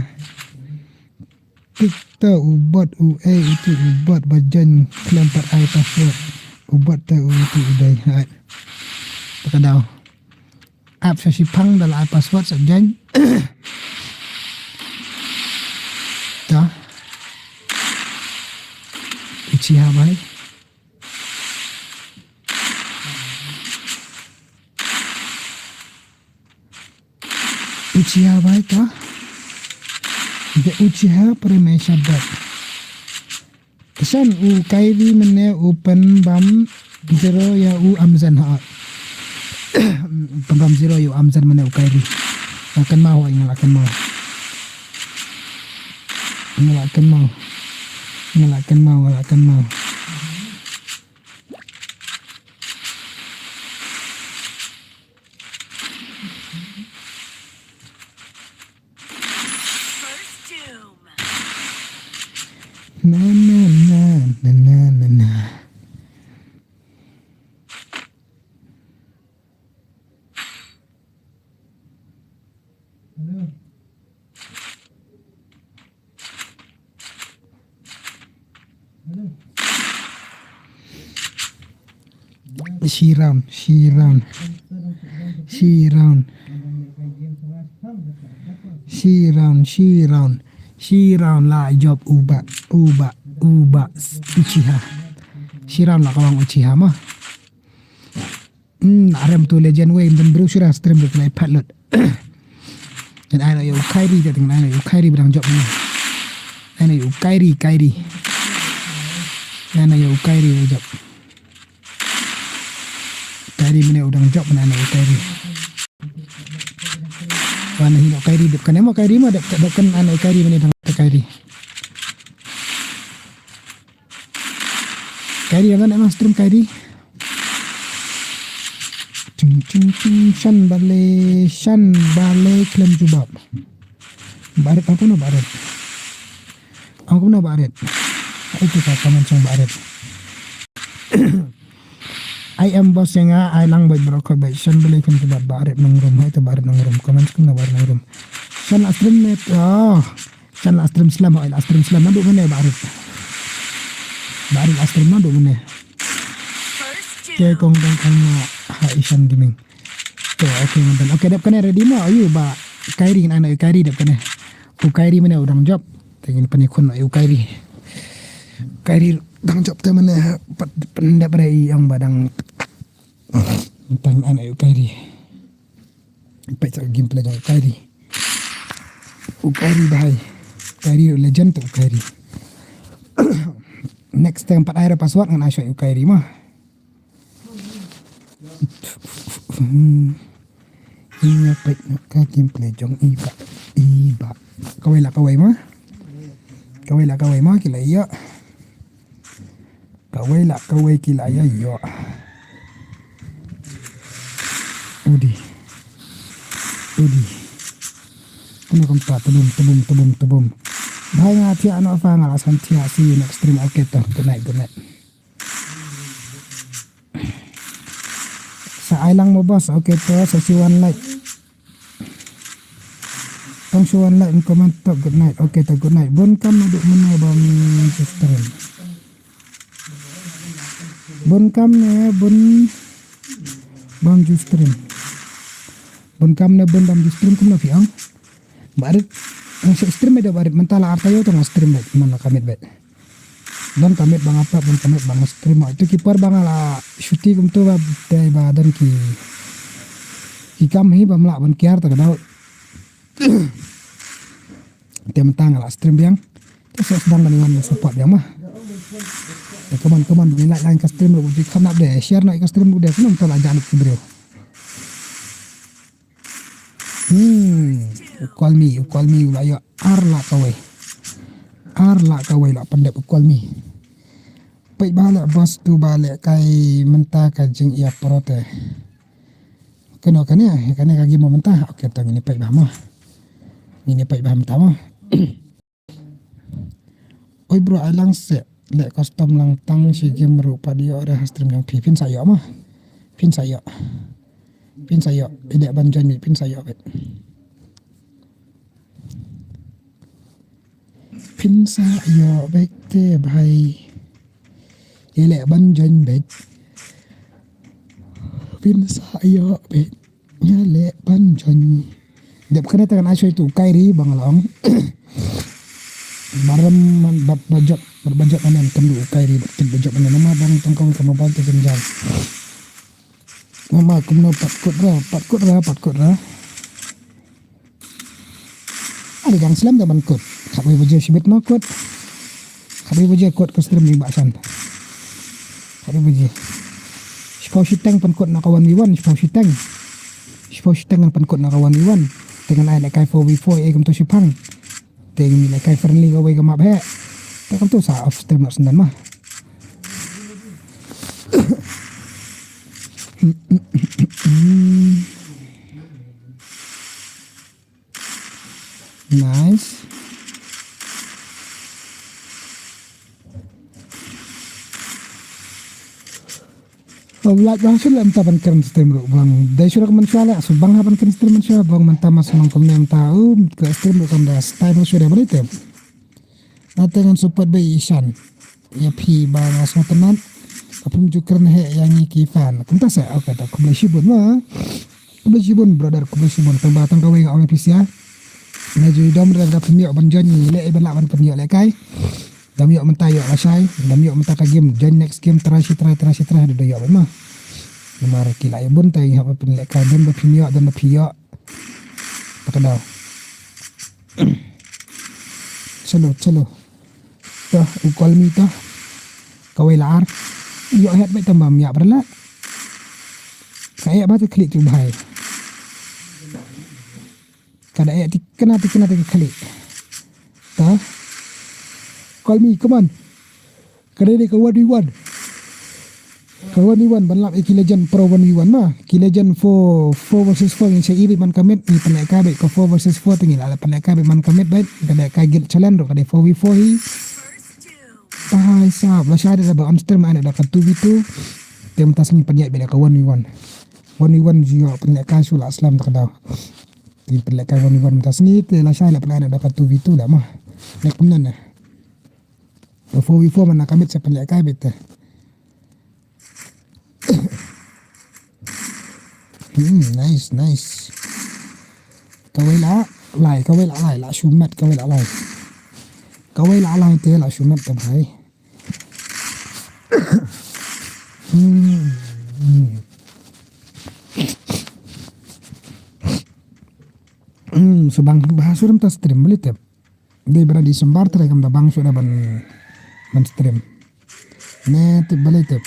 Kita ubat itu ubat bajan kelampat air password. Ubat tahu itu udah hat. Pakadaw. App sa sipang dalam app password sajan. Ta. Uchiha baik. Uchiha baik ta. De Uchiha perempuan bat. Kesan kairi mana open bam zero ya amzan ha. Bam zero ya amzan mana kairi. Akan mau. First doom. Na. She round lah job uba Uchiha. She round lah kawang Uchiha mah. Arem tu legend way dan brochure stream tu naik pilot. Dan ana yo kairi dia tengah ana yo kairi berang job ni. Ana yo kairi. Ana yo kairi job. Kairi mana udang job mana ana yo kairi. Wana hino kairi depan emo kairi mah depan ana kairi mana dang kairi. Kairi yang emang stream kairi. Shan bale klaim jubab. Baret aku na baret. Itu ka kaman sang baret. I am boss yang I lang bay brokor bay Shan bale klaim jubab baret nang room itu baret nang room kaman sang na baret nang room. Shan astrim net Shan astrim slam nado mana baret. Baret astrim nado mana. Kaya kong Ishan gaming. Okay mantan. Okay dap kena ready mo ayu ba kairi kan anak kairi dap kena. Kairi mana udang job. Tengin panikon ayu kairi. Kairi dang job te mana pendap rai yang badang tang anak ayu kairi. Pecah gameplay jang kairi. Kairi bahai. Kairi legend tu kairi. Next time 4 air password ngan asyik kairi mah. Iya baik nak gameplay jong iba kawai mah kila iya kawai kila iya udi kena kompa tebum bahaya ngati anak apa ngalasan tia see you next stream okay good night ai lang mo boss. Okay to, so see one like. Tong show one like and comment to good night. Okay to good night. Bun kam na duk mana bang stream. Bun kam na bun bang stream. Bun kam na bun bang stream kam na fiang. Barit ang stream ada barit mentala artayo to stream baik mana kamit baik. Dan kamit bang apa bun kamit bang stream itu kiper bang ala syuti kum tu dai badan ki kam hi bam la ban kiar ta kadau. Dia mentang ala stream yang terus sedang dengan support yang mah. Kawan-kawan boleh like ke stream lu di kam nak deh share nak ke stream lu deh senang tu lah jangan bro. Call me lah arla kawai lah pandai call me. Pai balik bos tu balik kai mentah ka jing ia prote. Kena kagi mau mentah. Okey tang ini pai bah mah. Ini pai bah mentah mah. Oi bro alang se lek custom lang tang si game rupa dia ada stream yang pin saya mah. Pin saya. Ilek banjon ni pin saya bet. Pin saya bet te bhai. Ilek banjon bet. Pin saya bet. Ilek banjon. Dep kena tangan asyik tu kairi bangalong. Baram berbajak mana tendu kairi berbajak mana nama bang tangkau kamu bantu jenjang. Mama aku mau pat kut ra. Ada gang selam dah kut. Khabai baje sibet mau kut. Khabai baje kut ke stream ni baksan. Khabai baje. Spau sitang pan kut nak kawan wiwan spau sitang pan kut nak kawan wiwan. Dengan ai kai 4v4 kum tu sipang. Teng ni kai friendly kau ke map he. Takkan tu sa off stream nak sendan mah. Nice. Like bang sudah mentah ban keren stream lu bang. Dari sudah kemen suara subang ban keren stream suara bang mentah mas nong komen tahu ke stream lu kan dah style sudah berita. Nanti dengan support bayi Shan. Ya pi bang asma tenan. Kapun juga he yang iki fan. Kunta saya oke tak kubeli sibun mah. Kubeli sibun brother kubeli sibun batang kau yang orang PC ya. Naju dom dah pemiak ban jani le ban lawan pemiak le kai. Dam yok mentah yok lah Shaei. Dam yok mentah ka game. Join next game terakhir ada yok mah. Lemar kila ya bun tai apa penilai ka dan berpimiak dan berpiak. Patadau. Chalo. Tah ukol mi tah. Kawai lar. Yok het baik tambah miak berla. Kayak batu klik tu bahai. Kada ayat kena klik. Tah. Call me, come on. Kena ni kawan V1. Kawan V1 balap Iki Legend Pro 1v1 mah. Iki Legend 4 versus 4 yang Shaei man kamit ni panai ka baik ko 4 versus 4 tinggal ala panai ka baik man kamit baik kada ka guild challenge ro kada 4v4 hi. Sab la Shaei ada on stream ada ka 2v2. Tem tas ni panai bela ka 1v1. 1v1 juga panai ka sul aslam tak dah. Ni panai ka 1v1 tas ni te la Shaei la panai ada ka 2v2 dah mah. Nek pemnan nah. 4v4 mana kamit sa panai ka baik. Nice. Kawai la lai shumat kawai la lai te la shumat ta bhai. Sebang bahasa ram ta stream beli tep. Dia berada di sembar terekam da bang sudah ban stream. Ne tep beli tep.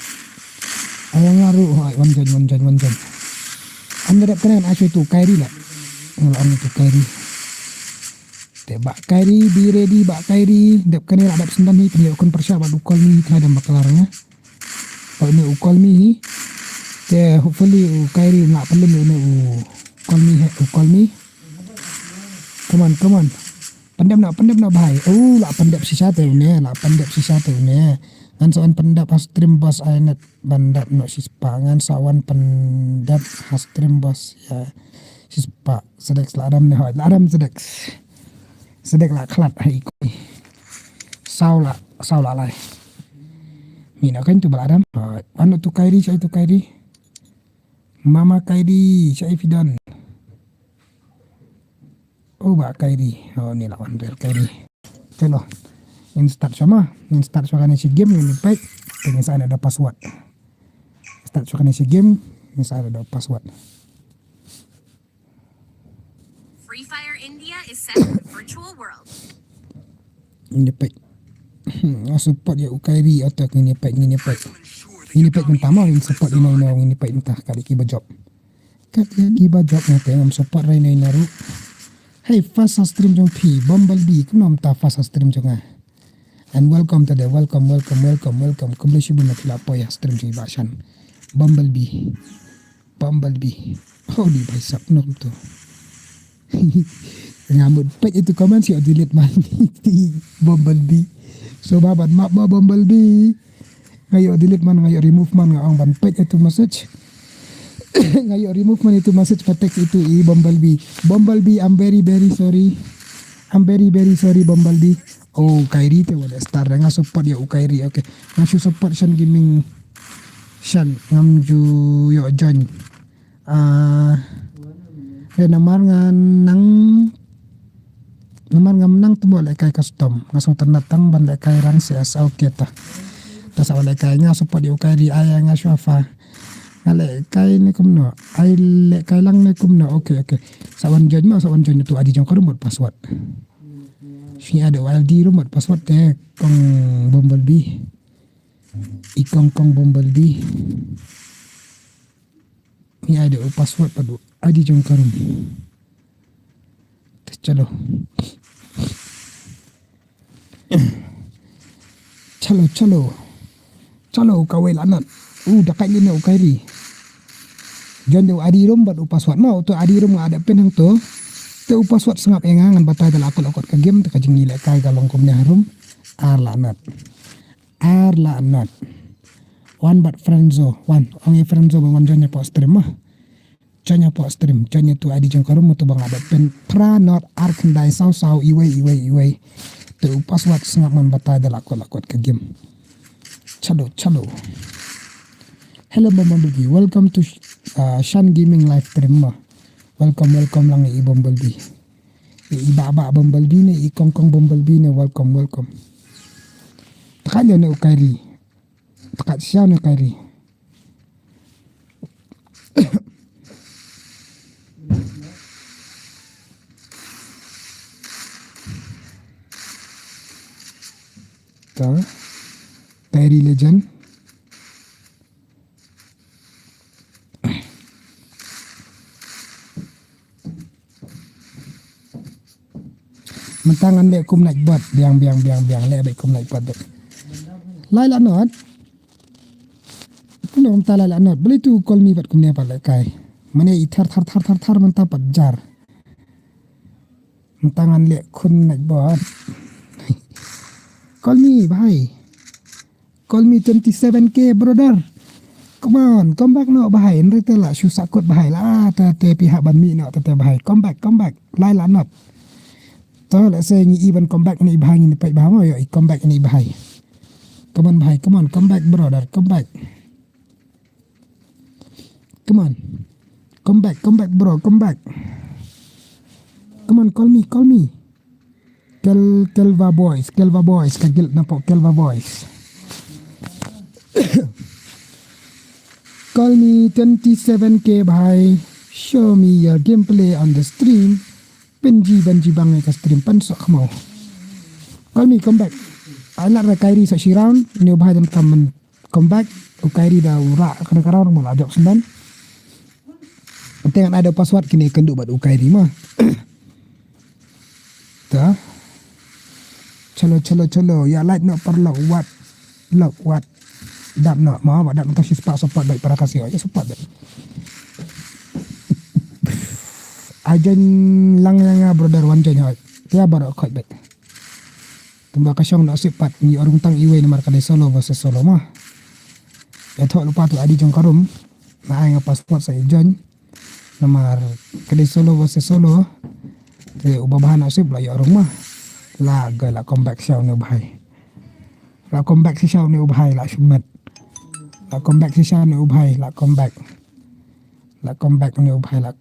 Ayang ngaru wanjan. Anda dah kena asyik tu kairi lah. Orang itu kairi. Tebak kairi, be ready bak kairi. Dap kena ada sendan ni penjaukan persiapan ukol ni kena bakalarnya. Kalau ni ukol ni, te hopefully kairi nak perlu ni ukol ni. Come on. Pandap nak bahai. Lah pandap sisa tu ni. Ngan sawan pendap has stream bos ainet bandap no sispa ngan sawan pendap has stream bos ya sispa sedek seladam ne hoi ladam sedek la klat hai koi sau la lai mina kan tu baladam anu tu kairi sai tu kairi mama kairi sai fidan oh ba kairi oh ni lawan real kairi chalo install kan si game ni baik dengan saya ada password start kan si game ni saya ada password Free Fire India is set in a virtual world. ini baik support ya ukairi atau ini baik pertama ini support ini baik entah kali kiba job na tengam support rai nai naru hey fast stream jong pi bumblebee kunom ta fast stream jong and welcome to the welcome kumleshi buna pila po ya stream jong bashan bumblebee holy bhai sab nom to ngamut pet itu komen si delete man bumblebee so babat map ba bumblebee ngayo delete man ngayo remove man ngaong ban pet itu message ngayo remove man itu message patek itu bumblebee I'm very sorry bumblebee oh kairi te wala star nga support ya kairi okay ngasu support Shan gaming Shan ngamju yo join namar ngam tumo le kai custom ngasong tanatang ban le kai rang cs okay ta tas wala kai nga support ya kairi aya nga swafa ngale kai ne kumno ai le kai lang ne kumno okay sawan join tu adi jong korumot password si ada wild rumot password te kong bumblebee ikong bumblebee ni ada password padu adi jong karum chalo kawai lanat dakai ni ukairi jondo adi rum bad password mau tu adi rum ada penang tu te password sengap engangan batai dal akut ke game te kajing nilai kai galong kum harum ar lanat one but friendzo one ongi friendzo ban jonya po stream mah jonya tu adi jong karum tu bang ada pen pra not arkandai sau iwei te password sengap man batai dal akut ke game chalo hello bumblebee welcome to Shan gaming live stream mah welcome lang bumblebee iba bumblebee ni ikong bumblebee ni welcome takanya na ukairi takat siya na ukairi ta kairi legend mentangan dek kum naik buat biang le baik kum naik buat dek lai la not kuno om tala la not beli tu call me buat kum ne pal kai mane i thar menta pajar mentangan le kun naik buat call me 27k brother come on come back no bahai nrite la shu sakut bahai la te pihak ban mi no te bahai come back lai la not to let's say ni even come back ni bahai ni pai bahai yo come back ni bahai come on bahai come back brother come back bro come back come on call me Kelva boys kagil na po Kelva boys call me 27k bahai show me your gameplay on the stream Benji bangai ka stream pan sok mau call me come back ala ra kairi sa round ni bahai dan come back kairi da ura kana karang mo ajak sendan tengan ada password kini kenduk buat kairi mah ta chalo ya like no perlu what dap no mau dap kasih support baik para kasih aja support baik ajan lang brother wan jan ya baru khot baik Tumba kasyong nak sipat ni orang tang iwe ni marka solo versus solo mah. Ya thok lupa tu adi jong karum. Na ai nga passport saya join. Namar kedai solo versus solo. Te ubah bahan nak sip lah ya orang mah. La ga la comeback show ni ubahai. La comeback si show ni ubahai la shumat. La comeback si show ni ubahai la comeback. La comeback ni ubahai la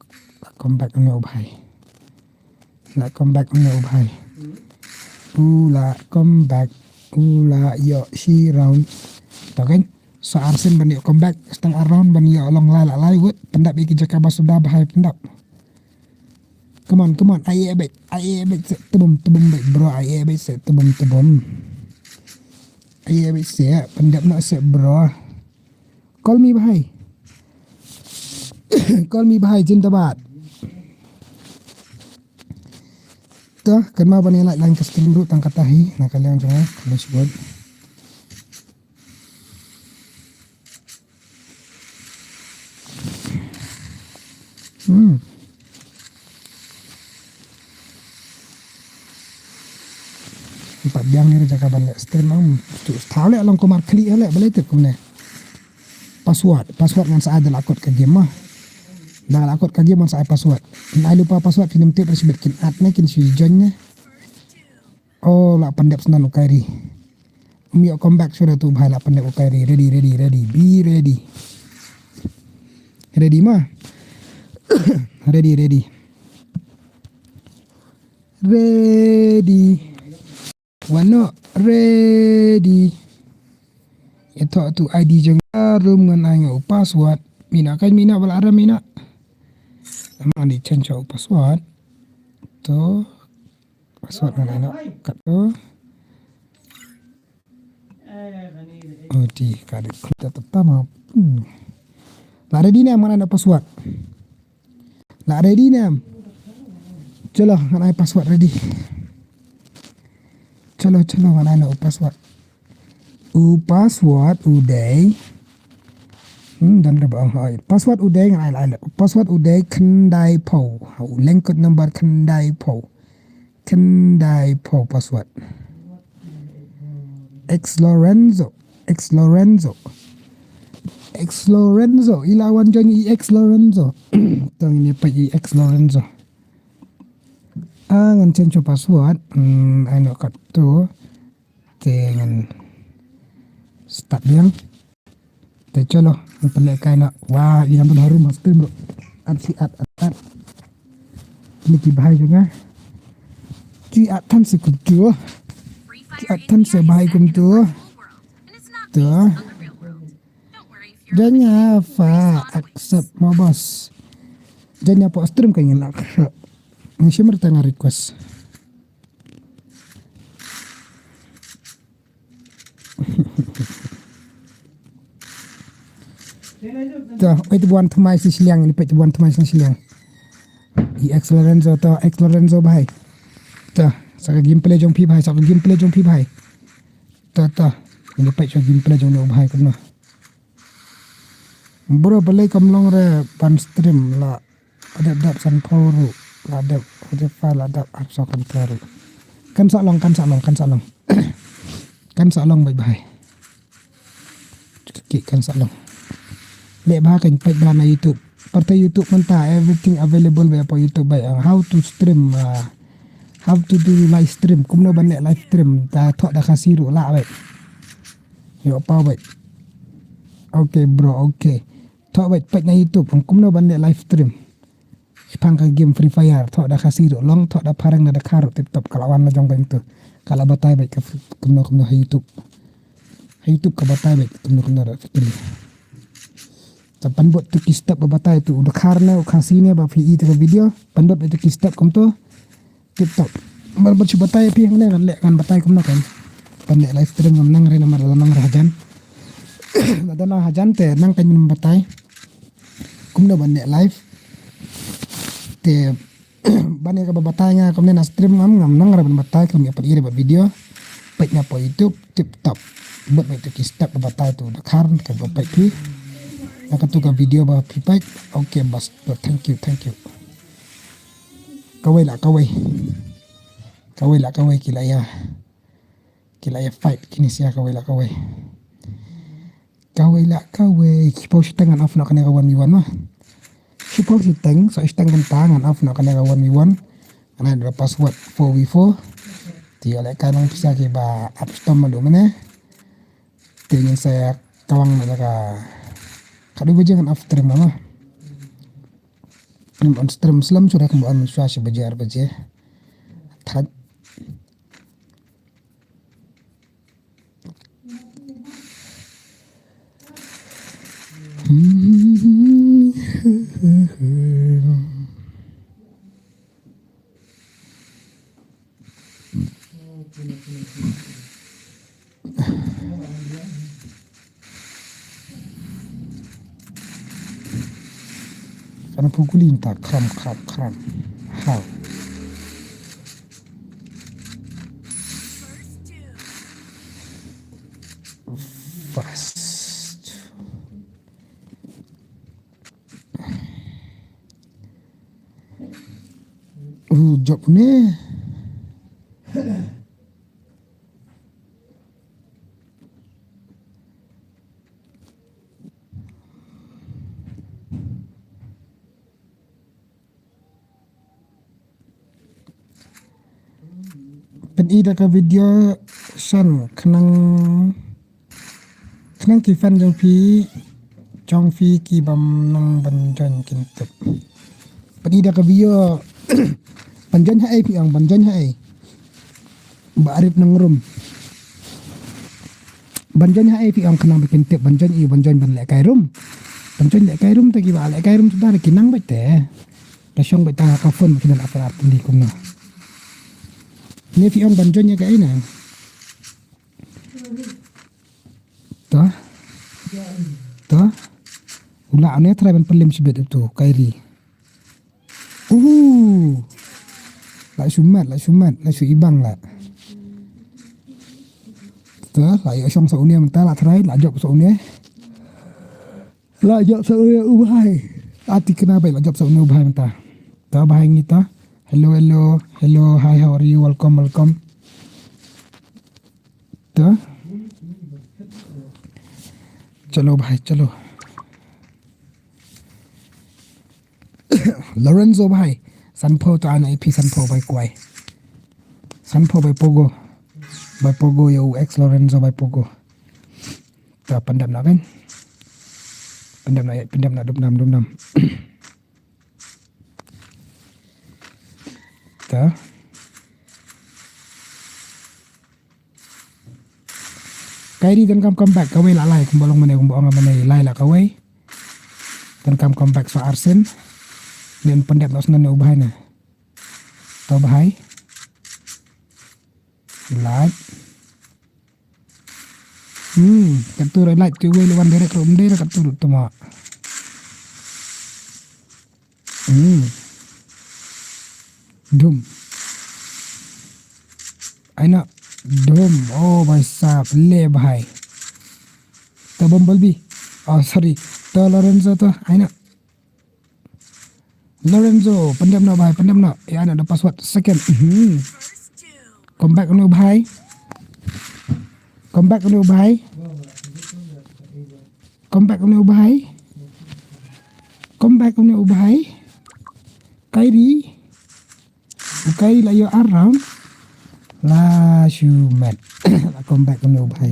comeback ni ubahai. La comeback ni ubahai. Ula comeback ula yo si round taken so arsen ban yo comeback setengah round ban yo long lai wet pendap iki jaka basuda bahai pendap come on ai bet tebum bet bro ai bet se tebum ai bet se pendap nak se bro call me bahai jindabat Tuh, kenapa bani like lang kasih dulu tang katahi, nak kalian jangan kalau sebut. Empat biang ni jaga balik stream am. Tahu le alang komar klik le balik tu kumne. Password ngan saada lakot ke game mah. Dah lakot ke game man saya password. Nak lupa password kini mesti harus bikin adnya kini si joinnya. Oh, lah pandap senan ukairi. Yuk comeback sudah tu bahai lah pandap ukairi. Ready. Be ready. Ready mah. Ready. Wano ready. Itu tu ID jeng room ngan ai ngau password. Mina balaram mina. Memang di change password. Tu password mana kat tu. Oh di kali kita pertama. Lah ready ni mana nak password? Lah ready ni. Chalo mana password ready. Chalo mana nak password. Password udah. Dan rebang hai password udah ngai lai password udah kendai po lengkot number kendai po password X Lorenzo ilawan jangan X Lorenzo tong ini pa X Lorenzo ngan change password ano kat tu dengan start yang chalo pelak kai nak wah ini pun harum mesti bro at ini ki bahai juga ki atan se kudu ki atan se bahai kum tu janya fa accept mo bos janya po stream kay nak ni shimmer tanga request Tuh, itu buan thumai si siliang ini pet buan thumai si siliang. X Lorenzo bahai. Tuh, saka gameplay jong pi bahai. Tuh. Ini pet gameplay jong no bahai kena. Bro balai kamlong re pan stream la adap san poru la adap file adap apso kantaru. Kan salong. Kan salong bahai. Kan salong. Lek bahkan pet bana YouTube. Partai YouTube mentah everything available by apa YouTube by how to stream how to do live stream. Kumno banyak live stream dah thok dah kasih ru lah baik. Yo apa baik. Okay bro, okay. Thok baik pet na YouTube kumno banyak live stream. Ipang ka game Free Fire thok dah kasih ru long thok dah parang dah karut TikTok kalawan na jong bang tu. Kalau batai baik kumno YouTube. YouTube ka batai baik kumno dah fikir. Pandot tu kistap babatai tu udah karena ukasine ba fi itu video pandot itu kistap kom tu TikTok berbaca batai pi yang kan lek kan batai kom kan pandai live stream ngam nang re namar nang rajan adalah hajan te nang kan batai kom na bandai live te bani ka babatai nga kom na stream ngam nang ra batai kom ya iri ba video peknya po YouTube TikTok buat itu kistap babatai tu udah karena ka babai pi nak tukar video bah pipai. Okay bos, thank you. Kawai kila ya. Kila ya fight kini sia kawai lah kawai. Kawai lah kawai. Kipau tangan off nak kena kawan miwan mah. Kipau tang so tangan tangan off nak kena kawan miwan. Ana ada password 4v4. Ti oleh kanang bisa ke ba app store madu mana. Tingin saya kawang nak ka. Kadu bajangan off stream mah. On stream selam sudah kembali suasana bajar baje. Tad karena pukulin tak kram. How? Fast. Job ni. Pedi Daka video Shanz kenang kifan jong fi ki bam nang banjan kintep. Pedi Daka video banjan hai pi ang banjan hai. Ba arif nang rum. Banjan hai pi ang kenang bikin tip banjan ban lek kai rum. Banjan lek kai rum ta ki ba lek kai rum ta kinang ba te. Ta syong ba ta ka phone kinan apa di kumna. Ni fi on banjonnya kayak ini. Tuh. Ulah aneh try ban pelim sebet itu kairi. Lại sumat, lại su ibang lah. Tuh, lại ở trong sổ này mình ta lại try lại dọc sổ này. Lại dọc sổ này ubahai. Ati kenapa lại dọc sổ này ubahai mình ta. Tuh bahai ni tuh. Hello, hi, how are you? Welcome. Tuh. Chalo bhai, chalo. Lorenzo bhai, sanpo to ana IP sanpo by kwai. Sanpo by Pogo. By Pogo ya UX Lorenzo by Pogo. Tuh pandam nak kan? Pandam nak 26. Tuh. Kairi dan come back kawai lah lai kumbalong mana lai lah kawai. Dan come back so arsen. Dan pendek nak senang ubah na. Tahu bahai? Light. Katur light kawai lewan derek rum derek katur tu mak. Dum. Aina dum. Oh भाई साहब ले भाई. तो bumblebee. Oh sorry. तो Lorenzo तो aina. Lorenzo pendam nak भाई pendam nak. Ya ada password second. Come back nu भाई. Come back nu भाई. Come back nu भाई. Come back nu भाई. Kairi. Bukai lah you around. La shumat. Come back nu भाई.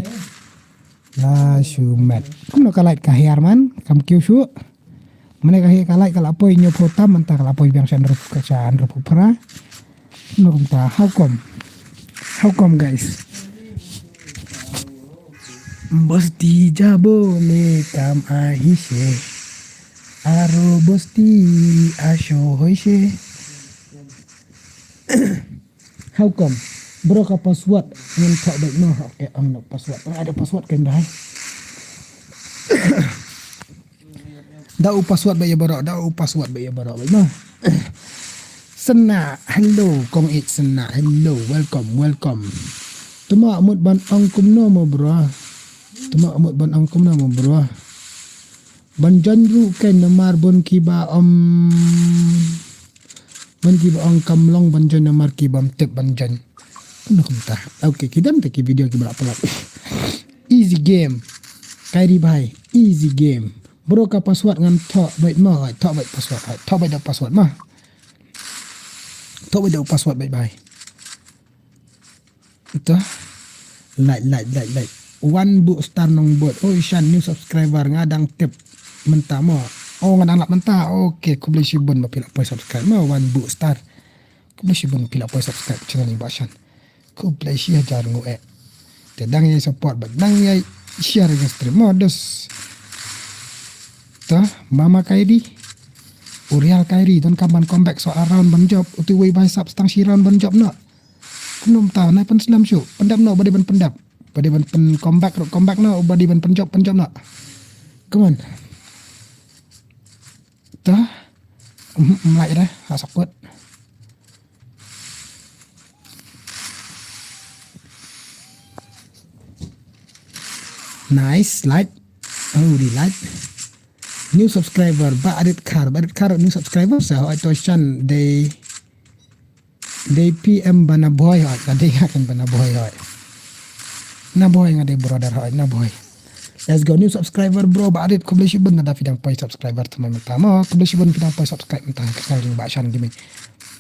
La shumat. Kamu nak kalait kahir man. Kamu kêu shu. Mana kahir kalait kalau apa inyo potam mentah kalau apa yang saya neruf kerjaan neruf pernah. Nak entah how come guys. Bosti jabo le kam ahishe. Aro bosti asho hoishe. How come? Bro ka password ngin thak baik no. Okay, nak password. Ada password kan dah. Dah password baik bro, baik no. Sena, hello, kong it sena, hello, welcome. Tuma amut ban angkum no mo bro. Ban janru kan namar bon kiba Ban kiba ang kamlong banjan namar kibam tip banjan. Kena kumta. Okay, kita nak video kita berapa lagi? Easy game. Kairi bhai, easy game. Bro ka password ngan thok baik mah, thok baik password. Thok baik dah password mah. Thok baik dah password baik bhai. Itu. Like. One book star nong bot. Oh Shan new subscriber ngadang tip mentah mah. Oh ngadang lap mentah. Okay, ku boleh shibun pilih point subscribe mah one book star. Ku boleh shibun pilih point subscribe channel ni Shan. Ku boleh share jar ngoe. Tedang ye support badang ye share ke stream modus. Ta mama kairi. Urial kairi don kaman comeback so around ban job utu way by sub stang shiran ban job no. Kunum tahu nai pen selam show. Pendap no bade ban pendap. Bade ban pen comeback no bade ban penjob no. Come on. Ta mulai dah asak kuat. Nice, like. Oh, di like. New subscriber, Barit Kar new subscriber. So I told Shan they PM bana boy hoy, kade akan bana boy hoy. Na boy ngade brother hoy, na boy. Let's go new subscriber bro, Barit ko boleh shibun na fidang pay subscriber teman pertama, ko boleh shibun fidang pay subscribe entah kesal ring ba Shan gimi.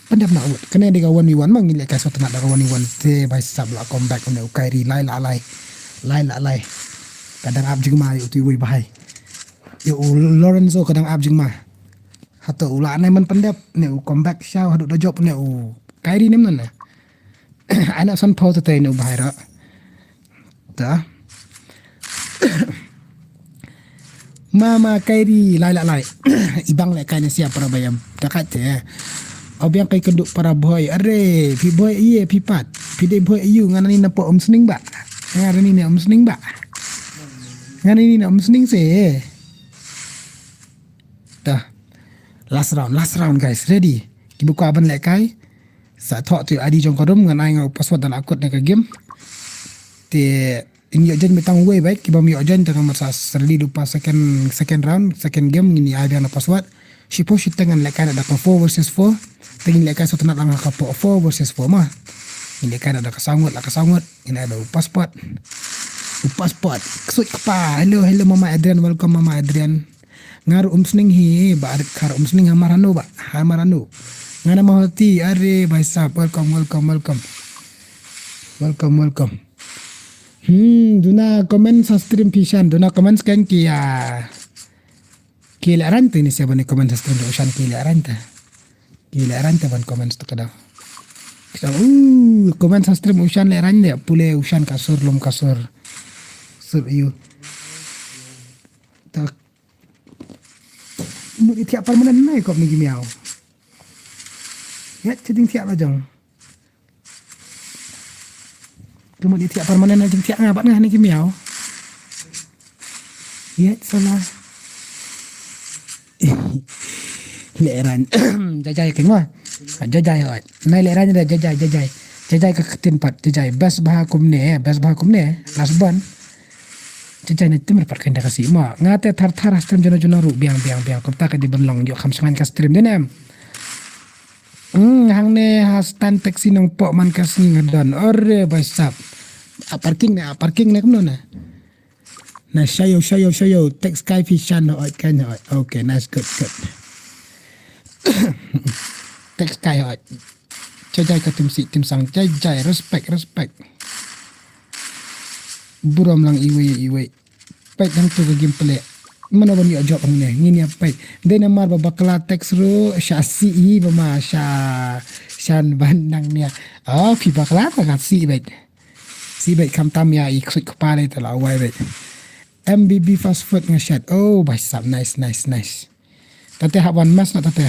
Pandap na ut. Kena diga 1v1 mangile ka so tena daga 1v1 te by sub la comeback on ukairi lai. Kadang abjing mah uti wei bahai. Yo Lorenzo kadang abjing mah. Hato ula nai man pendap ne comeback show hadu do job ne kairi nem na. Anak san pau te ne bahai ra. Ta. Mama kairi lai. Ibang le kaina siap para bayam. Takat te. Obiang kai kenduk para boy. Are, pi boy iye pi pat. Pi de boy you nganani nampak sening ba. Ngarani ne sening ba. Ngan ini nak mesti sih. Dah. Last round guys. Ready? Kita buka aban lek kai. Sa thok tu adi jong kodom ngan ai ngau password dan akut nak game. Te ini ajan metang way baik kita mi ajan tengah masa serli lupa second round, second game ini ai dia na password. Sipo sit tangan lek kai ada 4 versus 4. Tengin lek kai so tenak lang ka 4 versus 4 mah. Ini kai ada kasangut. Ini ada password. Passport kesut kepa. Hello Mama Adrian, welcome Mama Adrian. Ngaru sening hi Barit Kar sening hamarano ba hamarano ngana mahoti are by sap welcome duna comment sa stream pishan duna comment kan kia kila rante ni siapa ni comment sa stream do Shan kila rante ban comment tu kada comment sa stream Ushan le rante pule Ushan kasur lom kasur you tak mu tiap permanen nai kop ni miau ya ceding tiap lah jong mu di tiap permanen aja tiap ngabat ngah ni miau ya salah leran jajai kengwa jajai hot nai leran dah jajai ke ketimpat jajai bas bahakum ne last ban Jajai ni timur perken dah kasih mak ngate tar stream jona ru biang kota ke di berlong jo kham sangan ka stream denem hang ne hastan taxi nong pok man kasih ngadon ore basap parking ne kumno na shayo tax sky fishan no kan okay nice good tax sky jajai ka tim sang jajai respect buram lang iwe pet yang tu ke gameplay mana bani job ni apa de namar bakla text ro shasi i mama shan bandang ni pi bakla ka si bet kam tam ya iksut kepala itu lah wai bet MBB fast food ngashat basap nice tate hawan mas nak tate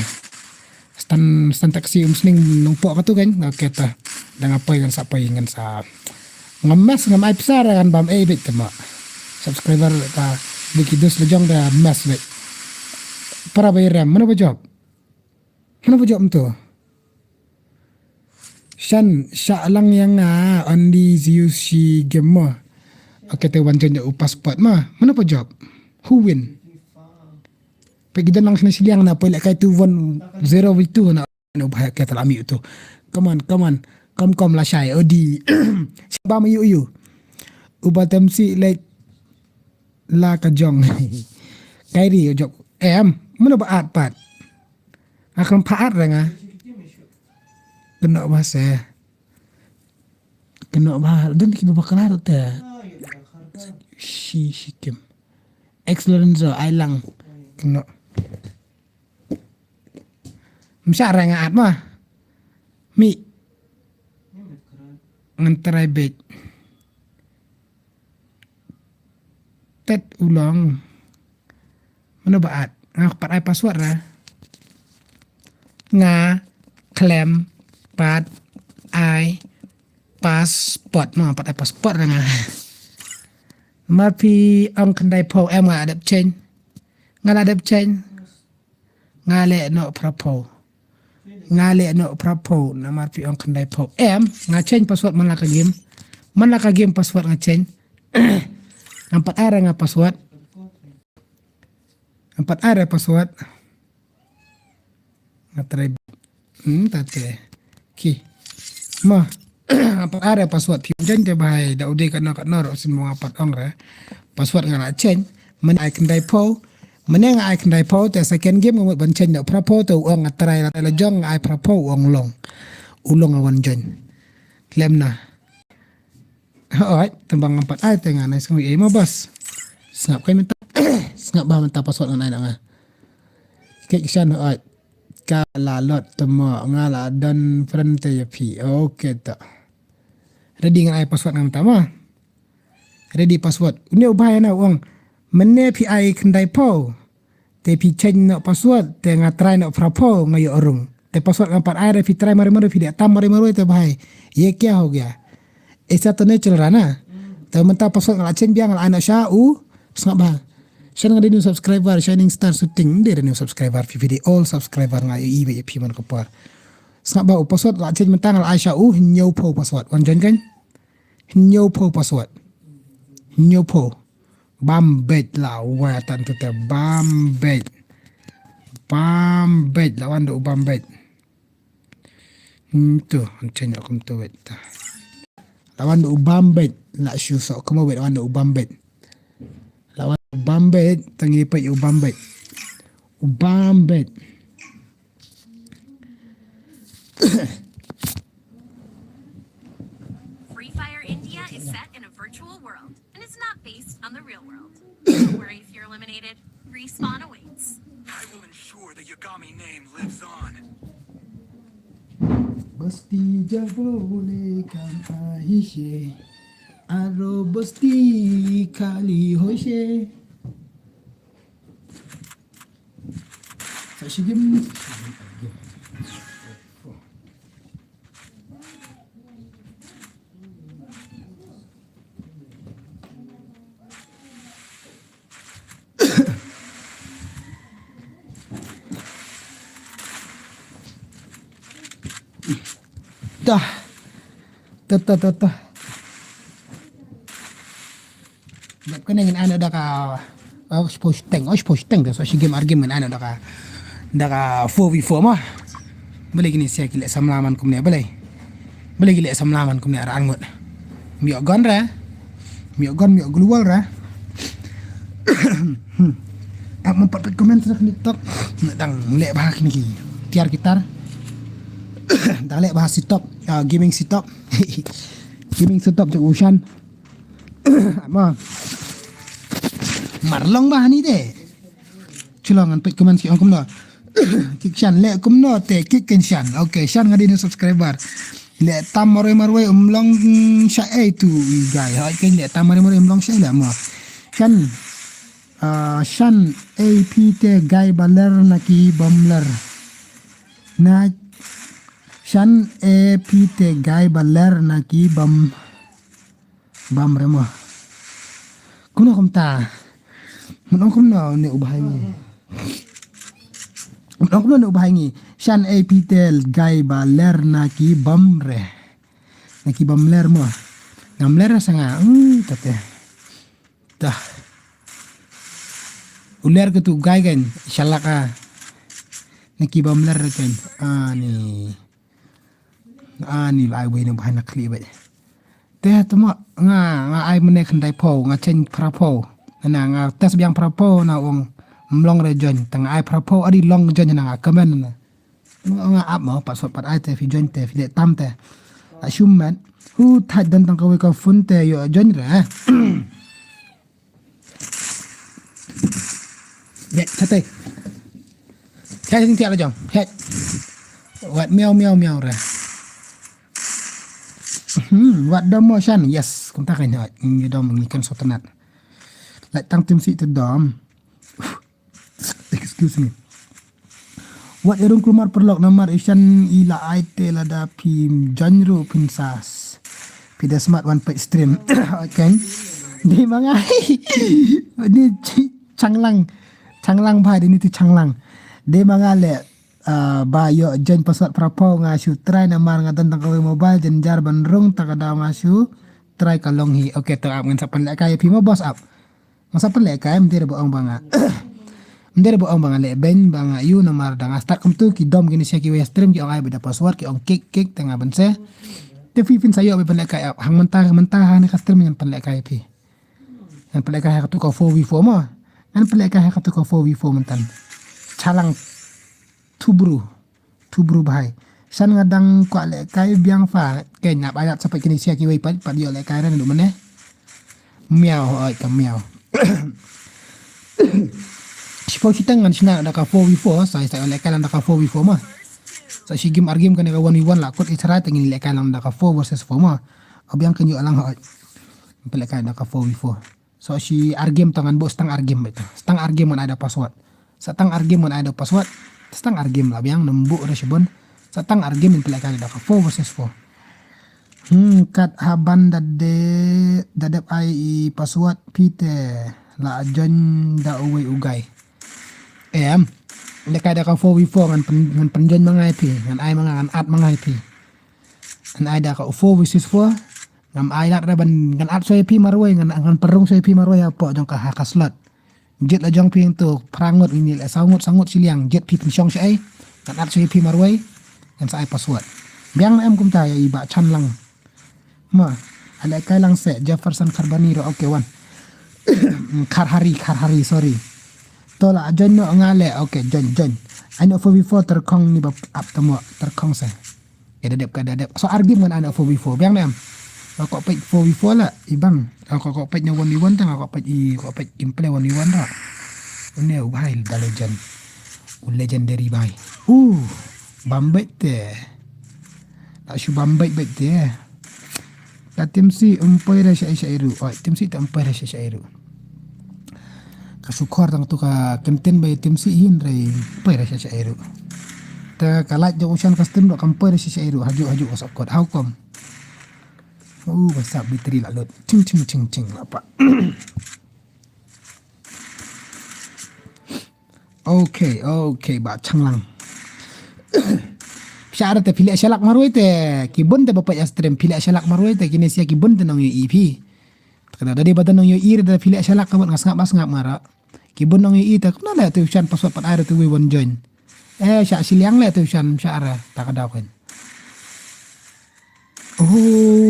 stan taksi sning numpuk ka tu kan okay ta dengan apa yang sapai dengan sa ngemas ngamai besar kan bam bet tema subscriber ka bikidus lejong dah mas bet para bayram mana job tu Shan lang yang on the UC game mo okay te wan jen upas spot mana job who win pergi dan lang siliang na pole kai tu 1-0 itu na bahaya kata lami itu come on kom la Shaei odi ba ma yu ubatam si like la ka jong cái đi jok em mana ba at pat akan paat ranga kena bahasa kena bah dan kita bakal ada teh si kim excellence ailang kena masa ranga at mah mi ngantarai bet tet ulang mana baat pat ai password ra nga klem pat ai passport no pat ai passport ra nga ma pi ong kandai po em nga adap chen nga adap chen nga le no prapo nga le no prapo na ma pi ong kandai po em nga chen password man la ka game password nga chen empat ara nga password empat ara password nga try tate ki ma empat ara password pi jen je bahai da ude kana ro sin mo empat ong ra password nga chen men ai kendai po meneng ai kendai po te second game ngot ban chen da prapo to ong nga try la jong ai prapo ong long ulong awan jen lemna alright tembang empat ai tengah nai sengwi mo bos ngap kai minta ngap ba minta password ngan ai nga ke kishan alright ka la lot temo ngala dan friend te pi okay ta ready ngan ai password ngan tama ready password uni ubah na wong menne pi ai kendai po te pi change no password te nga try no prapo ngayo orung te password ngan empat ai pi try mari pi dia tam mari te bahai ye kya ho gaya ऐसा तो नहीं चल रहा ना तो mentah password ngal aceng biang ngal anak Shau snap ba shan ngal new subscriber shining star shooting dia new subscriber video all subscriber ngal i be pi man kopar snap ba password ngal aceng mentah ngal Aisha nyau po password wan jan kan nyau po password nyau po bambet la wa tan tu te bambet lawan do bambet tu aceng akum tu wet lawan do bambet la shu so kuma wet lawan do bambet tangi pa yu bambet Free Fire India is set in a virtual world and is not based on the real world. Don't worry if you're eliminated. Respawn awaits. I will ensure the Yagami name lives on. Basti jabole kan ahishe aro basti kali hoshe Fashigim dah Gap ka nangin ano da ka posting da so si game argument ano da ka 4v4 mo balik ni siya kila samlaman kum ni balik gila samlaman kum ni ara angot mi gon gluwal ra tak mempat komen sa TikTok dang le bah kini tiar gitar dah lek bahas stop gaming stop cak ushan ama marlong bah ni de culangan pet komen si angkum no kik shan lek kum no te kik ken shan okay shan ngadi ni subscriber lek tam marwe umlong Shaei tu guys hai ken lek tam marwe umlong Shaei la ma shan shan apt guy baler naki bamler na Shan apt guy baler naki bam remo kuno kumta munong kumno ni ubahangi shan apt guy baler naki bamler mo namler sanga tate dah uler ke tu guy kan shalaka naki bamler kan ni ni lai we no bahana kli ba te tama nga ai mene khandai po nga chen pra po na nga tes biang pra po na ong mlong re join tang ai pra po adi long join na nga kamen na nga ap mo pasot pat ai te fi join te fi le tam te assume man hu thai dan tang ka we ka fun te yo join re ya thate thai ting tia la jong het wat meow meow meow re what the motion yes cũng ta cái này như đó mình cần số tận lại tăng tim sĩ từ đó excuse me what erung kumar perlok nomor isan ila aite lada pim genre pinsas pida smart one page stream okay di mangai ni changlang bhai ni tu changlang de mangale ba yo jen pasat prapo nga shu try na mar nga tentang kawe mobile jen jar bandrung takada nga shu try kalong hi okay to am ngan sapan le kay pi mo boss up nga sapan le kay mdere bo ang banga mdere bo ang banga le ben banga yu na mar danga start kum tu ki dom gini sia ki we stream ki ay beda password ki ong kick tanga banse te fi fin sayo be pan le kay hang mentah ni ka stream ngan pan le kay pi ngan pan le kay ka tu ko 4v4 mo ngan pan le kay ka tu ko 4v4 mentan chalang tubru bhai san ngadang kwa le kai biang fa ke nyap ayat sampai kini sia ki wei pa yo le kai ran du mane miao oi ka miao sipo kita ngan sina da ka 4v4 sai le kai lan da ka 4v4 ma sa si game argim kan ka 1v1 la kot itara tengin le kai lan da ka 4 versus 4 ma obiang kan yo alang oi le kai da ka 4v4 so si argim tangan bo stang argim betul stang argim man ada password satang argim man ada password setang argim lah biang nembuk resibon setang argim pelak kali dah 4 versus 4 kat haban dadep ai password pite la jon da uwe ugai lekai dah 4v4 ngan penjon mangai pi ngan ai mangan at mangai pi ngan ai dah 4 versus 4 ngam ai lat raban ngan at soi pi marwai ngan perung soi pi marwai apa jong ka haslot jet la jong ping tu prangot ini la sangut siliang jet pi pensyong Shaei kan at sui pi marwai kan sai password biang em kum ta ya iba chan lang ma ala kai lang se Jefferson Carboniro okay one karhari sorry to la jon no ngale okay jon I know 4v4 terkong ni bab up tamo terkong se dadep ka dadep so argument ana 4v4 biang em kok page 4v4 lah ibang kok page nya 1v1 tang kok page gameplay 1v1 dah ini ubahai da legendary bai bambet te tak syu bambet bet te ta tim si umpai ra syairu tim si ta umpai ra syairu ka sukor tang tu ka kenten bai tim si hin rai umpai ra syairu ta kalat jo usan custom do kampai ra syairu haju osokot how come besar bitri lah lot cing apa okay ba changlang syara te pilih syalak marwai te kibun te bapak ya stream pilih syalak marwai te kini sia kibun te nang yo EP kada dari badan nang yo ir te pilih syalak kabat ngasngap mara kibun nang yo i te kuna la tuisan password pat air tu we one join syak siliang la tuisan syara tak ada kan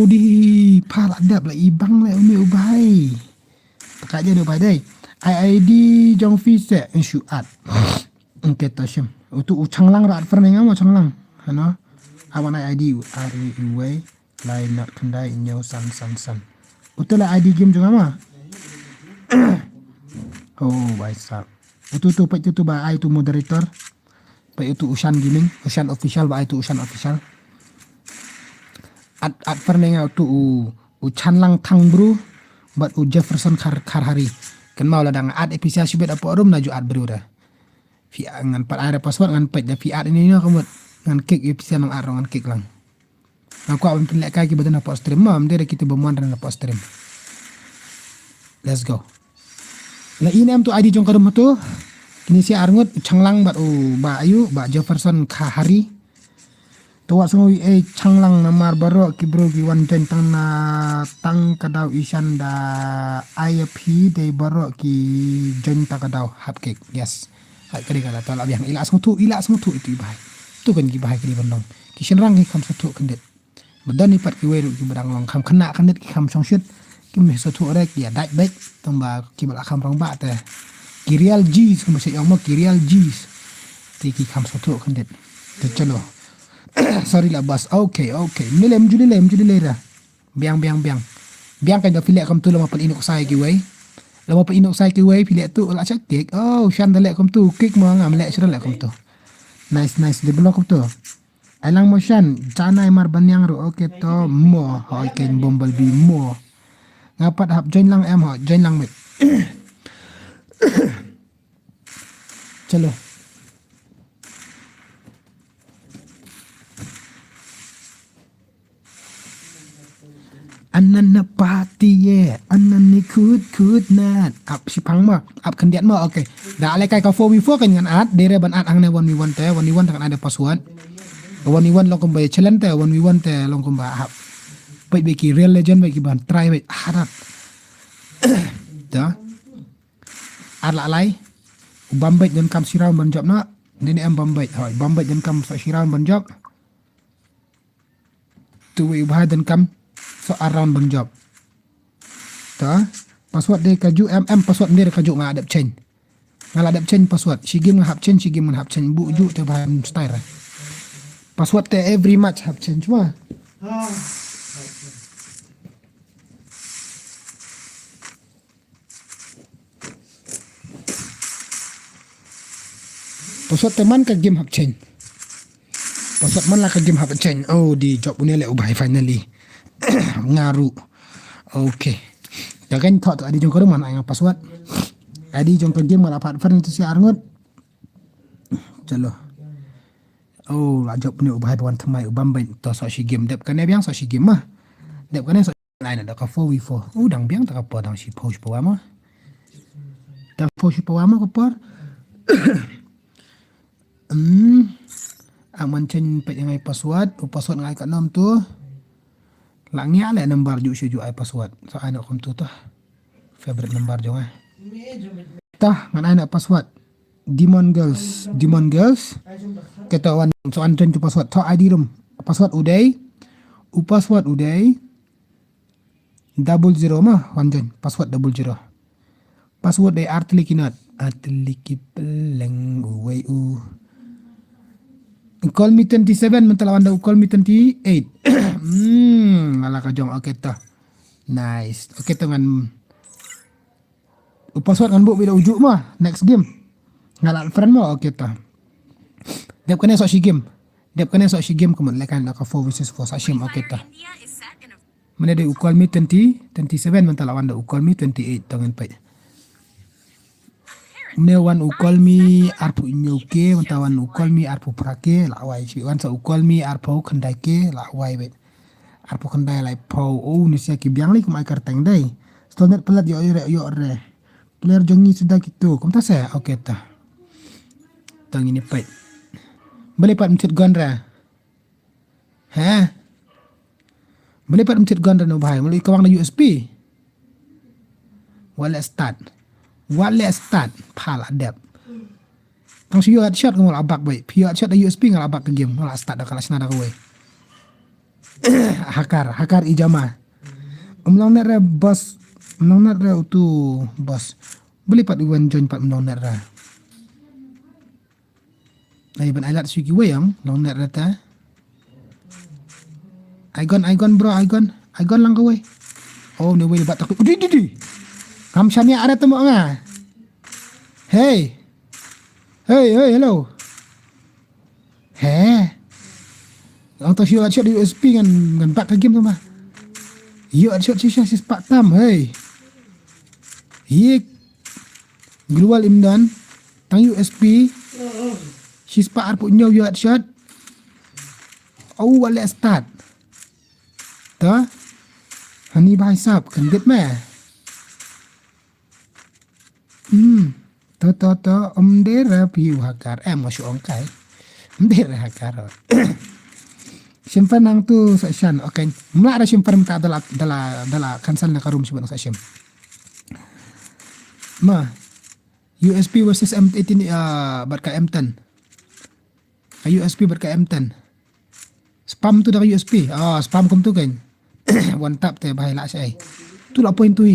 di palak dap lah ibang lah umi ubai pakak je ubai dai ID jong fi se inshuat okay tashem tu changlang rat fer nang mo changlang hana awan ID way lain nak kendai nyau san utulah ID game jong ama baisa tu pak tu ba ai tu moderator pak itu Ushan gaming Ushan official ba ai tu Ushan official at pernah tu chanlang thang bro but Jefferson karhari kan mau ladang ad episode subet apa rum naju ad bro dah fi ngan pat ada password ngan pet dah fi ad ini kamu ngan kick episode nang arong ngan kick lang aku akan pelak kaki badan apa stream mam dia kita bermuan dan apa stream let's go la ini am tu ID jong kadum tu kini si arngut changlang ba ayu ba Jefferson karhari tuwa sangui changlang namar baro kibro gi wan ten tang na tang kadau isan da IP de baro ki jen ta kadau hap cake yes hai kali kala tala biang ila smutu itu bai tu kan gi bai kali bandong ki shenrang ki kam satu kandet Bedan ni pat ki we ki badang long kham khana kan net ki kham chong shit ki me so thu rek ya dai bek tamba ki bala kham rong ba te ki real G's ko se yong mo ki real G's ti ki kham so thu kan det te chalo sorry lah bas okay nilem ju le ra biang kan da file kam tu lama pan inok sai ki we lama pan inok sai ki we file tu la chak tik oh shan da le kam tu kik mo ngam le shra le kam tu nice de blok kam tu alang mo shan chanai mar banyang ro okay to mo hoi ken bumblebee mo ngapat hap join lang em ho join lang mit chalo annan na party ye annan ni kut nat up si pang ma up kan diat ma okay da ale kai ka 4v4 kan ngan at dere ban at ang ne 1v1 te 1v1 kan ada password 1v1 long kumba challenge te 1v1 te long kumba hap pai be ki real legend be ki ban try be harat da ala alai bambet dan kam sirau ban job na ni em bambet hoi bambet dan kam sirau ban job tu we bahai dan kam so around bang job ta password de kaju password de kaju nga adap change ngala adap change password si game hap change bu ju te bahan style password te every match hap change ma password te man ka game hap change password man la ka game hap change oh di job punya le ubah finally ngaru okay jangan thot adi jong ko man ang password adi jong ko game mala pat fan tu si arngot chalo oh la job ni ubah wan thamai ubam bai to so si game dep kan biang so si game mah dep kan so lain ada ka 4v4 udang biang tak apa dang si post pawama tak post pawama ko par aman chen pe ngai password ngai ka nom tu langnya le number ju ju ai password so ai nak kom tu tah favorite number jo ai tah man ai nak password demon girls kita wan so an tu password tho id room password uday password uday 00 mah wan jen password 00 password day artlikinat peleng uwei u call me 27 mentalawan da call me 28 ngala ka jong okay ta nice okay tangan password kan bu bila ujuk mah next game ngala friend mo okay ta dep kene so si game kemen lekan ka 4 versus 4 sa shim okay ta mana de call me 27 mentalawan da call me 28 tangan pai ne wan call me arpu nyoke mentawan call me arpu prake la wai si wan sa call me arpu khandai ke la wai bet arpu khandai lai pau oh ni sia ki biang li kumai kar teng dai stonet pelat yo re player jongi sudah gitu kom ta sa okay ta tang ini pai boleh pat mencet gondra ha boleh pat mencet gondra no bahai mulai kawang na USB wala start pala dep tang si yo shot ngol abak bai pio shot da USB ngol abak ke game ngol start da kala snada ko we hakar ijama umlong nera bos umlong nera tu bos beli pat iwan join pat umlong nera ai ban alat sugi we yang long nera ta Igon bro Igon lang ko we oh ni we bat takut di kam shania ada temu nga hey hello ang to shot di USB ngan pak ke game tu mah yo shot si pak tam hey ye global imdan tang USB si pak arpu nyaw yo shot oh wala start ta hani bahai sap kan get meh to dera piu hakar masuk ongkai dera hakar simpan nang tu sa shan okay mula ada simpan minta dala cancel na karum siban sa sim ma USB versus M18 bat ka M10 USB bat ka M10 spam tu dari USP. Spam kum tu kan. One tap te bahai lah Shaei. Tu lah point tu.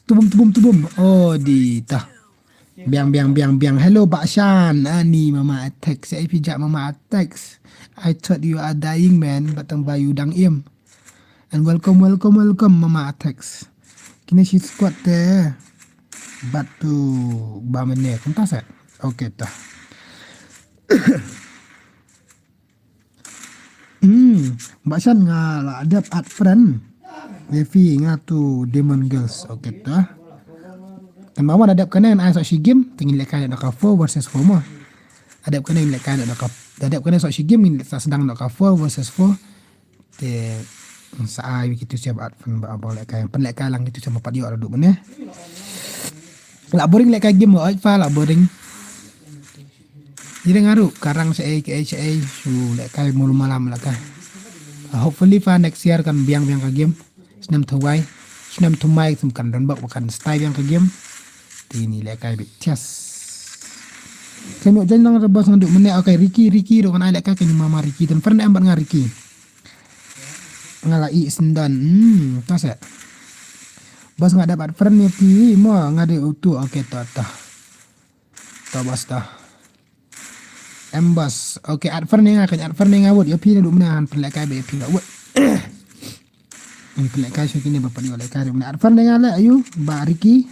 Tubum. Oh di tah. Biang. Hello Pak Shan. Ni Mama attack. Saya pijak Mama attacks. I thought you are dying man. Batang bayu dang im. And welcome Mama attacks. Kini she squat te. Batu bamene. Kum tak set? Okay tah. Mbak Shan nga adap art friend. Devi nga tu Demon Girls. Okay tah. Dan mama adap kena ai sok game tingin lekai nak 4 versus 4 mah. Adap kena lekai nak adap kena sok game ni sedang nak 4 versus 4. Te saai gitu siap art friend ba lekai pen lekai lang gitu sama padi orang duk mana. Lak boring lekai game oi fa lak boring. Jadi ngaruh karang Shaei su lekai mulu malam lah kah. Hopefully fa next year kan biang ka game. Senam tu mai semkan dan bak bukan style yang ke game. Ini lekai betias. Kami jangan rebas nganduk menek okay Ricky do kan ai lekai kan Mama Ricky dan pernah ambat dengan Ricky. Ngalai sendan. Tas ya. Bas ngak dapat friend ni pi mo ngade utu okay tah. Bas tah. Embas. Okay at friend ni ngakan at friend ni ngawut ya pi duk menahan lekai be pi ngawut. Ini lekai so kini bapa dia lekai mana at friend ni ngala ayu ba Ricky.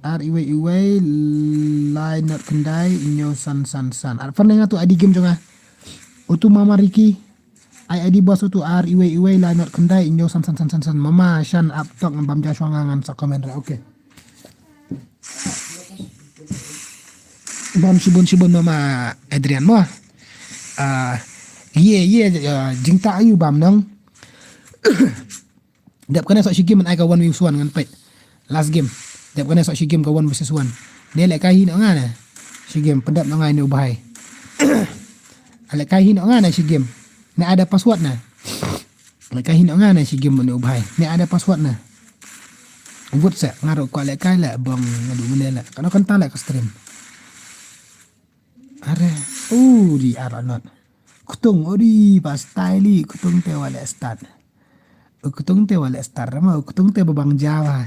Iway line not kendai inyo san. Arfan dengan tu ID game jonga. Utu Mama Ricky. ID bos tu iway line not kendai inyo san. Mama Shan up talk ngam ja swangangan sa comment ra okay. Bam sibun Mama Adrian mo. Jingta ayu bam nang. Dap kena sok game ai ka 1v1 ngan pet. Last game. Tiap kena sok game ke 1 versus 1. Dia lek kahi nak ngana. Si game pedap nak ngana ubahai. Lek kahi nak ngana si game. Ni ada password na. Lek kahi nak ngana si game ni ubahai. Ni ada password na. Vote set ngaruh ko lek kai la bang ngadu mene la. Kana kan tak lek ke stream. Are. Di aranot. Kutung ori pas style kutung te wala start. Kutung te wala start ma kutung te babang Jawa.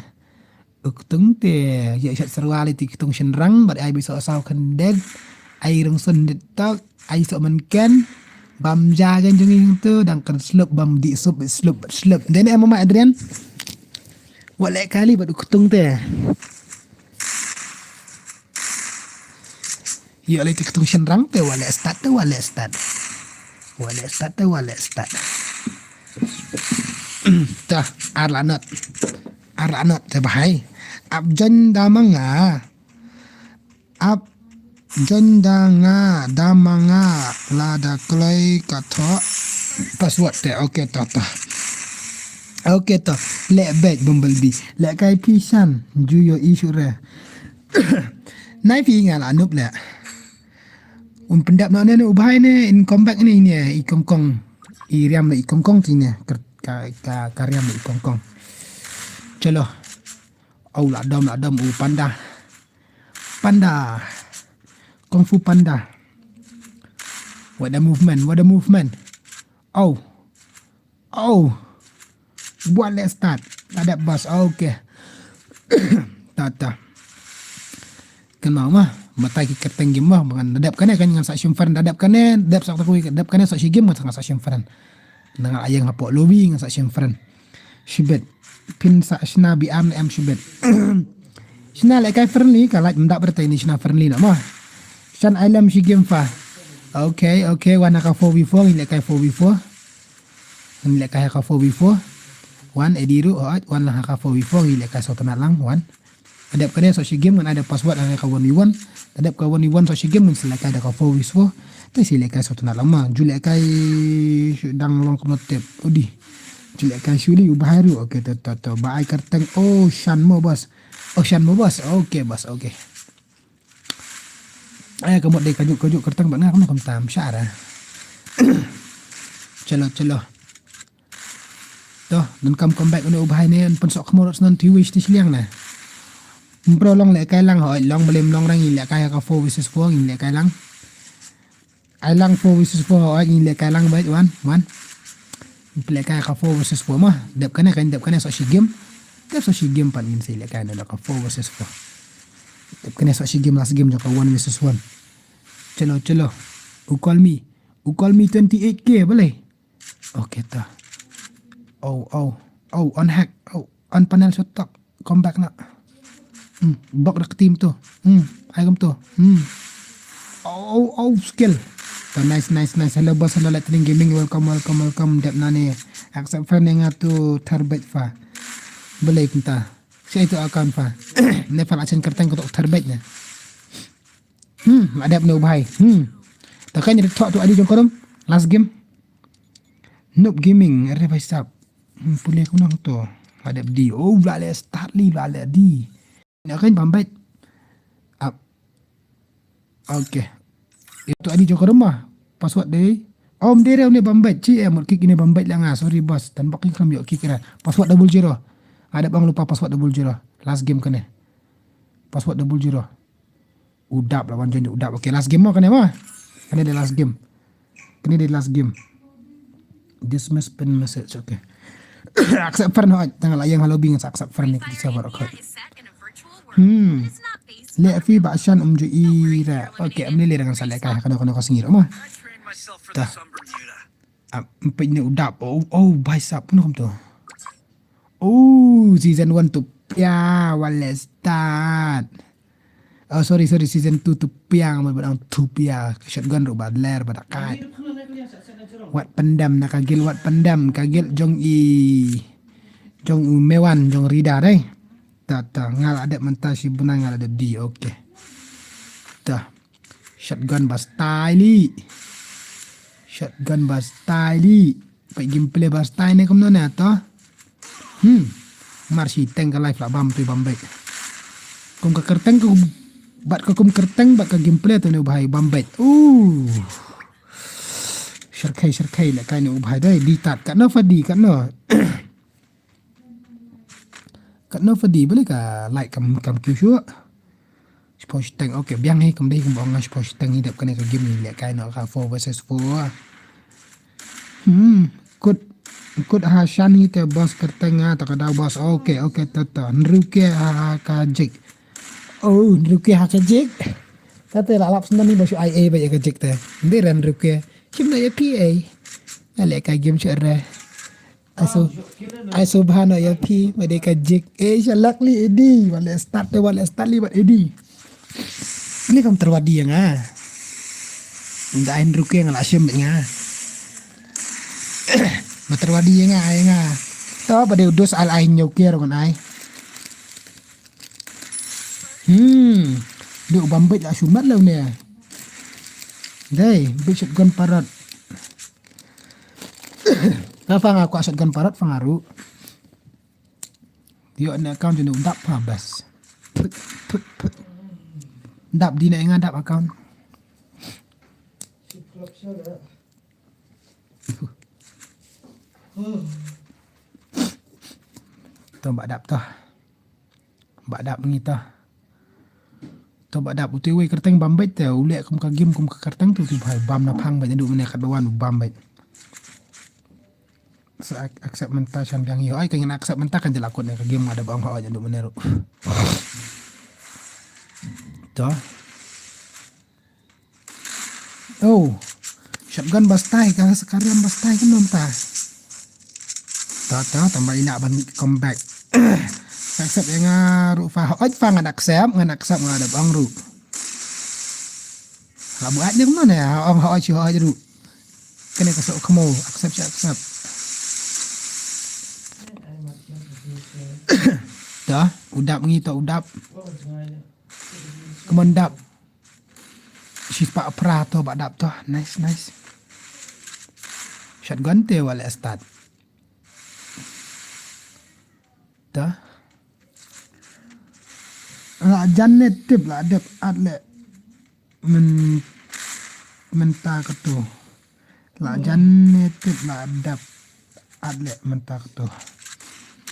Kutung te ya shat serwali ti kutung shenrang bat ai bisa asau kended ai rong sun detok ai sok menken bam jagan jenging tu dan kan slup bam di sup slup dan Mama Adrian walek kali bat kutung te ya le ti kutung shenrang te walek start tah arlanot te bahai abjan damanga lada kloi katho password te okay ta let back bumblebee let kai pisan juyo isure nai pi ngala nup le pendap nak ne ubahai ne in comeback ni i kongkong i riam i kongkong ti ne ka riam i kongkong chalo la dam panda kung fu panda what the movement buat let's start ada bas okay tata kan mau mah matai ki keteng game mah bangan dadap kan dengan saksium fan dadap kan sak takui dadap kan sak game dengan saksium fan dengan ayang hapok lobby dengan saksium fan shibet pin sa shna bi am shibet shna lekai friendly kalak ndak bertai ni shna friendly nak mah shan alam shi game fa okay wana ka 4v4 ni lekai 4v4 ni lekai ka 4v4 wan ediru wan lah ka 4v4 ni lekai so tenat lang wan adap kene so shi game kan ada password ada ka 1v1 adap ka 1v1 so shi game kan lekai ada ka 4v4 tu si lekai so tenat lama ju lekai dang long komotep odi Cilek kasuli ubaharu okay to baai kerteng Shan mo bos okay bos okay ay kamu dek kajuk kerteng bana kamu kam tam syara chalo toh dan kam comeback ini ubahai ne pun sok kamu nan tiwish ti sliang na pro long le kai lang hoi long belem long rang ile kai ka 4 versus 4 ile kai lang ai lang 4 versus 4 ai ni le kai lang bai wan play kai ka 4 versus 4 mah dep kan so shi game dep so shi game pan in sai le kai na ka 4 versus 4 dep kan so shi game last game jo ka 1 versus 1 chalo who call me 28k boleh okay ta on hack on panel shot tak come back nak bok dak team tu ai kam tu skill nice hello boss hello lightning gaming welcome dep nani accept friend yang tu terbait fa boleh kita saya itu account fa ne fa action kertang ko terbait nya ada no bhai takkan jadi talk tu adi jong korom last game noob gaming are bhai sab boleh ko nang tu ada di lale start li lale di nak kan bambait up okay itu adi jong korom mah password deh om dia ni bambait ci mut kick ini bambait lah sorry boss dan pakai kram yo kick kira password 00 ada bang lupa password 00 last game kan password 00 udap lawan jenis udap okay last game mah kan mah kan ada last game dismiss pin message okay accept friend tengah layang halo bing accept friend ni kita sabar okay le fi ba shan ju ira okay amni le dengan saleh kah kana ko singir mah dah empat ni udap bhai sap pun tu season 1 tu ya wala start sorry season 2 tu piang badang tu pia shotgun ro badler badakai wat pendam nak kagil wat pendam kagil jong mewan jong rida dai ta ngal ada mentah si benang ngal ada di okey ta shotgun bastyle pak gameplay bastyle ni kum nona ta marsi teng ka live lah bam tu bambek kum ka kerteng ku bat ka kum kerteng bat ka gameplay tu ni bhai bambek syarkai la kai ni bhai dai di tat kat no fadi kat no boleh ka like kam kyushu Sposh teng okay biang hai kam dai kum bang sposh teng ni dap kan ka game ni le kai no ka 4 versus 4 Khot Hashan itu bos kertengah tak ada bos okay tata nruke ka jik nruke ha ka jik kata lalap senang ni bos IA baik ka jik teh ndira nruke kimna ya PA ale ka game chara aso bhana ya P made ka jik shalakli edi wala start li bat edi ini kam terwadi yang nda nruke ngala asyam nga Materwadi nga to ba de dos al ay nyaw kero kan ay do bambit la sumat law ne dai bi shotgun parat ka fanga ko shotgun parat fangaru yo na account ni undap pa bas ndap di na nga ndap account to badap ni to badap uti we kerteng bambet te ule kum ka game kum ka kerteng tu bhai bam na phang ba ndu mene kat bawan bambet sa accept menta shan yang yo ai kan accept menta kan jelakut ne ka game ada bang ha ndu mene ro to shotgun bastai kan sekarang bastai kan nonta ta tambah ina ban comeback accept yang ru fa oj fa ngan accept ngada bang ru la buat dia mana ya oj ru kena kasuk kamu accept dah udap ngita udap kemendap sifat prato badap tu nice shotgun te wala start dah la janet tip la adep adle menta ketu la janet tip la adep adle menta ketu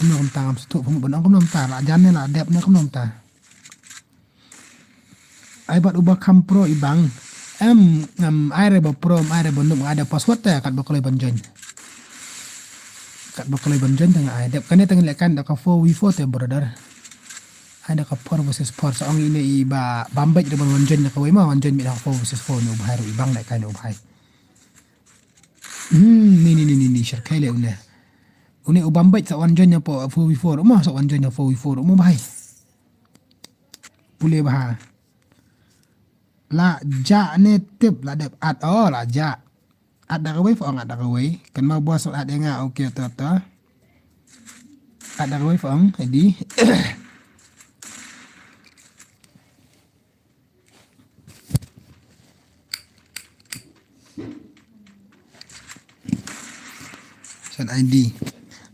nom tangam stu pum bonong nom ta la janet la adep ne nom ta ai bat ubah kam pro ibang ai ba prom ai ba num ada password ta kat ba kolai banjon tengah ai dep kan tengah lekan da ka 4v4 te brother ada ka 4 versus 4 so ang ini iba bambet de banjon ka wei ma banjon mi da 4 versus 4 no bahai ibang da kan no bahai ni syarkai le une ubambet sa banjon nya po 4v4 ma sa banjon nya 4v4 mo bahai boleh bah la ja ne tip la dep at la ja at da ka wei phong at da ka wei kan ma bos at nga okey ta at da ka wei phong di San ID.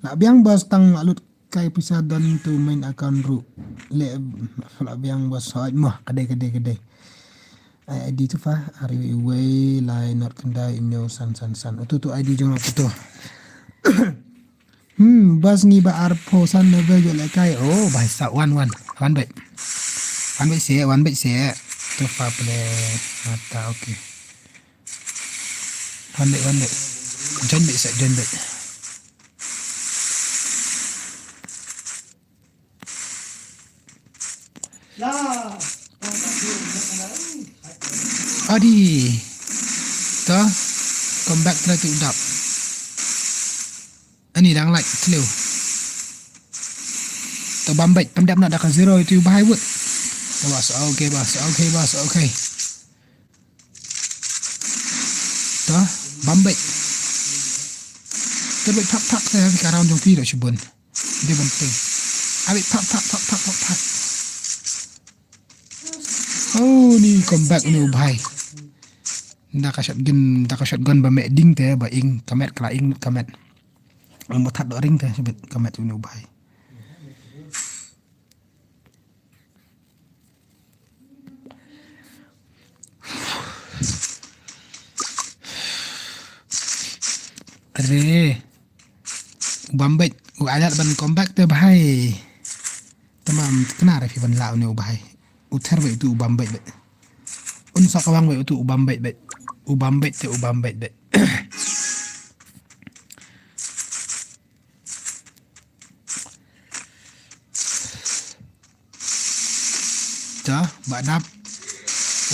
Nak biang bos tang alut kai pisadon tu main account ru. Le nak biang bos hoj mah kedai. ID tu fa ari way line not kendai inyo san. Tu ID jong aku tu. Bos ni ba arpo san level yo le kai. Oh, bai sa one bet. One bet se. Tu fa ple mata okey. One bet. Jon bet. Adi ta come back try to dap ani dang like slow to bambet pendap nak dah ke 0 itu bahaya wut bos okay ta bambet terbit pak saya sekarang jong pi dah cubun dia penting abit pak oh ni come back ni bahaya Daka shotgun ba mek ding te ba ing kamet kala ing kamet mo that do ring te sebut kamet ni ubay are bambet alat ban comeback te bahai tamam kena refi ban la ni ubay utar ba itu bambet un sakawang ba itu bambet ubambet bet ta badap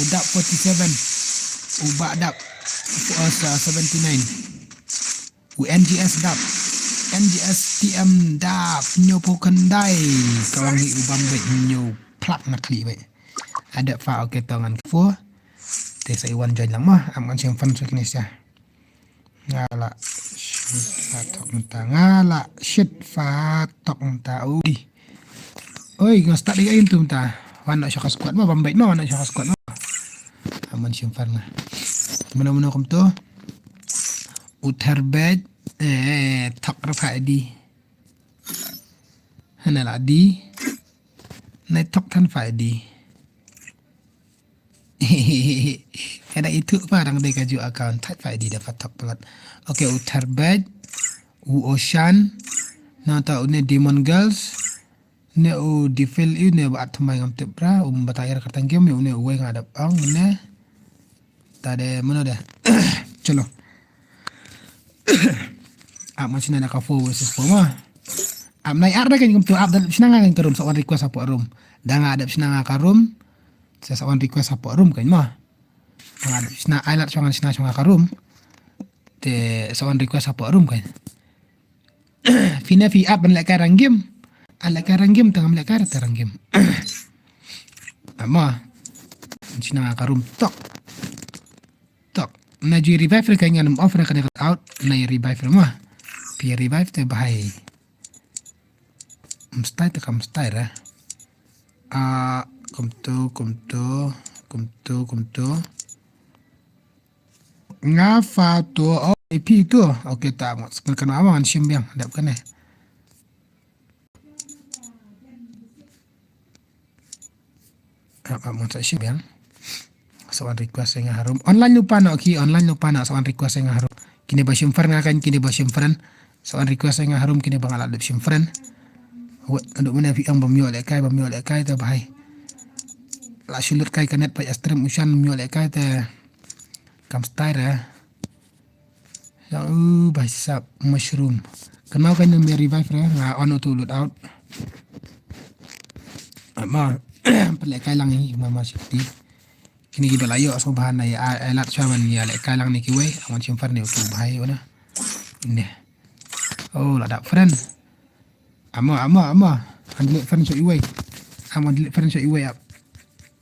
udap 47 ubadap 79 UNGS dap NGS TM dap nyopo kendai kawang ni ubambet nyo plak nakli be ada fa okey tangan 4 saya wan join lang mah am kan siang fan so kini sia ngala shit fatok nta udi oi ngas tak dia intum ta wan nak syakas kuat mah bambait mah wan nak syakas kuat mah aman siang fan lah mana kum tu utar bed tak rafa di hana la di nai tok tan fa di ada itu barang deka ju account tak fa di dapat tok pelat okey utar bed ocean nata une demon girls ne u difil une ba atmai ngam tebra batayar kartang game une uwe ngadap ang ne tade mana dah chalo masih nak ka 4 versus 4 mah nai arda kan ngam tu dal sinanga kan room sawan request apa room dah ngadap sinanga ka room sawan request apa room kan mah ngadap sina ailat sangan sina ka room te sawan request apa room kan fina fi app ban lakarang game tengah melakar tarang game ama sina ka room tok na ji revive kan ngam offer kan out na revive mah pi revive te bahai mstai te kam stai ra kum tu ngafa tu IP tu okey tak kan awan simbiang dap kan apa mau tak simbiang sawan request yang harum online lupa nak sawan request yang harum kini ba simfran kan sawan request yang harum kini bang alat simfran untuk mana fi ang bamyo le kai ta bahai la sulut kai kanet pa stream usan myo le kai ta Kam style yang bahasa mushroom. Kenal kan yang revive on to load out. Ma pelak kai lang ni mama safety. Kini kita layo so bahan ay alat shaman ya lek kai lang ni kiwe awan simfar ni tu bahai ona. Ini. Oh la dak friend. Ama. Handle friend so iwe. Ama delete friend so iwe up.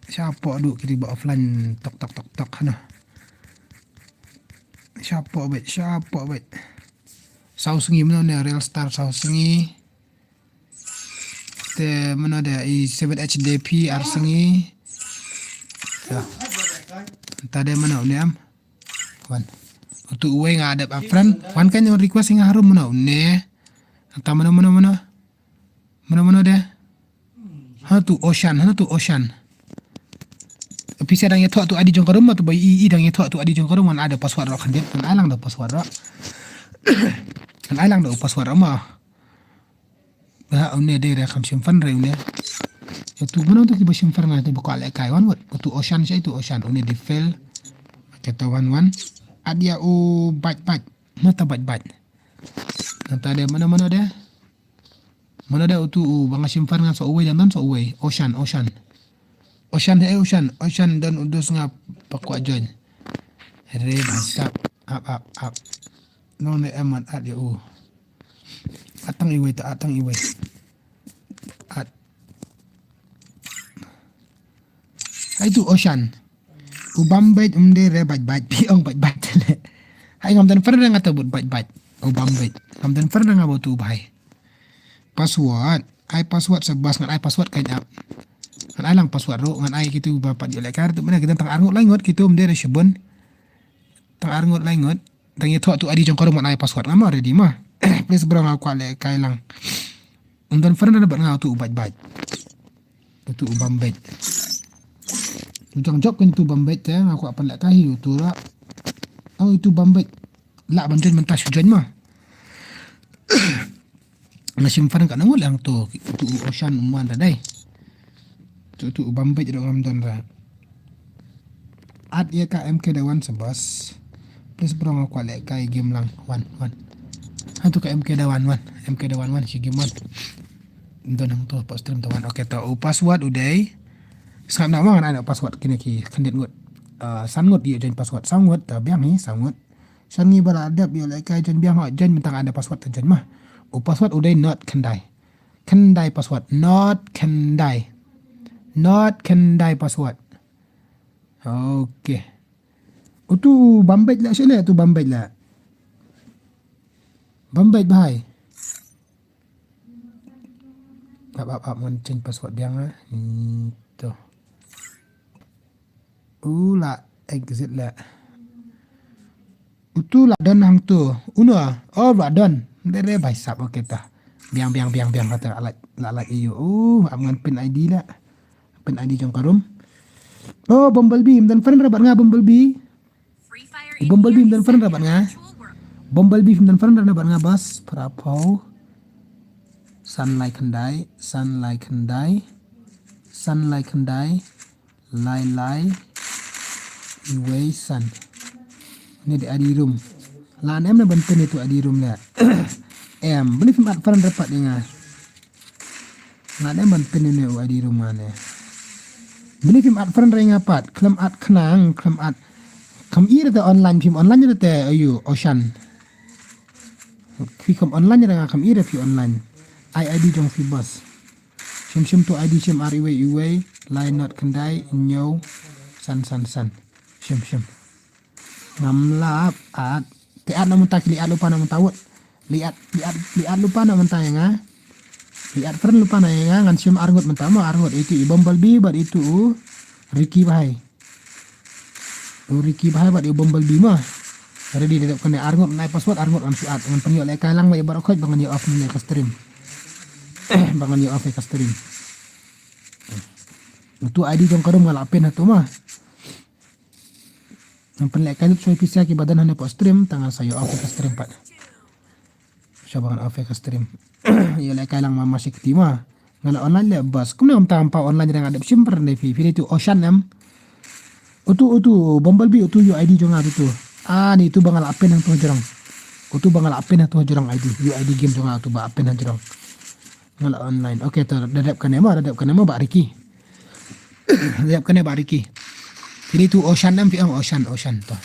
Siapa duk kita buat offline tok hana. Siapa bet. Sau sengi mana ni real star sau sengi. Te mana ada i 7HDP ar sengi. Ya. Tadi mana ni am? Wan. Untuk uwe ngadap friend. Wan kan yang request yang harum mana ni. Entah mana dia. Hana tu ocean. Pisa dang yetok tu adi jong karum tu bai ii dang yetok tu adi jong karum man ada password rak khandep kan alang da password rak. Kan alang da password ama. Ba une de ra kham simfan re une. Tu mana tu tiba simfan ngai tu bakal kai wan wat tu ocean sai tu ocean une de fail. Kata wan adia o bat mata bat. Nanta dia mana dia? Mana dia tu bang simfan ngan so away dan so away ocean dan udus ngap pakwa join. Re basap up. No ne aman at ya atang iwe. At. Hai tu ocean. Ubambait re bat piong bat. Hai ngam dan far ngata but bat. Ubambait. Ngam dan far ngabo tu bai. Password. Ai password sebas ngan ai password kan up. Kan ai lang password ro ngan ai kitu bapak dia lekar tu mana kita tang arngot laingot kitu mde resebon. Tang arngot laingot. Tang yetok tu adi jong karo man ai password ngama ready mah. Please bro ngau le kai lang. Undan far na bat ngau tu bat. Tu ubambait. Tu jang job kan tu bambait te ngau apa lek kai tu ra. Oh itu bambait. La banjun mentas hujan mah. Nasimpan kat nangul yang tu ocean umuan dah dai. Tu bambait dah ngam don ra. At ya ka MK dawan sebas. Please bro aku lek kai game lang wan. Hantu ka MK dawan si game wan. Don hang tu pas stream tawan. Okey tu password udai. Sekarang nak mana ada password kini kandet ngut. Sangut dia join password sangut biang ni sangut. Sangi beradab dia lek kai join biang join mentang ada password tu join mah. Password udah not kendai password not kendai password. Okay. Tu bambait lah sila tu bambait bahai. Apa mun change password biang tu. Lah exit lah. Utu lah dan hang tu. Lah dan. Dere baisap okey tah. Biang kata alat iyo. Amngan pin ID lah. Pin ID jong karum. Bumblebee dan friend rabat nga Bumblebee. Bumblebee dan friend rabat nga. Bumblebee dan friend rabat nga bas prapau. Sunlight kendai. Lai. Iwe sun. Ini di adi room. Lan em na banten itu adi room la. Beli film fan dapat dengar. Lan em banten ini adi room mana. Beli film fan ring apat, klam at kam ira ta online film online ta ayu ocean. Film online ring kam ira film online. ID jong fi bus. Sim tu ID sim iwe line not kendai nyo san. Sim. Ngamlap at lihat namun tak lihat lupa namun tawut lihat lupa namun tayang lihat friend lupa nayang ngan sim arngot mentama arngot itu Bumblebee bad itu Ricky bahai bad Bumblebee mah ada di dekat kena arngot naik password arngot on suat ngan penyo lek kalang mai barokot bangan yo off ni ke stream itu ID jong karum ngalapen atu mah yang penlek kalut soy pisah ki badan hanya po stream tangan saya off ke stream pat. Siya bangan off ke stream. Ya lek lang mama si ketima. Ngala online le bas. Kumna tampa online yang ada simper ne fi itu ocean am. Utu Bumblebee utu UID jonga tu. Ni tu bangal apen yang tu jorang. Utu bangal apen yang tu jorang ID. UID game jonga tu ba apen yang jorang. Ngala online. Okey tu dadapkan nama ba Ricky. Dadapkan ba Ricky. Jadi tu Ocean nam fiang Ocean tu.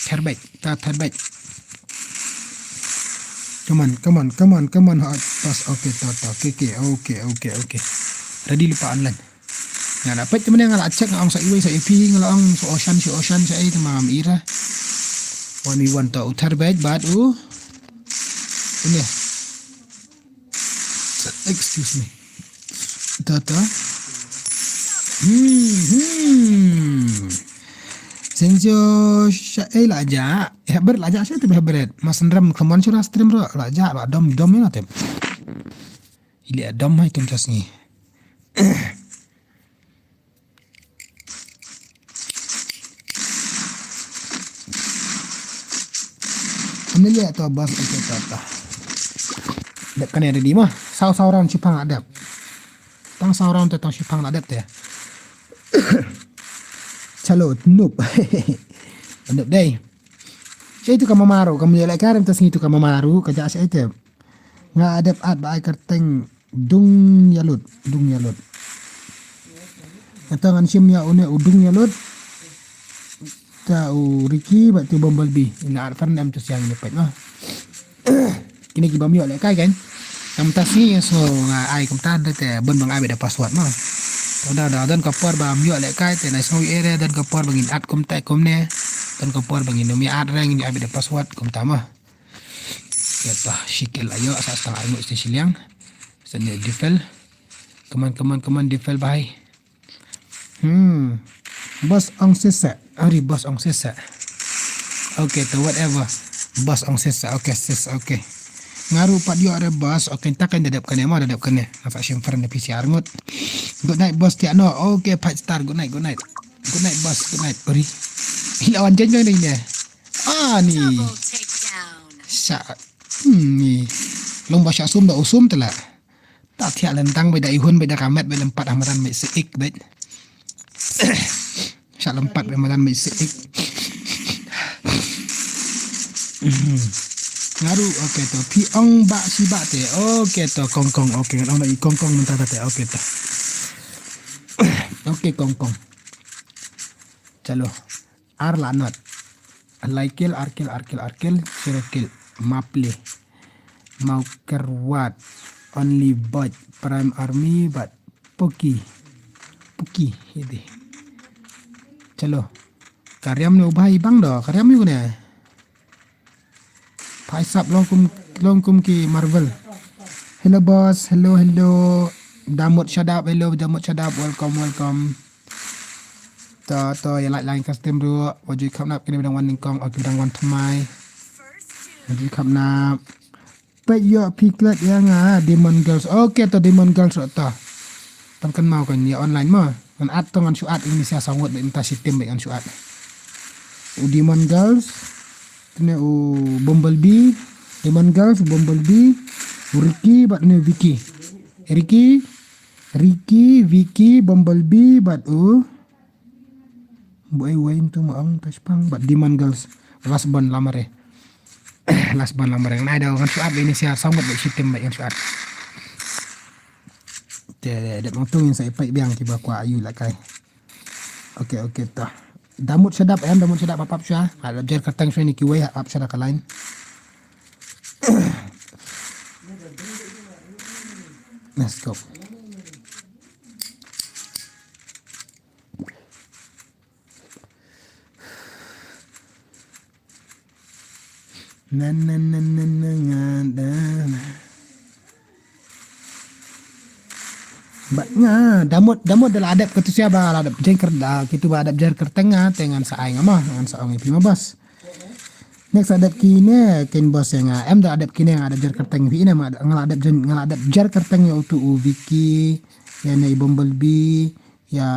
Terbaik. Come on. Pas okay. Ready lupa online. Nga dapat teman yang ngala cek ngong sa iway sa IP ngalong sa Ocean sa ay tamam ira. 1v1 to terbaik bad ini. Excuse me. Tata. Senjo Shaei laja. Haber laja saya tu haber. Mas ndram kemon sura stream ro laja la dom ni tem. Ili dom hai tum tasni. Ini lihat tu bas itu tata. Dep kan ada di mah. Sau-sauran Jepang adap. Tang sauran tu tang Jepang adap tu ya. Chalo noob. Noob day. Saya itu kamu maru, kamu jelek karam tas itu kamu maru kerja saya itu. Nga adap ad ba kerteng dung yalut. Atau ngan simnya une udung yalut. Tahu Ricky batu Bumblebee. Ina arfan nam tu siang ni pet mah. Kini ki bamyo lek kai kan. Kam tasi so nga ai kam tan te ben bang ai da password mah. Dah dan kapor bamyo lek kai te na snowy area dan kapor bangin ad kom tai kom ne. Dan kapor bangin mi ad rang ni ai da password kom tama. Ya tah sikil ayo asas tang ai mesti siliang. Sene defel. Keman defel bahai. Bos ong sesa. Bos ong sesa. Okay, to whatever. Bos ong sesa. Okay, sis. Okay. Ngaru pat dia ada bos. Okay, takkan dadapkan ya. Mau dadapkan ya. Nampak simper ni PCR ngut. Good night, bos. Tiak no. Okay, 5 star. Good night. Good night, bos. Good night. Ori. Hilawan jenjang ni. Ni. Ni. Lomba syak sum dah usum telah. Tak tiak lentang beda ihun beda kamet beda empat amaran beda seik beda. Syak lempat beda amaran beda seik. Ngaru okey tu. Piong bak si bak te. Okey tu kongkong. Okey orang nak kongkong mentah te. Okey tu. Okey kongkong. Chalo. Ar lanat. Laikil arkil sirakil maple. Mau kerwat. Only but prime army but Puki ini. Chalo. Karyam ni ubah ibang dah. Karyam ni guna. Paisap long kum ki Marvel. Hello boss. Hello. Damut shadap. Hello damut shadap. Welcome. To yang like custom tu. Wajib kap nak kini bidang wan ningkong. Okey bidang wan temai. Wajib kap nak. Pet yo piglet yang Demon Girls. Okey to Demon Girls ta. Tan mau kan ya online mah. Kan at tangan syuat ini saya sangat entah sistem baik kan syuat. Demon Girls. Kena Bumblebee. Demon Girls Bumblebee. Ricky bat ni Vicky. Vicky Bumblebee bat boy wain tu maang taspang bat Demon Girls. Last ban lamare. Last ban lamar yang ada kan suat ini saya sangat baik sistem baik yang suat. Tidak mungkin yang saya pakai biang tiba ku ayu lah kai. Okey tah. Damut sedap apa sya. Ada jar kertang saya ni kiwai apa sya ka lain. Let's go. Na Batnya damut dalam adab kata siapa adab jengker dah gitu adab jengker tengah dengan saai ngama dengan saong 15. Next adab kini ken bos yang am dah adab kini yang ada jengker teng vi nama ngeladap jengker teng ya untuk Vicky ya nei Bumblebee ya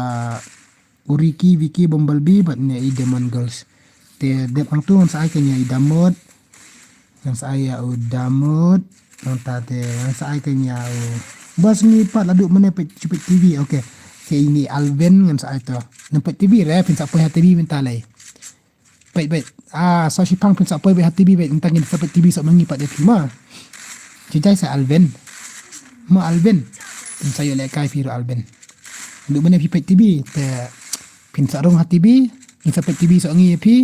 Uriki Vicky Bumblebee bat nei Demon Girls. Te dep ang tu saai kenya damut yang saya damut yang tadi yang saya kenya bos ni pat laduk mana cepet TV. Okey si ini Alvin ngan sa ito nampak TV re pin sa poi TV minta lai baik so si pang pin sa poi TV baik tentang sa TV sa mangi pak dia firma cicai sa Alvin mo Alvin pin sa yo le kai firu Alvin duk mana pi TV te pin sa rong TV ni sa TV sa ngi pi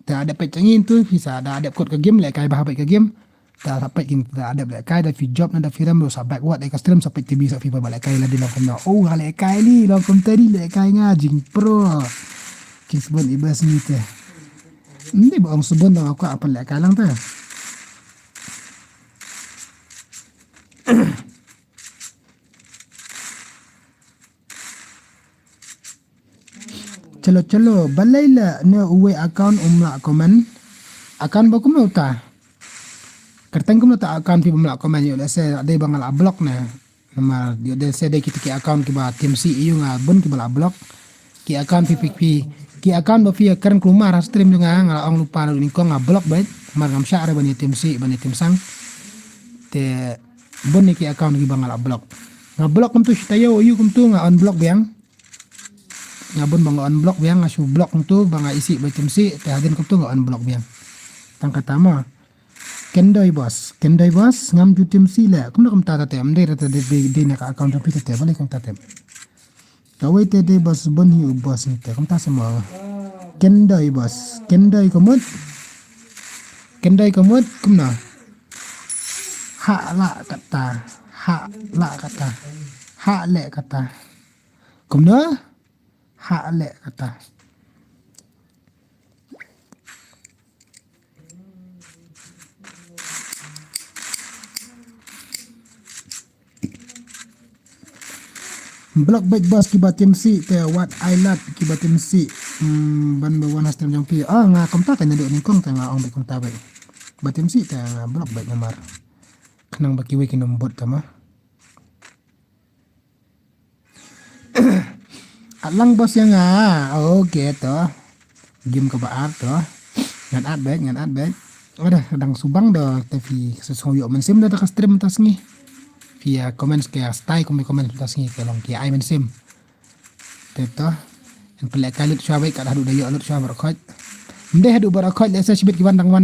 te ada pet ngin tu bisa ada kod ke game le kai bah ke game ta sampai kita ada black kai da fi job na da fi ram sa backward ai custom sampai TV sa fi balik kai la di long kom oh hale kai ni long kom tadi le kai ngajing pro king sebon ibas ni te ni bang sebon dong aku apa le kai lang ta chalo balai la ne uwe account umla komen account ba kum ta kerteng kum ta account pi umla komen yo se ade bangal block na nama yo de se de kita ki account ki ba tim si yu nga bun ki bala block ki account pi ki account ba fi kan kumar stream nga ong lupa ni ko nga block ba mar ngam sha bani tim si bani tim sang te bun ni ki account ki bangal block nga block kum tu tayo yu kum tu nga on block biang ngabun bang on block biang asu block tu bang isi batim si te hadin kum tu on block biang tang kata ma kendoi bos ngam ju tim si le kum kum ta ta tem de de na ka account pi te bale kum ta tem kawai te de bos bon hi bos ni te kum ta semua kendoi bos kendoi komut kum na ha la kata kum na ha le kata block baik bos ki batim si te what I love ki batim si ban bawan hastem jong pi nga kom ta kan nduk ni kong ta nga ong baik kom ta baik batim si te nga block baik namar kenang baki we ki nombot ta ma Alang bos yang okay to game ke baat to ngan ad baik ada sedang subang do tapi sesuatu men sim dah ka stream tas ni via comments ke stay komen tas ni ke long ki ai men sim to en pelak kali tu baik kada hadu dayo alut syah barakot mende hadu barakot lesa sibit ki wandang wan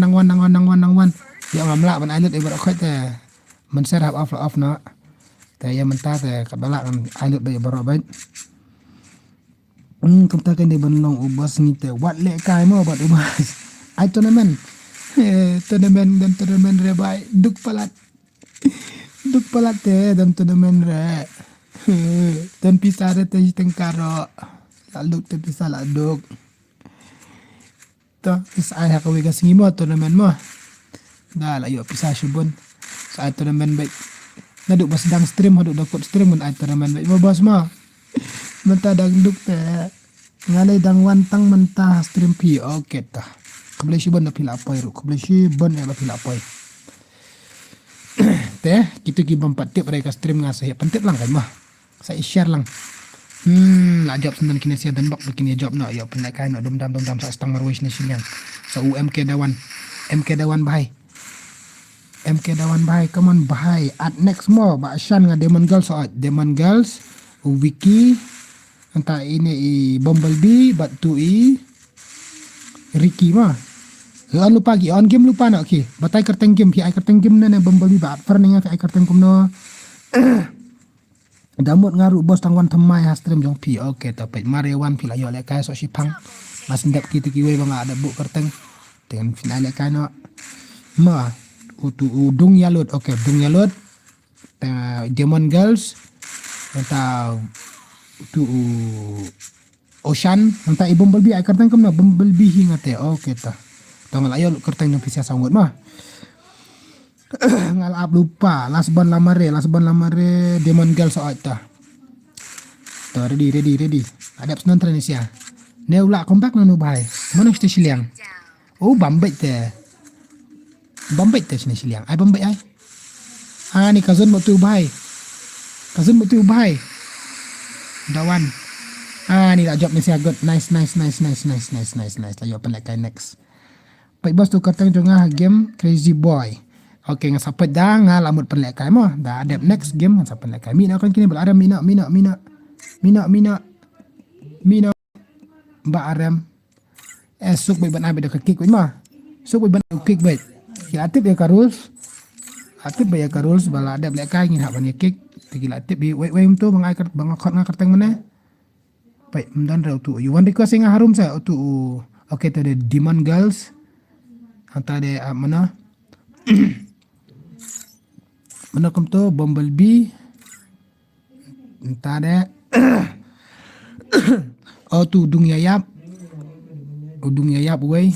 ya ngamla ban alut barakot te men serap off na te ya mentah te kadala alut dayo barakot kum ta kan de ban long ubas ni te wat le kai mo bat ubas ai tournament re bai duk palat te dan tournament re dan pisah re te tengkaro lalu te pisah la duk to is ai ha ka we ga singi mo tournament mo da la yo pisah subon sa tournament baik naduk bas sedang stream haduk dakot stream mun ai tournament baik mo bos mo mentah dang duk te ngalai dang wantang mentah stream pi okay ta keblai si bon pila apoi ru keblai si bon ya pila apoi te kita ki bampat tip mereka stream ngasih pentip lang kan mah saya share lang la job sendan kini sia dan bak bikin job no ya penai kan dum dam sa stang marwish ni sinyang sa UMK dawan bahai come on bahai at next more ba shan nga demon girls wiki entah ini Bumblebee bat tu Ricky mah lupa lagi on game lupa nak okay batai kerteng game pi ai kerteng game na Bumblebee bat fer ninga ai kerteng kumno damut ngaru bos tangwan themai ha stream jong pi okay tapi Mariawan pi la yo le kai so si pang mas ndap kita ki we bang ada bu kerteng dengan final le kai no ma udung yalut okay dung yalut Demon Girls entah tu Ocean entah Bumblebee ai kerteng kumna Bumblebee hinga te okay ta tong la yo kerteng no pisia sangut mah ngal up lupa last ban lamare Demon Girls so ta to ready adap senan Indonesia neula kompak nanu bai mana sti siliang oh bambet te sini siliang ai bambet ai ni kazun betul bai dawan ni tak job ni sia good nice tayo pelak next pai bos tu kerteng jongah game Crazy Boy okay nga sapet dah nga lamut pelak mo da ada next game nga sapet pelak mi nak kan kini berada mina Mina ba aram esok bai ban abe da kick bai ma sok bai ban kick bai kila tip ya karuls atip bai ya karuls bala ada blek kai ngin ha ban ya kick kila tip bi wai to bang ai bang khot ngakar teng mana bai mdan ra tu you want request nga harum sa tu okay to the demon girls anta de mana mana kom to bumblebee anta de tu dung yayap dung yayap way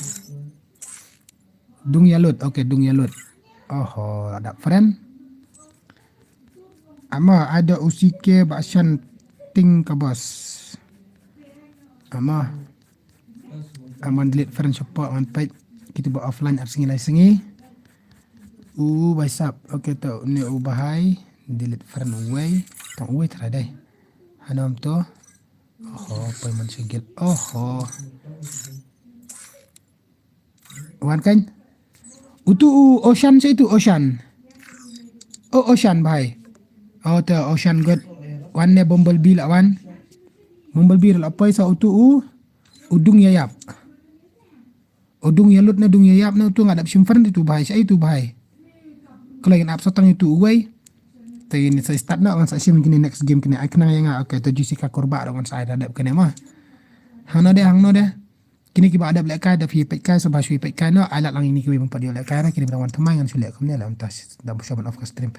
dung yalut okay dung yalut ada friend ama ada usike baksan ting ka bos ama aman delete friend support on page kita buat offline ar singi WhatsApp okay to ni bahai delete friend way tong way try dai hanam to payment sigil wan kan utu ocean sa itu ocean ocean bhai to ocean god wan ne bumblebee la wan bumblebee la apa sa utu udung yayap udung yalut na dung yayap na tu ngadap simfern itu bhai sa itu bhai kalau yang app sotang itu uai tapi ini saya start nak orang sim kini next game kini ai kenang yang okay to Jessica korba dengan saya hadap kene mah hang no de kini kiba ada black card da fi pek kai so ba shui pek kai no alat lang ini kiba mempat dia black card kini berawan teman dengan sulit kemne lah entas da shoban of stream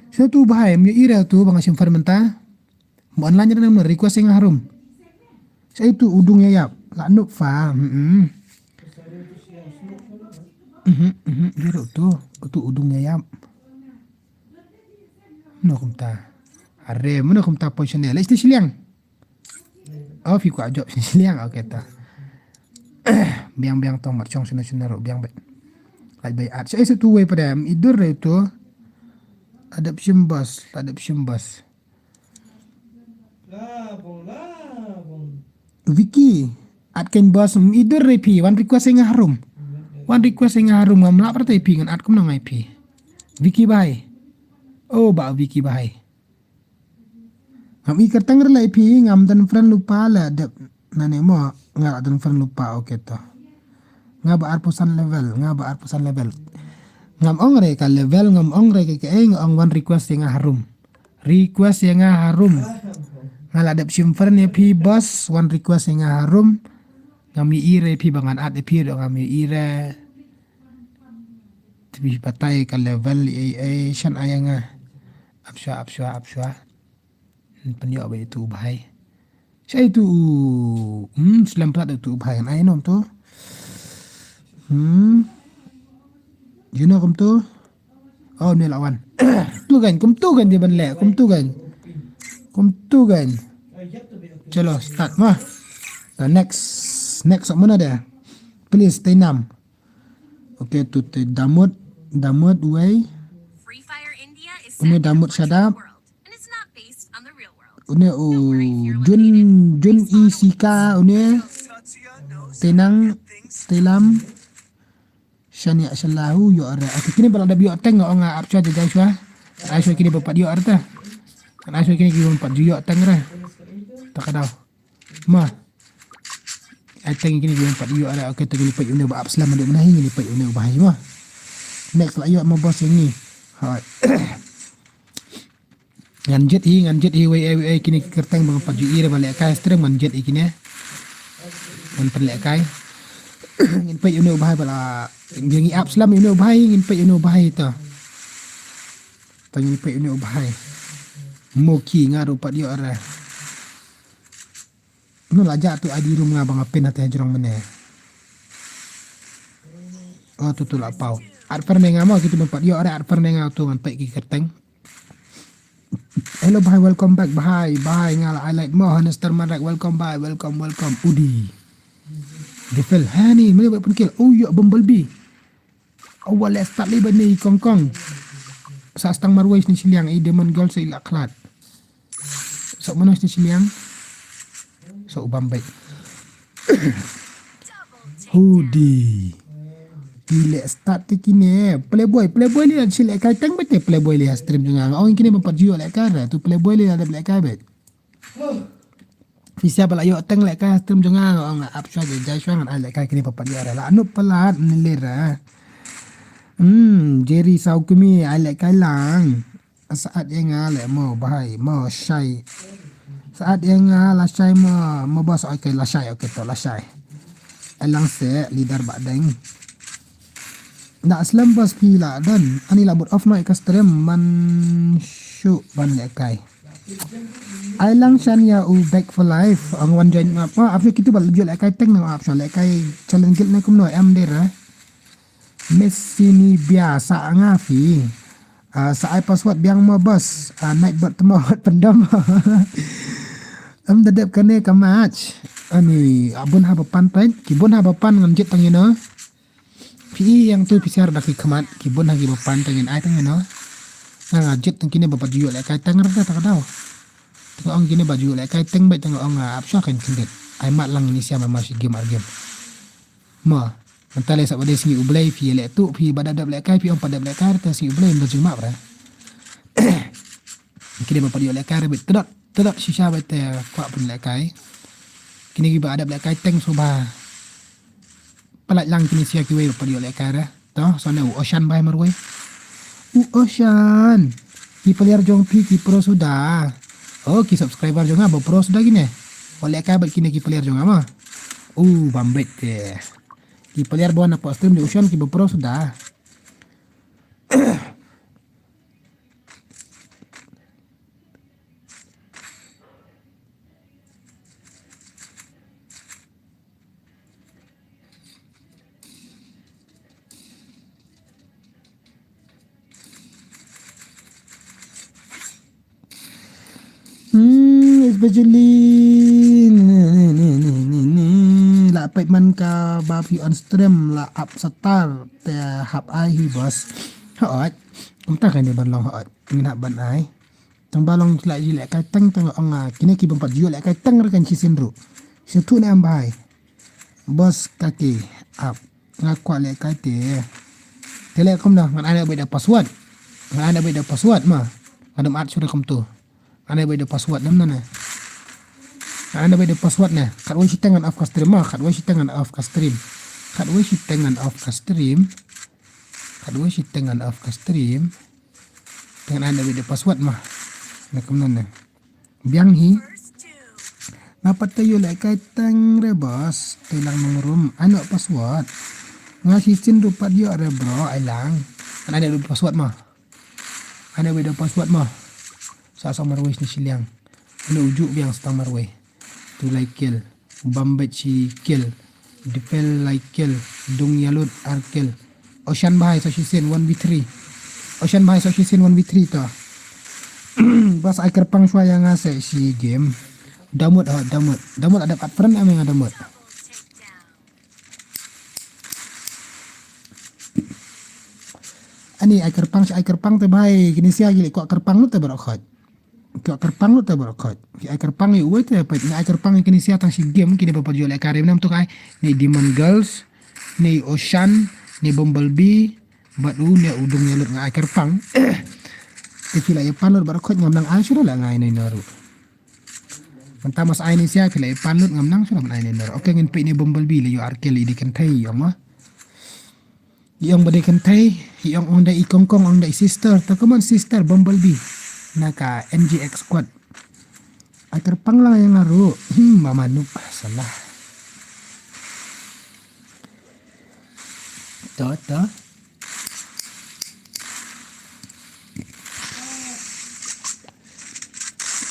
so tu bahai mi ira tu bang sim fermenta mo online dan request yang harum saya itu udung yayap la nuk fa dia tu udung yayap no kumta are mana kumta positionel isti siliang fi ku ajok siliang okay ta biang tong marchong sina biang baik lai bai at saya satu way pada idur itu ada simbas Vicky at kan bos idur repi one request yang harum ngamla pertai pi ngan at kum nang IP Vicky bai ba Vicky bahai ngam iker tanger lai pi ngam dan friend lupa la dep nane mo ngara dan friend lupa okay to ngaba arpusan level ngam ongre ka level ngam ongre ke ngam wan request yang harum ngala dep sim friend ne pi boss wan request yang harum ngami ire pi bangan at pi do ngami ire tibi patai ka level shan ayanga apswa penyo ba itu bahai saya itu selamplat itu bahai kan ai nom to you know kom to ni lawan tu kan dia ban le kom tu kan chalo start mah the next mana dia please stay nam okay tu damut way Une damut sadap. Une jun isika une tenang telam shani asallahu yo ara. Kini bala da biyo teng nga apcha de guys wa. Aiso kini bapak dio arta. Kan aiso kini giwon pat dio teng ra. Takadaw. Ma. Ai teng kini giwon pat dio ara. Okay to gini pat une ba apslam de menahi gini pat une bahai ma. Next lah yo mo boss yang ni. Hai. Nganjet hi we kini kerteng bang pat iro balik kai stream nganjet ikini. Ngan perlek kai. Ngin pat une bahai bala ngi apslam une bahai ngin pat une bahai ta. Tangin pat une bahai. Moki ngaru pat dio ara. Nu laja tu adi rum nga bang apen hati jurang mene. Oh tu la pau. At pernenga mo gitu mempat dio ara at pernenga tu ngan pat ki kerteng. Hello bhai, welcome back bhai ngala I like more Honester Marak, welcome Udi Defel Hane mele pun kill yo bumblebee awal let's start liban ni kongkong sa stang marwais ni siliang demon girl sa ila klat so manos ni siliang so bambay Udi Gila start kini playboy ni ada silek kai teng bete playboy li stream juga. Oh kini mempat jual lek kara tu playboy li ada black kai bet. Fisia bala yo teng lek ka stream jonga ong ap swa ge jai swa ngan lek ka kini papa dia la anu pelat nilira. Jerry saukumi lek ka lang. Saat yang lek mo bahai mo Shaei. Saat yang la Shaei mo bos okay la Shaei okay to la Shaei. Alang se leader badeng. Nak slam bos pila dan ani labut off no ka stream man shu ban lek kai. Ai lang san ya u back for life ang wan join apa after kitu bal jual kai teng no option le kai challenge gil na kum no am dera Messi ni biasa ngafi sa ai password biang mo bos naik bertemu pendam am dadap kane ka match ani abun ha papan pen kibun ha papan ngam jet tang no pi yang tu pisar dak kamat kibun ha gi papan tangin ai tang no nga jet tang kini bapak jual kai tang rada tak tahu tengok orang gini baju like kai teng baik tengok orang apa sah kan kendet ai mat lang ni siapa masih game ma mentale sak bade singi ublai pi lek tu pi badadap lek kai pi on padap lek kai ta singi ublai ndo cuma bra kini bapak dia lek kai bet tedok sisa bet kuat pun lek kai kini giba adap lek kai teng soba palat lang kini sia kiwe bapak dia lek kai toh sone ocean bai marwai ocean ki player jong pi ki pro sudah. Oh, ki subscriber jonga bo pro sudah gini. Oleh kabar kini ki player jonga mah. Bambet ke. Ki player bo na post stream di Ocean ki bo pro sudah. Especially la pet man ka babi on stream la up star te hap ai hi bos hot entah kan dia balong hot ngina ban ai tang balong la ji le kai tang tang ong kini ki bempat ju le kai tang rekan ci sindru setu ne ambai bos kaki up ngakwa le kai te telekom dah ngan ada beda password mah ada mat sudah kom tu ana beda password nam nana ana beda password na kat woi tangan off ka stream ma kat woi tangan off ka stream tangan ana beda password ma nakam nana biang hi dapat tayo lai kai tang re bos tilang mengrum ana password ngasih cin rupa dia re bro ailang ana ada password ma ana beda password ma sa marway ni siliang ano ujuk biang sa marway tu like kill bambet si kill defel like kill dung yalut ar kill ocean bahai so sin 1v3 to bas ai kerpang swa yang ase si game damut ada 4 friend ame ngadamut ani ai kerpang te bahai kini sia gili kok kerpang lu te berokot kau kerpang lu tak berokot. Ai kerpang ni uai tu apa? Ni ai kerpang kini siapa si game kini bapa jual karim nam tu kai. Ni Demon Girls, ni Ocean, ni Bumblebee, batu ni udung nyelut ngai kerpang. Kecil ai panut berokot ngamnang ai sudah lah ngai ni naru. Mentah mas ai ni siapa kila ai panut ngamnang sudah ngai ni naru. Okey ngin pe ni Bumblebee le yo arkel di kentai yo mah. Yang bade kentai, yang on dai ikongkong on dai sister, tak keman sister Bumblebee. Naka NGX Khot agar panglang yang ngaruh mama nup salah to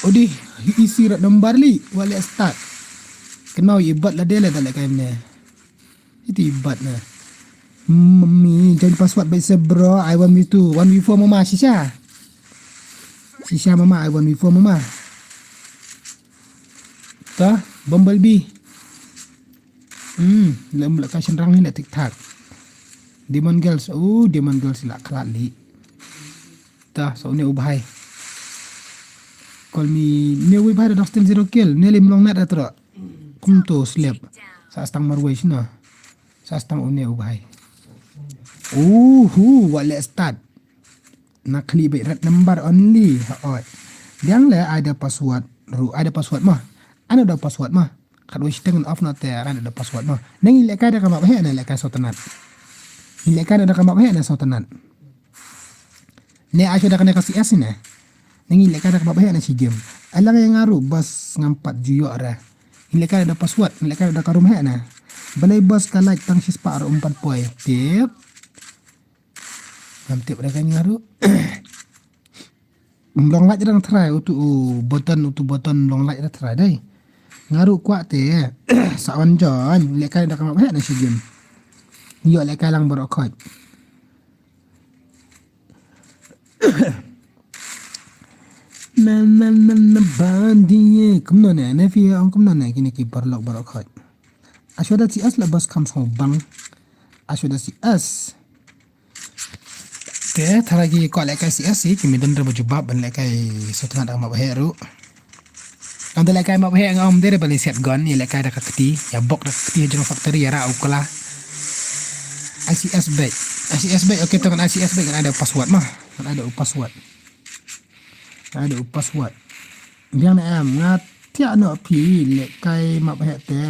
odi isi rat nomor li wali start kenau ibat lah dia lah tak kayak ni itu ibat na mami jangan password baik bro I want me to 1v4 mama Sisa mama I want before mama. Ta Bumblebee. Lem ka senrang ni nak TikTok. Demon Girls. Demon Girls la kelali. Ta so ni ubahai. Call me ne ubahai dah still 0 kill. Ne lim long net atro. Kum to slap. Sa stang marway sina. Sa stang une ubahai. What let's start. Nak klik red number only. Yang le ada password ru ada password mah. Ana ada password mah. Kat wish tengen off na te ana ada password mah. Nang ile ka ada ka map he na ile ka so tenat. Ile ka ada ka map he na so tenat. Ne asyo da kana kasi asin eh. Nang ile ka ada ka map he na si game. Alang yang ngaru bas ngampat juyo ara. Ile ka ada password, ile ka ada ka room he na. Balai bas ka like tang sis pa 4 poy. Tip. Tip ada kan ngaru. Long light đang try untuk button long light dah try dai. Ngaru kuat te. Sawan jon, le kai dah kamap he na si game. Yo le kai lang borok Khot. Na bandi kum no ne fi ang kum no ne kini ki borok Khot. Asyo da si as la bas kam so bang. Asyo da si as. Te tharagi ko le kai si as si kimi dan rebo jubab ban le kai so tengah dah map he ru. Ang le kai map he ang dere bali set gun ni le kai da kakti ya bok da kakti jero factory ya ra ukala. ICS back okey tu kan ICS back kan ada password mah. Kan ada password. Ada password. Biang na am ngatia no pi le kai map he te.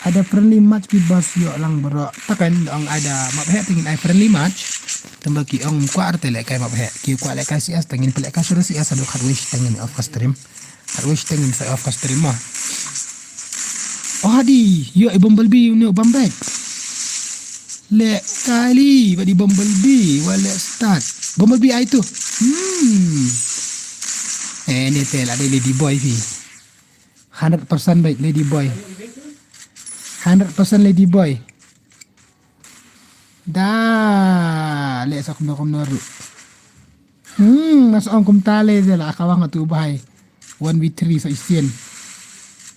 Ada friendly match pi bas yo lang bro. Takkan ang ada map he tingin ai friendly match. Tambaki ang kuat te le kai map he. Ki kuat le kai CS tangin pelek ka suruh CS adu khat wish tangin off stream. Khat wish tangin sa off stream mah. Oh di, yo bumblebee no bambek. Le kali badi bumblebee wala start. Bumblebee ai tu. Ni te la lady boy fi. 100% baik lady boy. 100% lady boy. Dah, le sa kom naru. Mas ong kum tale de la akawang atu bahay. 1v3 sa isien.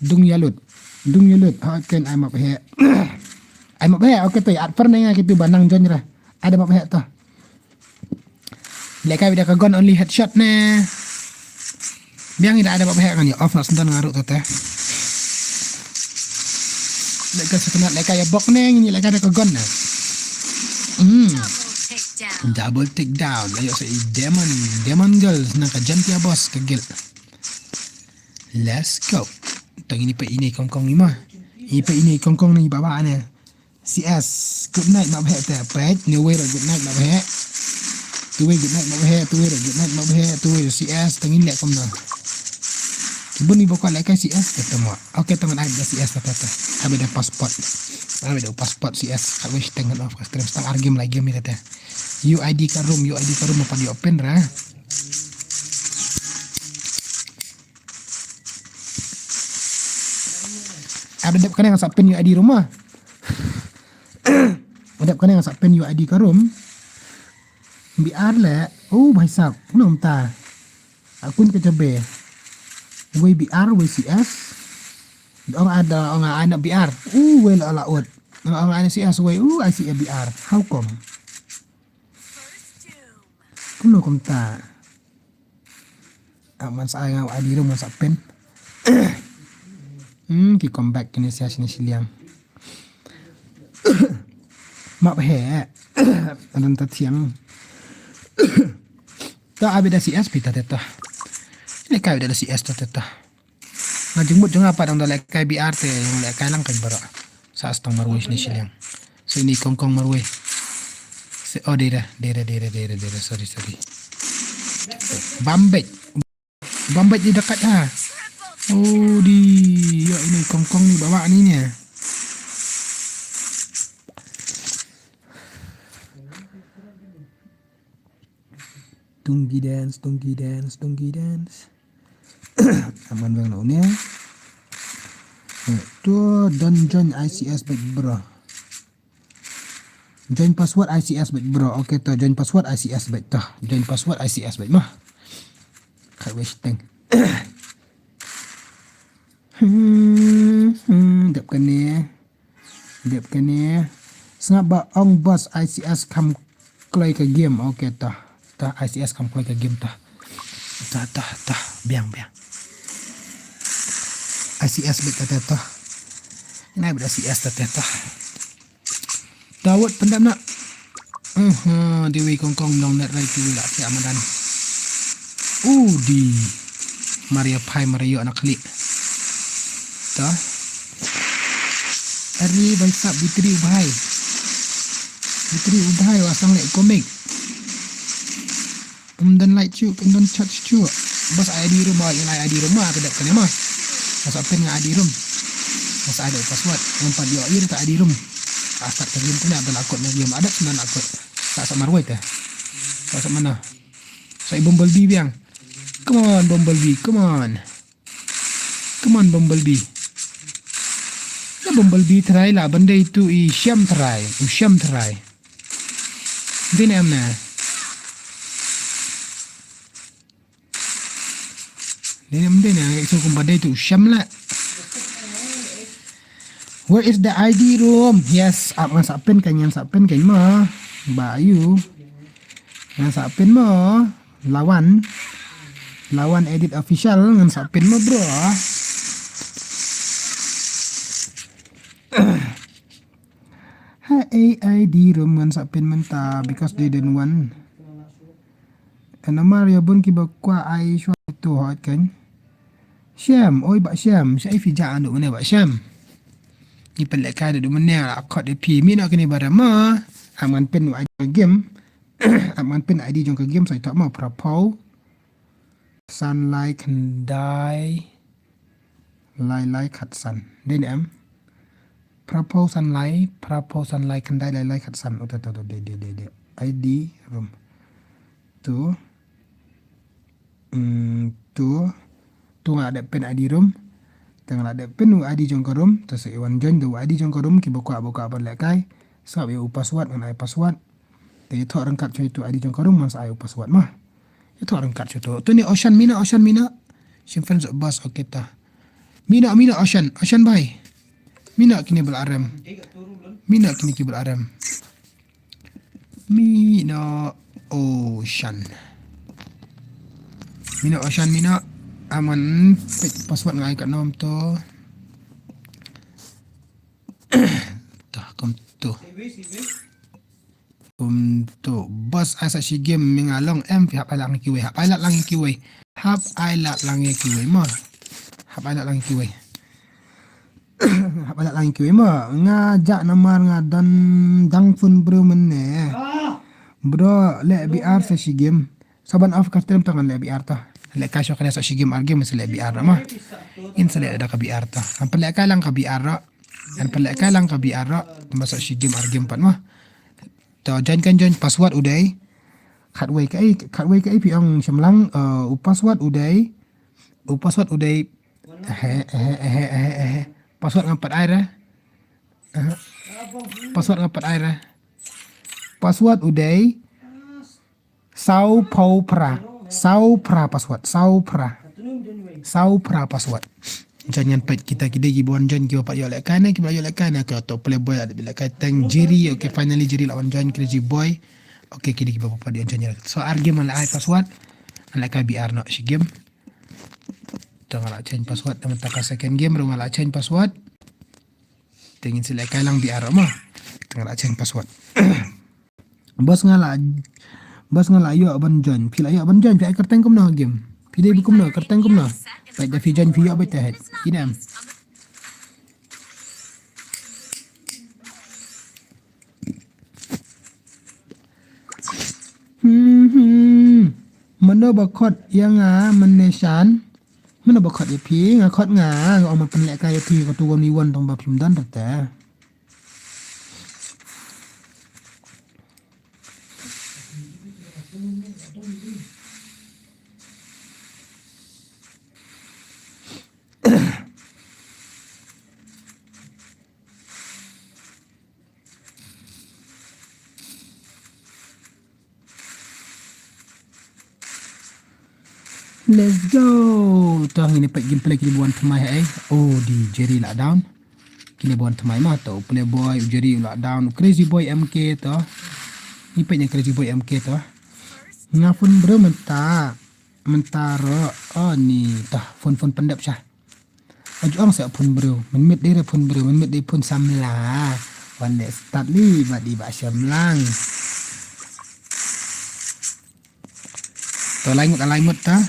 Dung yalut. Haken ay mapahe. Ay mapahe, okay to. At par na nga kitu banang jon ra. Ada mapahe to. Le kay bida ka gun only headshot na. Biang ida ada mapahe kan ya off na sundan ngaru to te. Le ka sa kanat le kay bok neng ni le kay ka gun na. Double take down. Ayo sa demon girls na kajantia boss kagil. Let's go. Tang ini pa ini kongkong ni mah. Ini pa ini kongkong ni baba ne. CS good night map he te pet. New way good night map he. Two way good night map he. Two way good night map he. Two way CS tang ini lek kom na. Buni bokal lek CS ketemu. Okay teman ada CS tata. Ada passport. Ada passport CS. Kalau setengah off stream setengah game lagi mi tata. UID ka room apa di open ra. Ada dap kena ngasa pen UID rumah. Ada kena ngasa pen UID ka room. Biar le. Oh bhai sab, nom ta. Aku ni kecabe. Gue BR, gue CS. Orang ada orang anak BR. Gue la laut. Orang anak CS gue. I see a BR. How come? Kuno kom ta. Aman sa nga adi ro sa pen. Ki come back kini sia sini siliang. Mak he. Adan ta tiang. Ta abida CS pita teta. Ini kai ada CS teta. Ngajumut jeng apa dang dalek kai BR te yang lek kai lang kan bara. Sa astang marwis ni siliang. Sini kongkong marwe. Oh dera sorry Bambet di dekat ha. Oh di ya ini kongkong ni bawa ni ni. Tunggi dance aman bang no ni. Tu dungeon ICS baik bro. Join password ICS baik bro. Okay to join password ICS baik to. Join password ICS baik mah. Kat wasting. Dap kene. Sengap ba ong boss ICS kam klay ke game. Okay to. Ta ICS kam klay ke game to. Ta biang. ICS baik to. Ini ada ICS to. Dawat pendam nak. Di way kongkong long net right tu lah si amadan. Di. Maria Pai Mario anak klik. Toh. Ari baisap bitri ubahai. Bitri ubahai wasang lek komik. Dan like cu, dan chat cu. Bos ID rumah, yang ID rumah kedap kan mah. Masa pen dengan ID rum. Masa ada password, nampak dia air tak ID rum. Asal kerja tu nak akut nak game ada sembilan akut. Tak sama ruai teh. Tak sama mana. Saya Bumblebee biang. Come on Bumblebee, come on. Come on Bumblebee. Ya Bumblebee try lah benda itu Syam try. Syam try. Dia ni amna. Dia ni benda ni so benda itu Syam lah. Where is the ID room? Yes, abang sapin kan yang sapin kan mah. Bayu. Yang sapin mah lawan edit official dengan sapin mah bro. Hai ID room dengan sapin mentah because they didn't want. Ana Mario bun ki bakwa ai shwa tu hot kan. Syam, oi bak Syam, Shaei fija anu mana bak Syam. Ni pelak kada du mana Khot de pi mi nak kini barama. Aman pen ID game. Aman pen ID jong ke game saya tak mau propose. Sunlight can die. Lai kat sun. Dia ni am. Propose sunlight can die lai kat sun. Oh tu dia. ID room. Tu. Tu ada pen ID room. Tengah ada pen ID jong ke room. Tu sewan join tu ID jong ke room ki buka apa lekai. Sebab eu password dengan password. Dia tu orang kat itu ID jong ke room masa eu password mah. Itu orang kat situ. Tu ni Ocean Mina. Simpan bas okey ta. Mina Ocean bye. Mina kini belaram. Mina Ocean. Mina aman password ngai kat nom tu. Tah kom tu. Untuk bos asa si game mengalong hap ailat lang kiwe hap ailat lang kiwe mah hap ailat lang kiwe mah ngajak namar ngadan dangfun bro menne bro le BR sa si game saban af kastem tangan le BR ta le kasyo kana sa si game argame sa le BR mah in sa le ada ka BR ta ang pala ka lang ka BR masa si game argame pat mah. Join password uday khatway kai piang semlang password uday password ngapat air password uday sau pra password jangan pet kita gibuan join kita pak yo lek kana kita yo lek kana ke atau playboy ada bila katang jiri okay finally jiri lawan join crazy boy okay kita giba dia join so argument la password ala ka BR no si game tengah la change password teman tak second game rumah la change password tengin selek lang BR mah tengah la change password bos ngala yo ban join pila yo ban join pi kerteng kum no game pilih bukum no kerteng kum no baik dah fijan view apa teh kini mana bakot yang menesan mana bakot ya pi ngakot ngah orang penlek kaya pi kau tu ni wan tong bab simdan tak Let's go. Tah ini pak gameplay kini buan temai Oh di Jerry lockdown. Kini buan temai mah tau playboy Jerry lockdown. Crazy boy MK tah. Ni paknya Crazy boy MK tah. Ngapun bro mentaro. Oh ni tah phone pendap sah. Aju orang saya pun bro. Menmit dia pun bro. Menmit dia pun samla. One start li badi ba samlang. Tah laingut tah.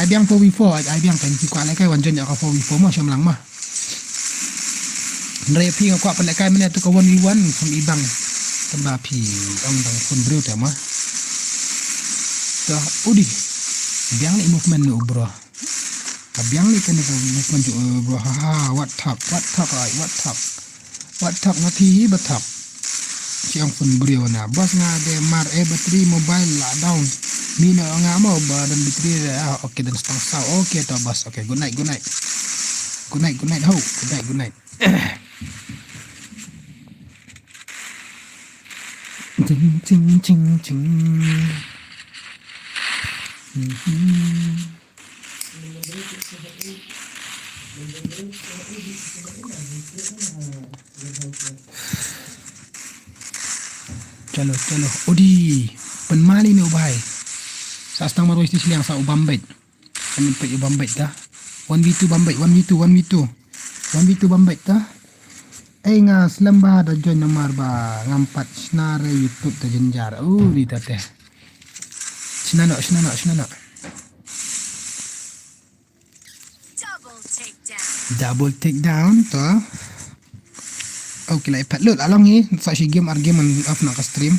ai biang 4v4 ai biang kan ki kwa lai kai wan jen ya ka 4v4 ma sham lang ma nre phi ka kwa pa lai kai mane tu ka 1v1 sam ibang tamba phi ong dang kun bru ta ma ta udi biang ni movement no bro ka biang ni kan ka movement bro ha what top ai what top ngati batap siang pun beriau na bos ngade mar bateri mobile la down mina nga mau ba dan bateri okay dan setengah saw okay to bos okay good night ho good night cing Chalo odi penmali ni ubai sastang maro isti silang sa ubambet kami pe ubambet ka 1v2 bambet 1v2 bambet ka nga slamba da join nomor ba ngampat snare YouTube ta jenjar di tate sinano double takedown to okay lah ipat lut along ni sa si game argument off nak ka stream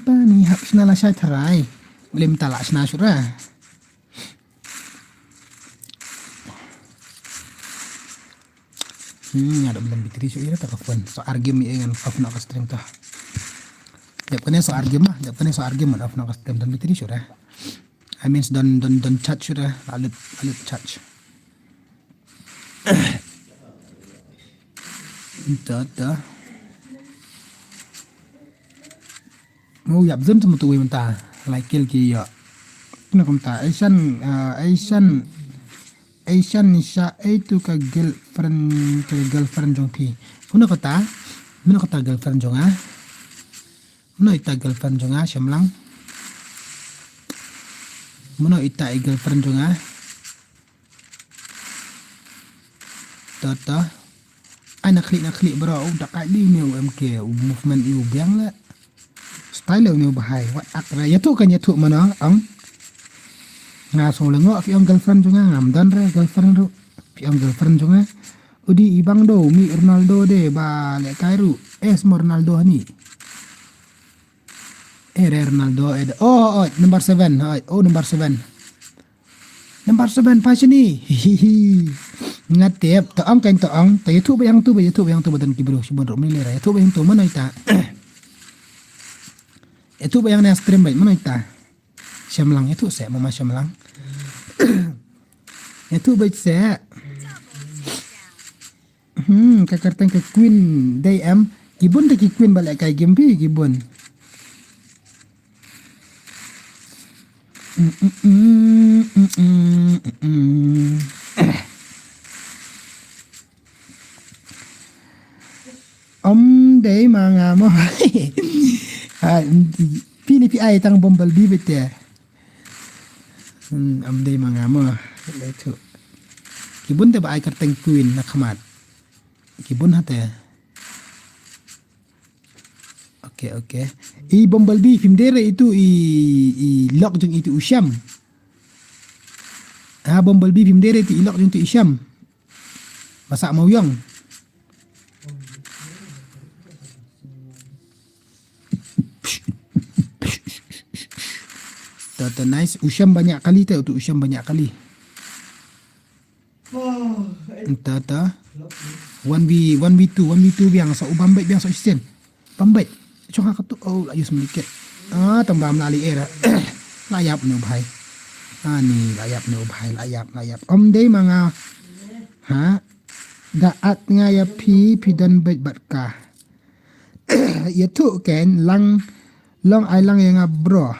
Pani hap sna la syai tharai boleh minta la sna syura ada belum bitri syura tak kafan so argument dengan off nak stream ta jap kena so argument off nak stream dan bitri syura I mean don't chat syura alut chat ta mau yap zem sama tu menta like kill ki ya kena komta Asian nisha itu ka girlfriend jong pi mana kata girlfriend jong mana ita girlfriend jong syamlang mana ita girlfriend jong tata nak klik bro dak kali ni MK movement you biang la style ni bahai what akra ya tu kan ya tu mana ang nga so lengo fi ang girlfriend junga ngam dan re girlfriend ru fi ang girlfriend junga udi ibang do mi Ronaldo de ba le kairu mo Ronaldo ni Ronaldo number 7 number 7 passion ni ngatep to ang kan to ang ta YouTube yang tu badan ki bro sibon ro mi le ra YouTube yang tu mana ita itu bayang na stream baik mana ita syamlang itu saya mama syamlang itu baik saya kakartang ke queen day am gibon de ki queen balik kai game bi gibon day mga mo PNPI tang bumblebee bete day mga mo itu kibun te ba ay karteng queen na kamat kibun hate okay bumblebee film dere itu lock jeng itu usyam bumblebee film dere itu lock jeng itu usyam masak mauyong Tata nice usyam banyak kali tu usyam banyak kali. Tata 1v2 biang sa ubambet biang sa isten. Pambet. Cong ka tu ayus sedikit. Tambah melali era. Layap ni bhai. Ni layap ni bhai layap. Day mga daat nga ya pidan bet batka. Ya tu ken long ay lang yang bro.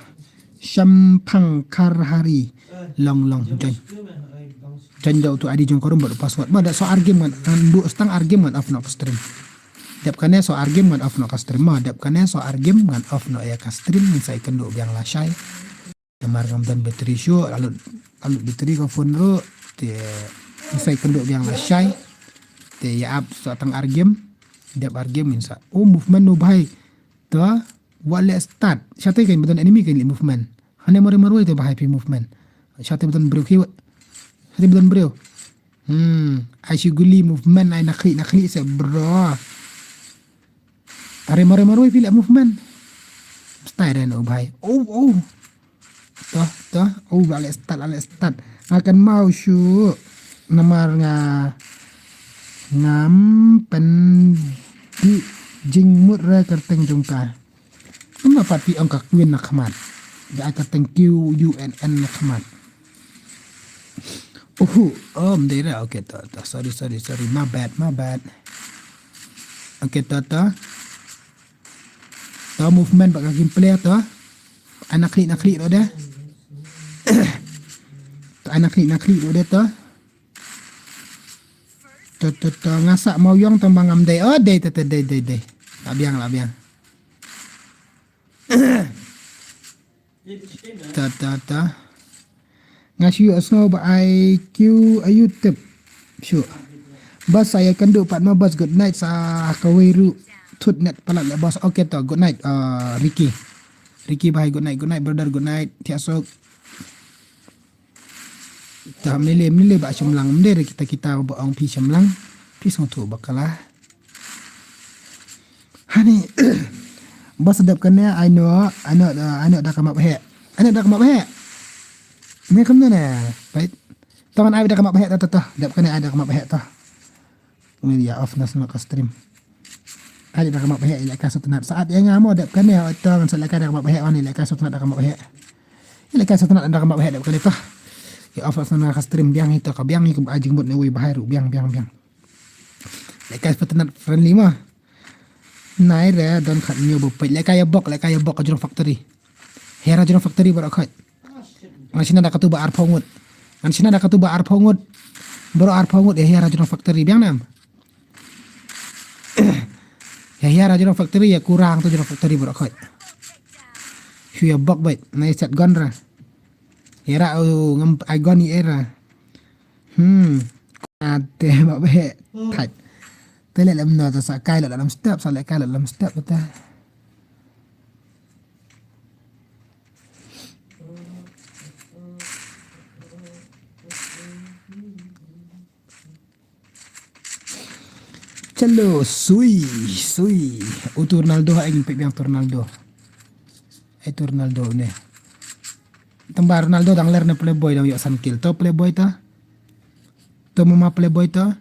Shampang karhari long join Change tu ID jong korum baru password. Ma dak so argument andu stang argument of no stream. Dap kane so argument of no stream. Ma dap kane so argument of no ya stream min sai kendo biang la Shaei. Namar ngam dan bateri show lalu bateri ko phone ro te sai kendo biang la Shaei. Te ya up so tang argument. Dap argument min sa. Oh movement no bahai. To wala start. Syate kain beton enemy kain movement. Hane mari itu bahai pi movement. Syate beton bro kiwat. Hari betul bro. Asyik guli movement ay nakli sa bro. Are mare feel movement. Style rin ubay. Oh. Toh. Oh, ala start. Akan mau syu namar nga ngam pen di jingmut ra kerteng jungka. Nama pati ang kakwin nakmat. Da kerteng QUNN nakmat. Mdera. Okay, sorry. My bad. Okay, to movement baka gameplay to. Anak klik do dah. Anak klik do dah to. To ngasak mau yang tambang amdai. Oh, day. Labiang. To. Ngasih asno ba IQ YouTube. Sure. Bas saya kenduk pat ma bas good night sa kawiru tut net palat le bas. Okay to good night Ricky bye good night brother good night tiasok. Ta mele ba semlang mde kita ba ong pi semlang pi song tu bakala. Hani bas sedap kena I know dah kamak bahek. Ni kamu na, baik. Tangan ay dah kamak bahek ta. Dap kena ada kamak bahek ta. Ini ya off nas nak stream. Ada dah kamak bahek ilai kasut nak saat yang ngamo dap kena tangan selaka dah kamak bahek ani ilai kasut nak dah kamak bahek. Ilai kasut nak dah kamak bahek dap kena ta. Ya off nas nak stream biang itu ka biang iku ajing bot ne wi bahai ru biang. Ilai kasut nak friendly mah. Naira dan khat nyo bopay ilai kaya bok ka jurong factory. Hera jurong factory barak khat. Ngasina dah katu ba arpongut. Baru arpongut ya rajin factory biang nam. Ya rajin factory ya kurang tu jurong factory baru koi. Huya bok baik. Na set gun ra. Era ngam gun ni era. Ate ba be. Tat. Tele lam no ta sa kai la dalam step betul. Chalo, sui. Ronaldo ay gimpi biyang Ronaldo. Ito Ronaldo ne. Tamba Ronaldo dang ler na playboy daw yo san kill to playboy ta. To mama playboy ta.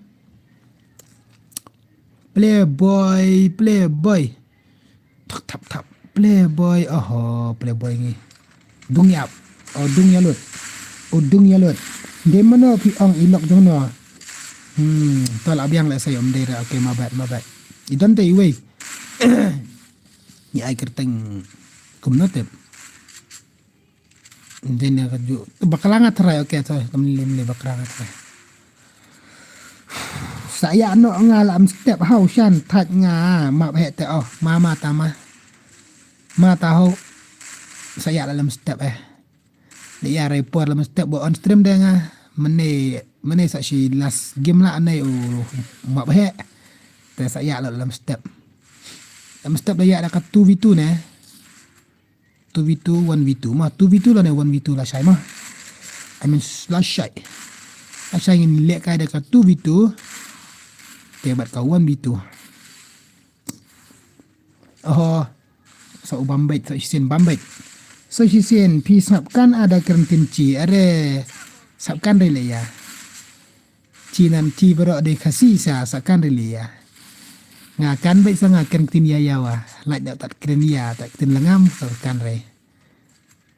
Playboy. Tap. Playboy. Playboy ni. Dungyap. Dungyalot. Di mana pi ang ilok jong no. Tol abiang la saya omdera. Okay, my bad. Idan tay way. Ni ay kerteng kumnotep. Then ya kaju bakalangat ray okay to kamli bakalangat ray. Saya no ngalam step how shan that nga ma he te ma tahu saya dalam step dia report dalam step bo on stream dia nga mene sa si last game la anai ma he te saya dalam step dia ada ka 2v2 ne 2v2 1v2 ma 2v2 lah ne 1v2 lah Shaei mah I mean slash Shaei ingin lihat ka ada ka 2v2 tebat ka 1v2 so bambait so sisen pi sabkan ada kerentin ci are sabkan rele ya cinan ci bero de kasih sa sabkan rele ya ngakan baik sa ngakan tin ya yawa lak dak tat kren ya tak tin langam sabkan re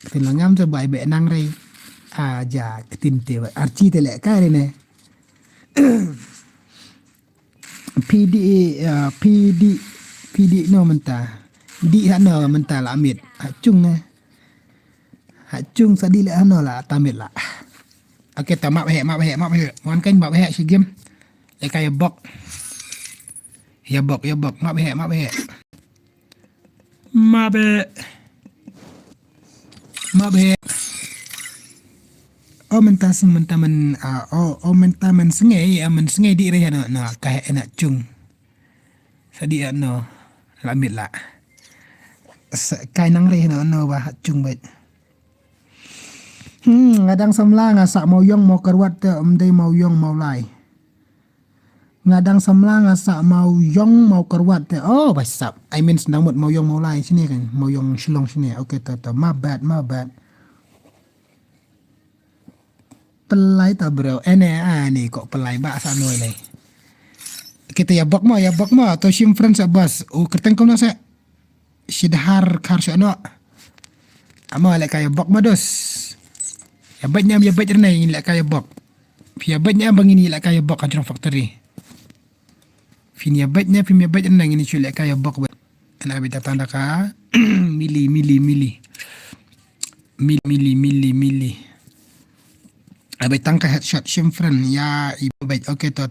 tin langam sa bai be nang re aja tin te arci te lek ka re ne PD no mentah di hano mentah la amit hacung ne hacung sadi le hano la tamit la Okay ta mak he wan kan mak he si game le kai bok ya bok mak he mak he oh menta men menta men sengai di re na kai na chung sadi no la mit la kai nang re no ba chung bai ngadang samla nga sa mau yong mau karwat te dei mau yong mau lai ngadang samla nga sa mau yong mau karwat te oh basap I mean sedang mau yong mau lai sini kan mau yong shilong sini okay ta my bad pelai ta bro ni kok pelai ba sa noi lai kita ya bok ma to shim friends abas kerteng kom na sa shidhar kar sha no ama le kaya bok ma dos ya banyak renai la kaya bok pia banyak bangini la kaya bok kan factory fini ya banyak renai ini chule kaya bok ana bita tanda ka mili abe tangka headshot shim friend ya ibu baik okay to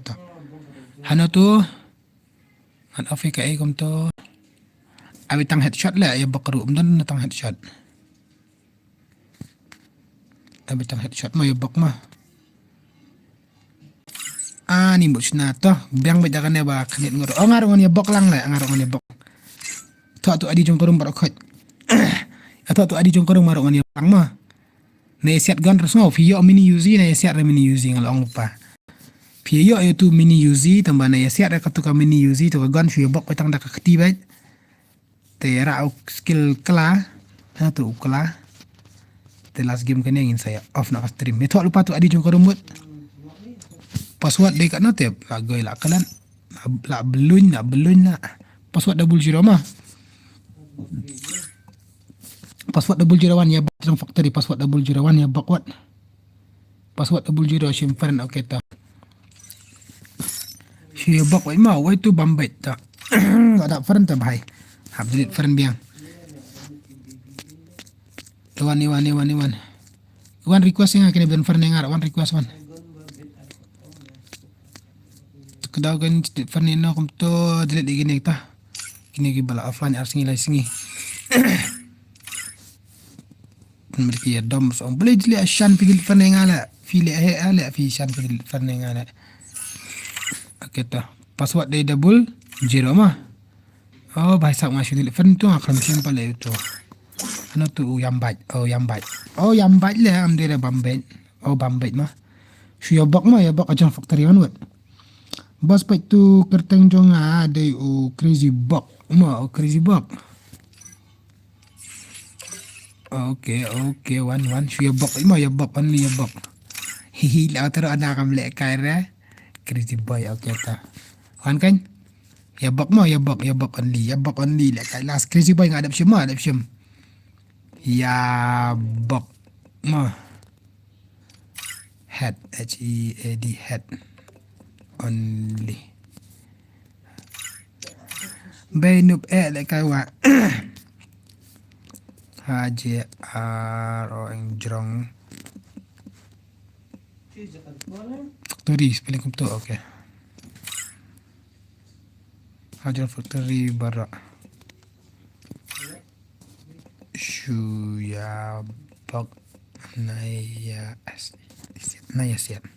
hano tu an afrika kom to abe tang headshot la ya bakru dan tang headshot abe tang headshot mo yobok ma ni bus na to biang beda kan ba kanit ngoro ngar ngon yobok lang la ngar ngon yobok to adi jong korum barok khot to adi jong korum marok ngon yobok ma ne set gun terus ngo vio mini uzi na set mini uzi ngalong lupa vio itu mini uzi tambah na set ka tu ka mini uzi to gun vio bok petang dak ketiba te ra skill kala na tu kala the last game kan ingin saya off nak stream itu lupa tu adi jong korumut password dekat no te lagoi la kalan la belun password double zero mah password double zero one ya bang factory password double zero one ya bakwat password double zero shim friend okay ta shi bak wai ma wai tu bambet ta ada friend ta bhai hab delete friend biang one request yang kena ben friend ngar one request one kedaw kan friend no kom to delete gini ta gini bala offline ar singi lai singi mereka ya dom so boleh dilihat shan pigil friend ngala fili ala fi shan pigil friend ngala okay ta password dia double zero mah oh bahasa masih delete friend tu akan simple itu ano tu yang baik lah ambil bambet bambet mah suya bak mah ya bak aja factory kan buat bos baik tu kerteng jong ada crazy bak mah crazy bak okay one suya bak mah ya bak only ya bak hihi lah terus anak kam lek kaira crazy boy okay ta kan ya bak only lek kai last crazy boy ngadap syem ya bak mah head head head only Bainup lek kai wa Haji Arong Jrong Factory spelling kum tu okay Haji Factory Barak Shuya Bak Naya siap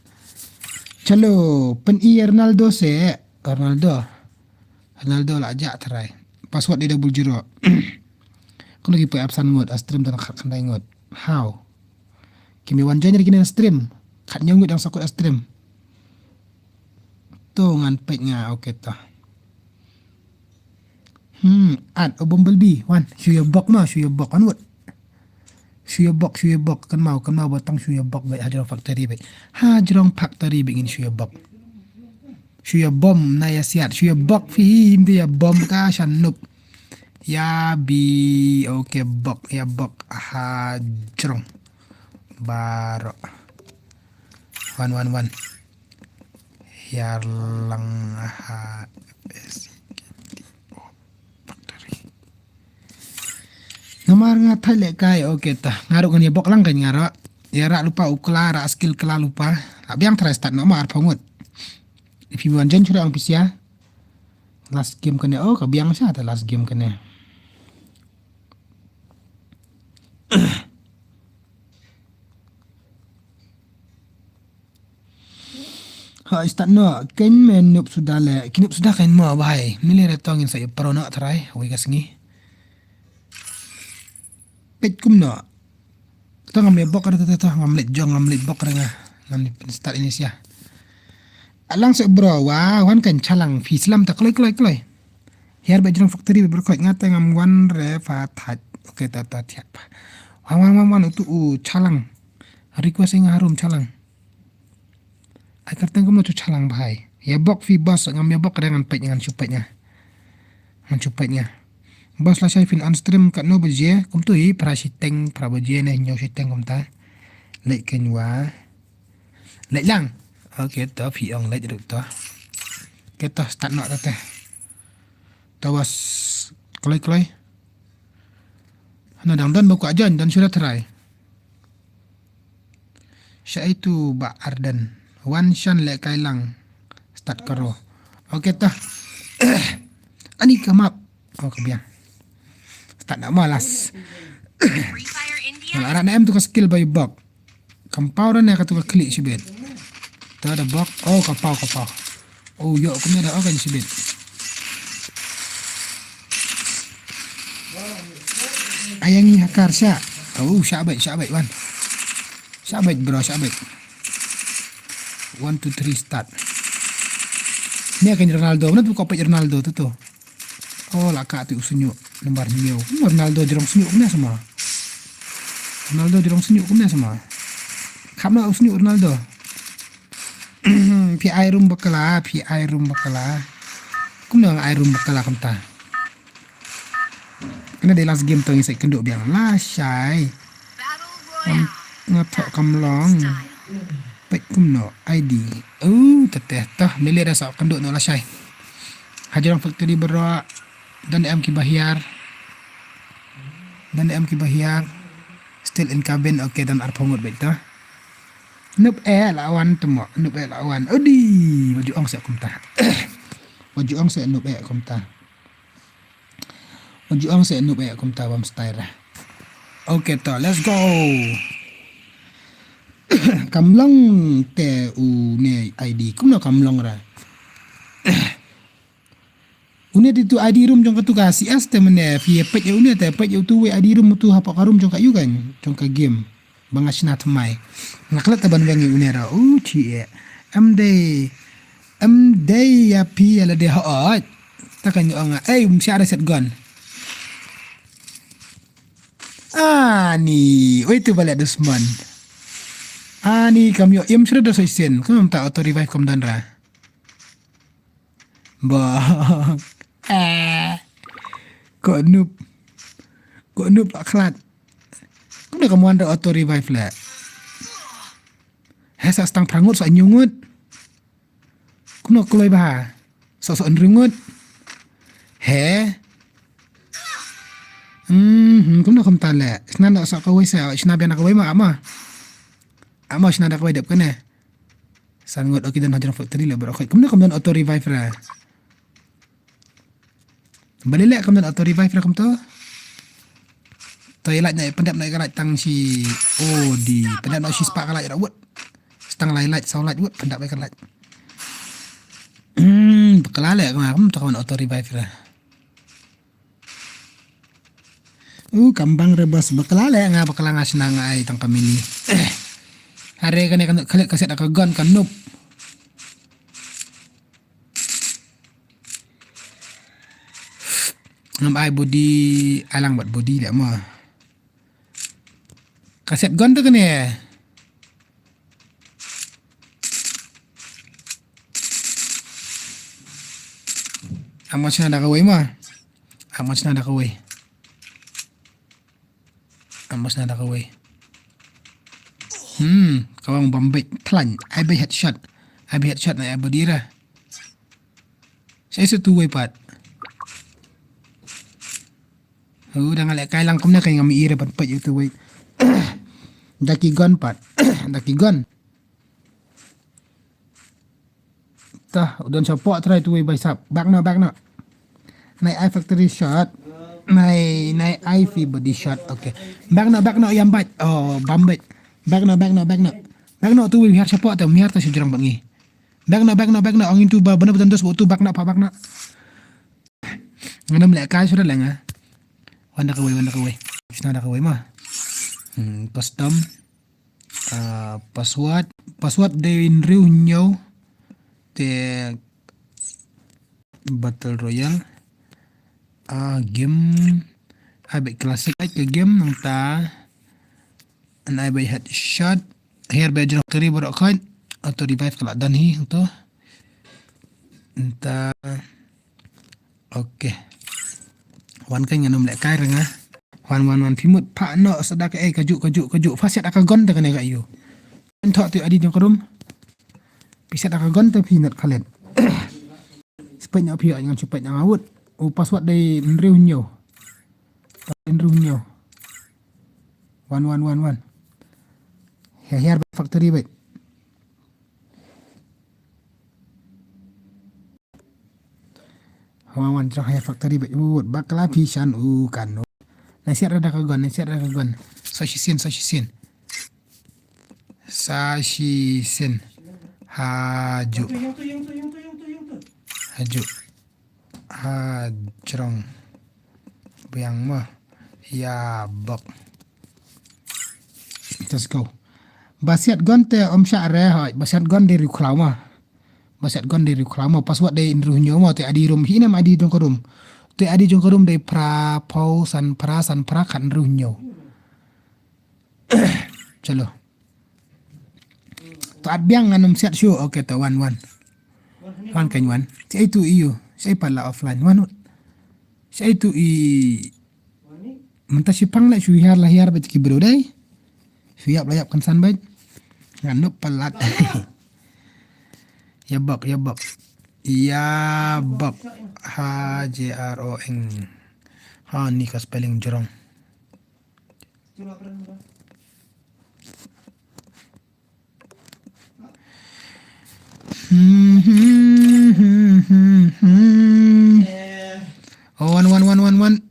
Chalo pen Ronaldo se Ronaldo lah ajak try password dia double zero kau lagi pakai absen mode stream dan kan dah ingat how kimi one join lagi stream kat nyungut yang sakut stream tu ngan pek nga okay ta ad bumblebee one shuya bok kan what shuya bok kan mau batang shuya bok baik hajrong factory baik ini shuya bok shuya bom na ya siat shuya bok fi dia bom ka shanup ya bi okay bok ya bok hajrong baro one ya lang Ngamar ngatai lek kai okay ta ngaruk kan ya bok lang kan ngaro Ya rak lupa ukla rak skill kela lupa. Biang try start nama ar pangut. If you want jen curang pisia. Last game kena biang sah ada last game kena. Ha start no ken men nup sudah le. Kinup sudah kan mau bahai. Nilai retongin saya pro nak try. Oi kasngi. Pet kum no. Kita ngambil bok ada teteh ngambil jong ngambil bok renga. Ngambil start ini sia. Alang se bro wah wan kan calang fi slam tak kloi. Here bajrang factory berkoi ngata ngam wan re fa that. Oke tata tiap. Wan itu calang. Request yang harum calang. Agar tengok mau calang bahai. Ya bok fi bos ngam ya bok dengan pet dengan cupetnya. Bos lah saya fin on stream kat no baje kum tu hi pra siteng pra baje ne nyo siteng kum ta. Lek kenwa. Lek lang. Okey tu fi ong lek duduk tu. Kita start nak teh. Tawas kloi. Hana dang dan buka ajan dan sudah try. Shaei tu ba ardan. Wan shan lek kai lang. Start karo. Okey tu. Ani kamap. Kebiang. Tak nak malas. Free Fire India. Kalau anak M tu ka skill by bok. Kampau dah nak tu ka klik sibet. Tu ada bok. Kapau. Yo aku ni ada kan sibet. Ayangi hakar syak. Syabait wan. Syabait bro. 1 2 3 start. Ni akan Ronaldo. Mana tu kau pet Ronaldo tu. Laka tu senyuk lembar new. Ronaldo jerong senyuk kena semua. Kamu senyuk Ronaldo. Pi airum bakala. Kumna airum bakala kamta. Kena de last game tu yang saya kenduk biang lah Shaei. Battle Royale. Ngatok kamlong. Pet kumno ID. Teteh tah milih dah sok kenduk no lah Shaei. Hajarang factory berak. Dan M ki bahiar still in cabin. Okay dan arpongut baik tu nup lawan temo odi baju ong saya kumta bam style. Okay to let's go. Kamlong te ne ID kumno kamlong ra. Une itu ID room jong tu kasi as te mene fi pet ya une te pet ya tu we ID room tu hapa karum jong kayu kan jong ka game bangasna tmai naklat taban wengi une ra ci day ya pi ala de ha ta kan yo nga msyara set gun ni tu balik dusman ni kam yo sudah dah soisen kam tak auto revive kam dan ra Kok noob tak kelat. Kau dah kamu anda auto revive lah. Sa stang prangut so nyungut. Kau nak keloi bah. So nrungut. Kau nak kamtan lah. Sna nak sok kau sa, sna biar nak kau mah ama sna dak kau dap kena. Sangut okey dan hajar factory lah berokey. Kau nak kamtan auto revive lah. Balilek kamu nak auto revive rakam tu. Toilet nak pendap nak kalat tang si di pendap nak si spark kalat rawat. Stang light saulat wut pendap nak kalat. Bekalale kamu tu kamu auto revive lah. Kambang rebas bekalale bakalang asnang ai tang kamili. Hari kan kalet kaset nak gun kan noob. Nampai body alang buat body dah mah. Kaset gun tu kan ya. Amat sana dah kawai mah. Amat sana dah kawai. Kawang bambit telan. I be headshot na body lah. Saya satu way pat. Dah ngalek kailang kumna kay ngami ira pat you to wait. Daki gon pat. Daki gon. Tah, udon support try tu by sap. Back no. Naik eye factory shot. Naik eye body shot. Okay. Back no yang bat. Oh, bambet. Back no. Back no tu we support tu miar ta sejurang bangi. Back no. Angin tu benar-benar terus tu back no. Ngana melek kai sudah lenga. Wanda kawai. Sina da kawai mah. Custom. Password de inriu nyo. Te Battle Royale. Game. Abek classic ke game nang ta. An abek headshot. Here by jero teri borok kan. Atau revive kalau dan hi tu. Entah. Okay. Wan kan ngana melek kai renga. Wan pimut pak no sedak kaju. Fasiat akagon ta kena kat you. Entok tu adi jong kerum. Bisa dak akagon ta pinat kalen. Sepatnya api dengan cepat yang awut. Password dari nriu nyo. One. Here factory baik. Wan cerah hair factory baik. Bakla pishan kan. Nasihat ada kagon. Sashi sin. Haju. Hajrong. Bayang mah. Ya bak. Let's go. Basiat gon te om syare hoi. Basiat gon dari klama. Password dari indru nyo mo te adi rum hinam adi jong korum. Te adi jong korum dari pra pau san pra kan indru nyo. Chalo. Tu adbiang anum siat show. Okay tu one. Wan kan wan. Saya itu iyo. Saya pala offline. Wan. Saya itu mentah sipang lah syuhar lahir baca kibro dai. Siap layap kan san baik. Nganup palat. Ya bak. HJRON. Ni ka spelling jerong. Oh, one.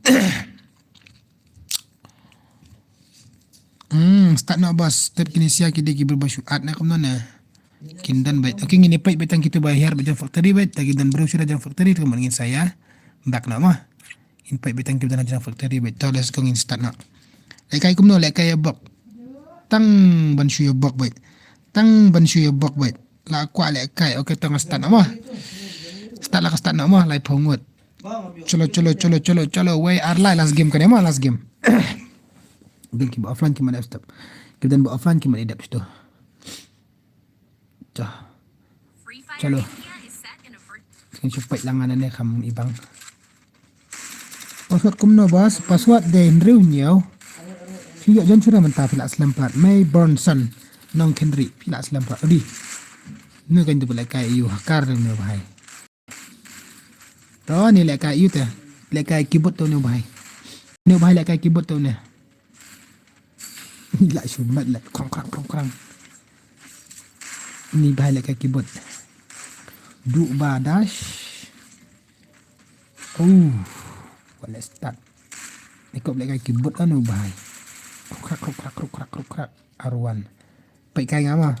Start nak bas. Step kini siya kidi berbasyu at na kumno na. Kindan bait. Okay, ngini pait betang kita bayar bejan factory bait. Tagi dan bro sudah jang factory tu mangin saya. Back nak mah. In pait betang kita jang factory bait. Tahu let's go ngin start nak. Lekai kumno lekai bak. Tang bansyu bak bait. La kwa lekai. Okay, tang start nak mah. Start nak mah lai pongot. Cholo. Way arlai last game kan ya mah last game. Dan kita offline kita mana step. Kita dan offline kita mana adapt tu. Chalo. Sekian cepat langan ni kamu ibang. Password kumno bos. Password de Henry nyo. Siya jan sudah mentah filak selampat. May Bronson nong Henry filak selampat. Odi. Ni kan tu boleh kai you hakar ni bahai. Tahu ni lek kai you tu. Lek kai keyboard tu ni bahai. Ni bahai lek kai keyboard tu ni. Gila syumat lah. Krang. Ni bahai lek kai keyboard. Duk badash. Boleh start. Ikut lek kai keyboard kan bahai. Kruk. Arwan. Pai kai ngama.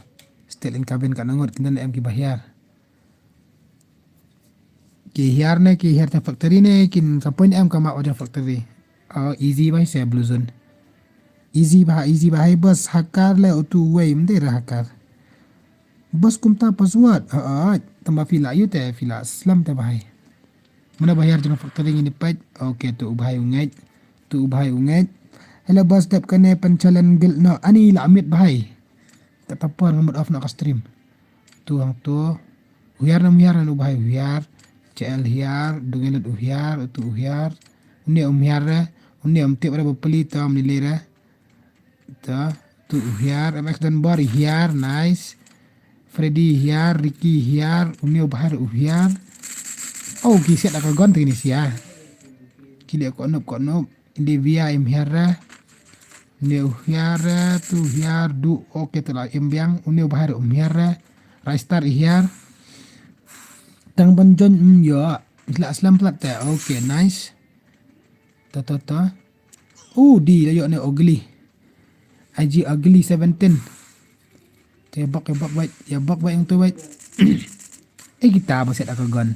Stel in cabin kat nangot kita nak ki bayar. Ki hiar ta factory ne kin kapoin am ka mak wajah factory. Easy bahai saya blue zone. Easy bahai bos hakar le tu way mde ra hakar. Bos kumta password. Tambah fila you te fila slam te bahai. Mana bayar jana factory ni pait. Okay tu bahai unget. Hello bos dap kane pancalan gel no ani la amit bahai. Tak apa ngamut off nak stream. Tu hang tu. Uyar nu bahai uyar. CL hiar, dungelet uyar, tu uyar. Undi hiar. Undi tip ada beli tam nilai. Tu uyar, MX dan bar hiar, nice. Freddy hiar, Ricky hiar, undi bahar uyar. Oh, kiset nak gon tu ni sia. Kili ko nop. Indi via hiar. Neu hiar tu hiar du okay tu lah imbiang uneu bahar hiar raistar hiar tang banjon ya la aslam plat ta okay nice ta di layo ne ugly IG ugly 17 Tebak wait ya bak wait yang tu wait kita baset aku gun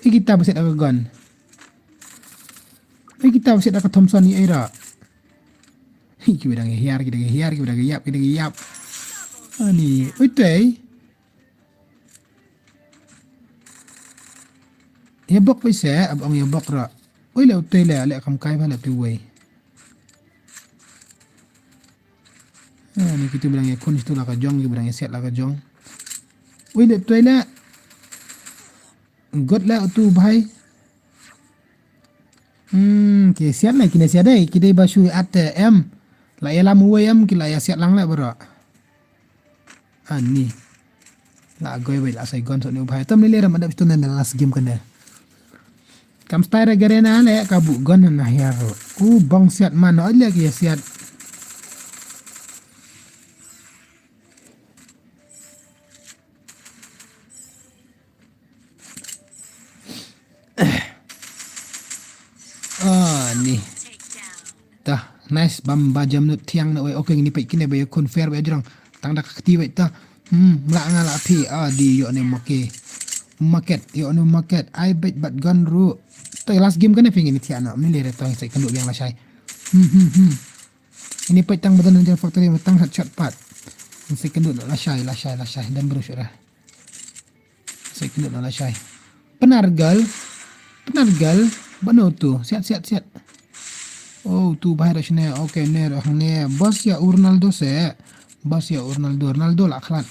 kita baset aku gun kita baset aku Thompson ni era kita dah hiar kita dah yap ani uitai ya bak bisa abang ya bak ra oi le uitai le kam kai ba le tu wei ni kita bilang ya kun itu lah kajong kita bilang ya set lah kajong oi le uitai le god lah tu bhai ke siat lah kini siat deh kita basu at m la ya lamu em kila ya siat lang la bro ani la goy bai la sai gon so ni bhai tam le ram ada bistu nan last game kan kam style garena le kabu gon na hero bang siat mana ole ke siat ni ta nice bamba jam nu tiang na we okay ni pai kine be kon fair be jrang tang dak ti we ta mla ngala phi di yo ne market yo no market I bet but gun ru to last game kan pingin ni tiana ni le to sai kan yang la sai ini pai tang badan jang factory tang shot pat sai kan la sai dan baru sudah sai kan la sai penargal bano tu siat oh tu bahaya sini okay ne bos ya Ronaldo Ronaldo la khlan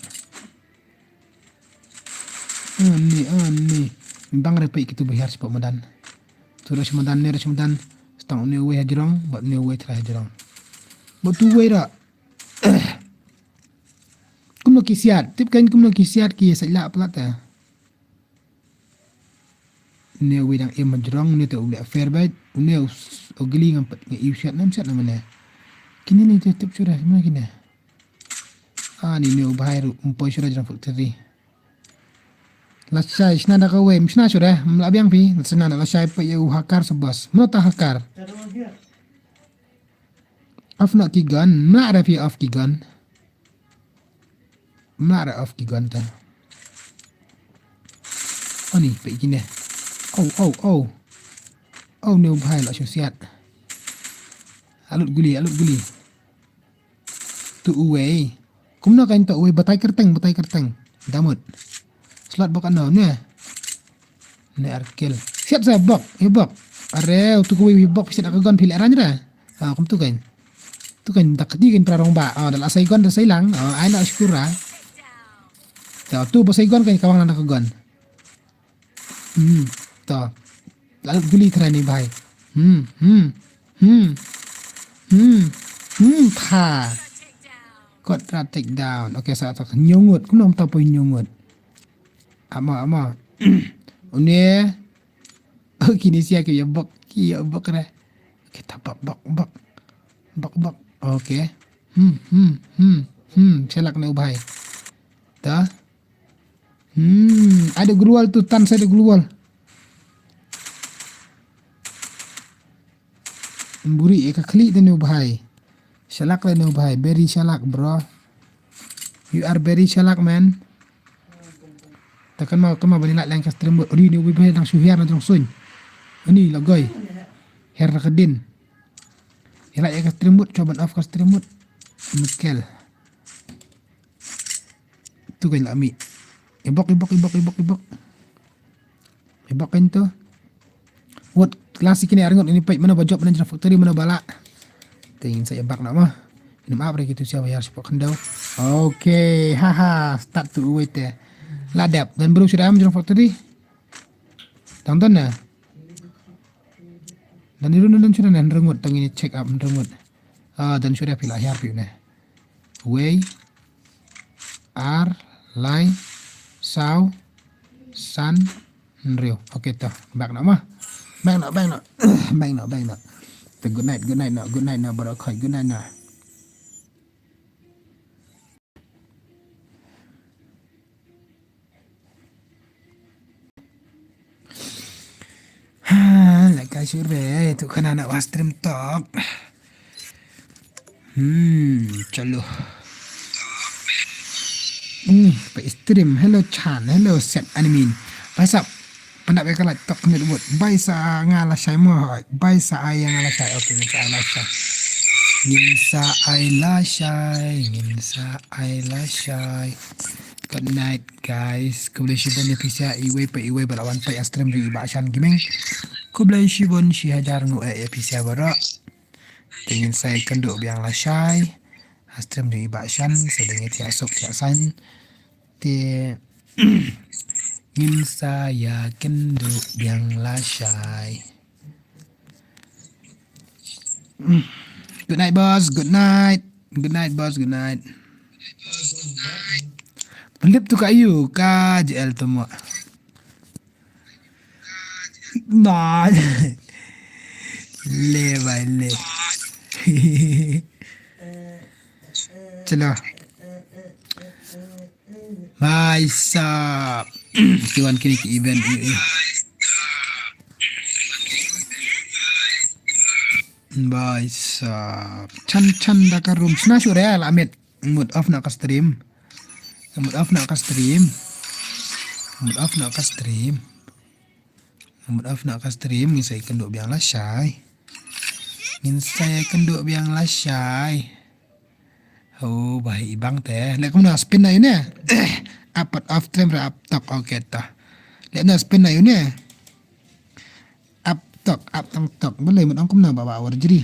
ni bang repai kitu bahar sepak madan tu madan stang ne we hajrong but ne we tra hajrong but tu we ra kumno kisiat tip kan kumno kisiat ki sala plata ne we dang em hajrong ne tu le fair bait ne ugly ngam pat nge iusiat nam sat namane kini ni tip surah mana kini ni ne bahar umpoi surah jang factory lasai sna da kawe msna surah mlabiang pi sna da lasai pa yu hakar sebas mota hakar afna ki gun ma ada fi af ki gun ta ani pe kini oh ne bahai la siat alut guli tu uwe kumna kain to uwe batai kerteng damut slot bok ano ne arkel siap saya bok are tu uwe bok siat akagon pil aranja kum tu kain tak di kain prarong ba dal asai gon da sai lang ai na syukura ta tu bosai gon kain kawang na kagon ta lalu guli terani bhai tha Khot take down okay sa ta nyungut kum nom ta poi nyungut ama une kini sia ke ya bok re kita bak okay selak ne bhai ta ada grual tu tan saya ada grual buri eka klik tenu bhai shalak le nu bhai very shalak bro you are very shalak man takkan mau bani nak lang stream ri ni bhai dang suhiar na dong sun ani lagoy her kedin ila eka stream coba off ka stream mukel tu kan lami ibok kan tu what klasik ini aringot ini pai mana bajop mana jana factory mana bala tingin saya bak nak mah ini maaf re gitu siapa ya support kendau okay start to wait ladap dan baru sudah am jana factory tonton na dan itu dan sudah nan rengut tang ini check up rengut dan sudah pilih akhir pi ne way r line sao san nrio okay to bak nak mah bang nak good night now but okay good night now lại cái chút về tụi khả năng nào stream top chaloไปstream hello chan hello set anime ไปสับpendakไปกันละtop kena buat bai sa ngala sai mo bai sa ayang ngala sai okay ngin sa ayla sai ngin sa ayla sai ngin sa ayla sai good night guys kublai shibon ni pisa iwe balawan pa stream di bashan gaming kublai shibon shi hajar nu pisa bara tingin saya kenduk biang la sai stream di bashan sedang ti asok ti asan ti ngin saya kenduk biang la sai good night boss good night boss good night Pelip tu kayu ka JL tu mak. Nah. Le bhai le. Chalo. Bhai sahab. Kiwan kini ki event ni. Bhai sahab. Chan Daka room. Sna sure ya Amit. Mood off nak stream. Mood off nak stream. Ngin saya kenduk biang la Shaei. Oh, baik bang teh. Lek kau nak spin na yun eh. Up off stream ra up top okay ta. Lek nak spin na yun eh. Up top. Boleh mud angkum na baba awar jeri.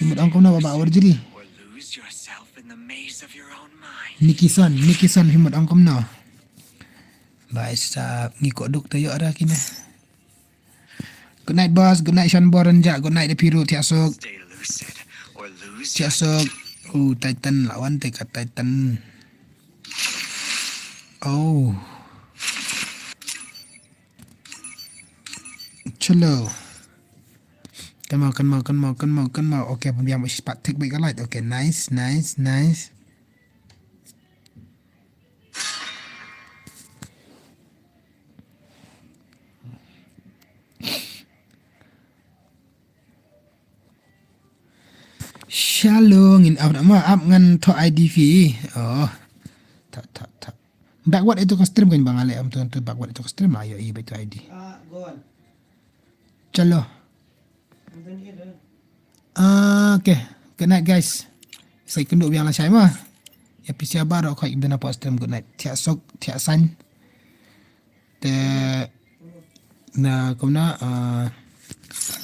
Mud angkum na baba awar jeri. Or lose yourself in the maze of your own mind. Nikisan himut angkum na. Baik sab ngikok duk tayo ara kina. Good night boss, good night Shan Borenja, good night Piru Tiasok. Stay lucid or lose Tiasok. Oh, Titan lawan tekat Titan. Oh. Chalo. Kan mau. Okay, pembiang masih sepat tik baik light. Okay, nice. Shalom in up ngan to IDV. Oh. Tak. Backward itu ke stream kan bang Ale am tu backward itu ke stream ayo i betul ID. Go on. Chalo. Okay. Good night guys. Saya kenduk biang la Shaei mah. Ya pisi abar kau ibn apa stream good night. Tiak sok, tiak san. Te na kau na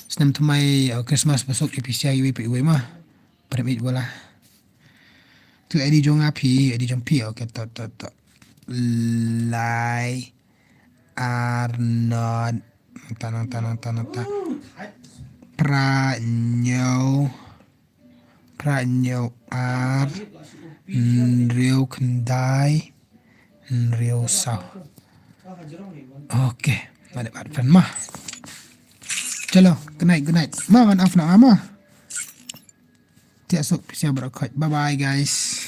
senam tumai Christmas besok pisi iwe mah. Permit bola. Tu Eddie jong api, okay tak. Lie are not tanang. Pranyo are real kendai real sao. Okay, ada fan mah. Chalo, good night. Mangan off nak mah. Tiap sok siap berakhir. Bye bye guys.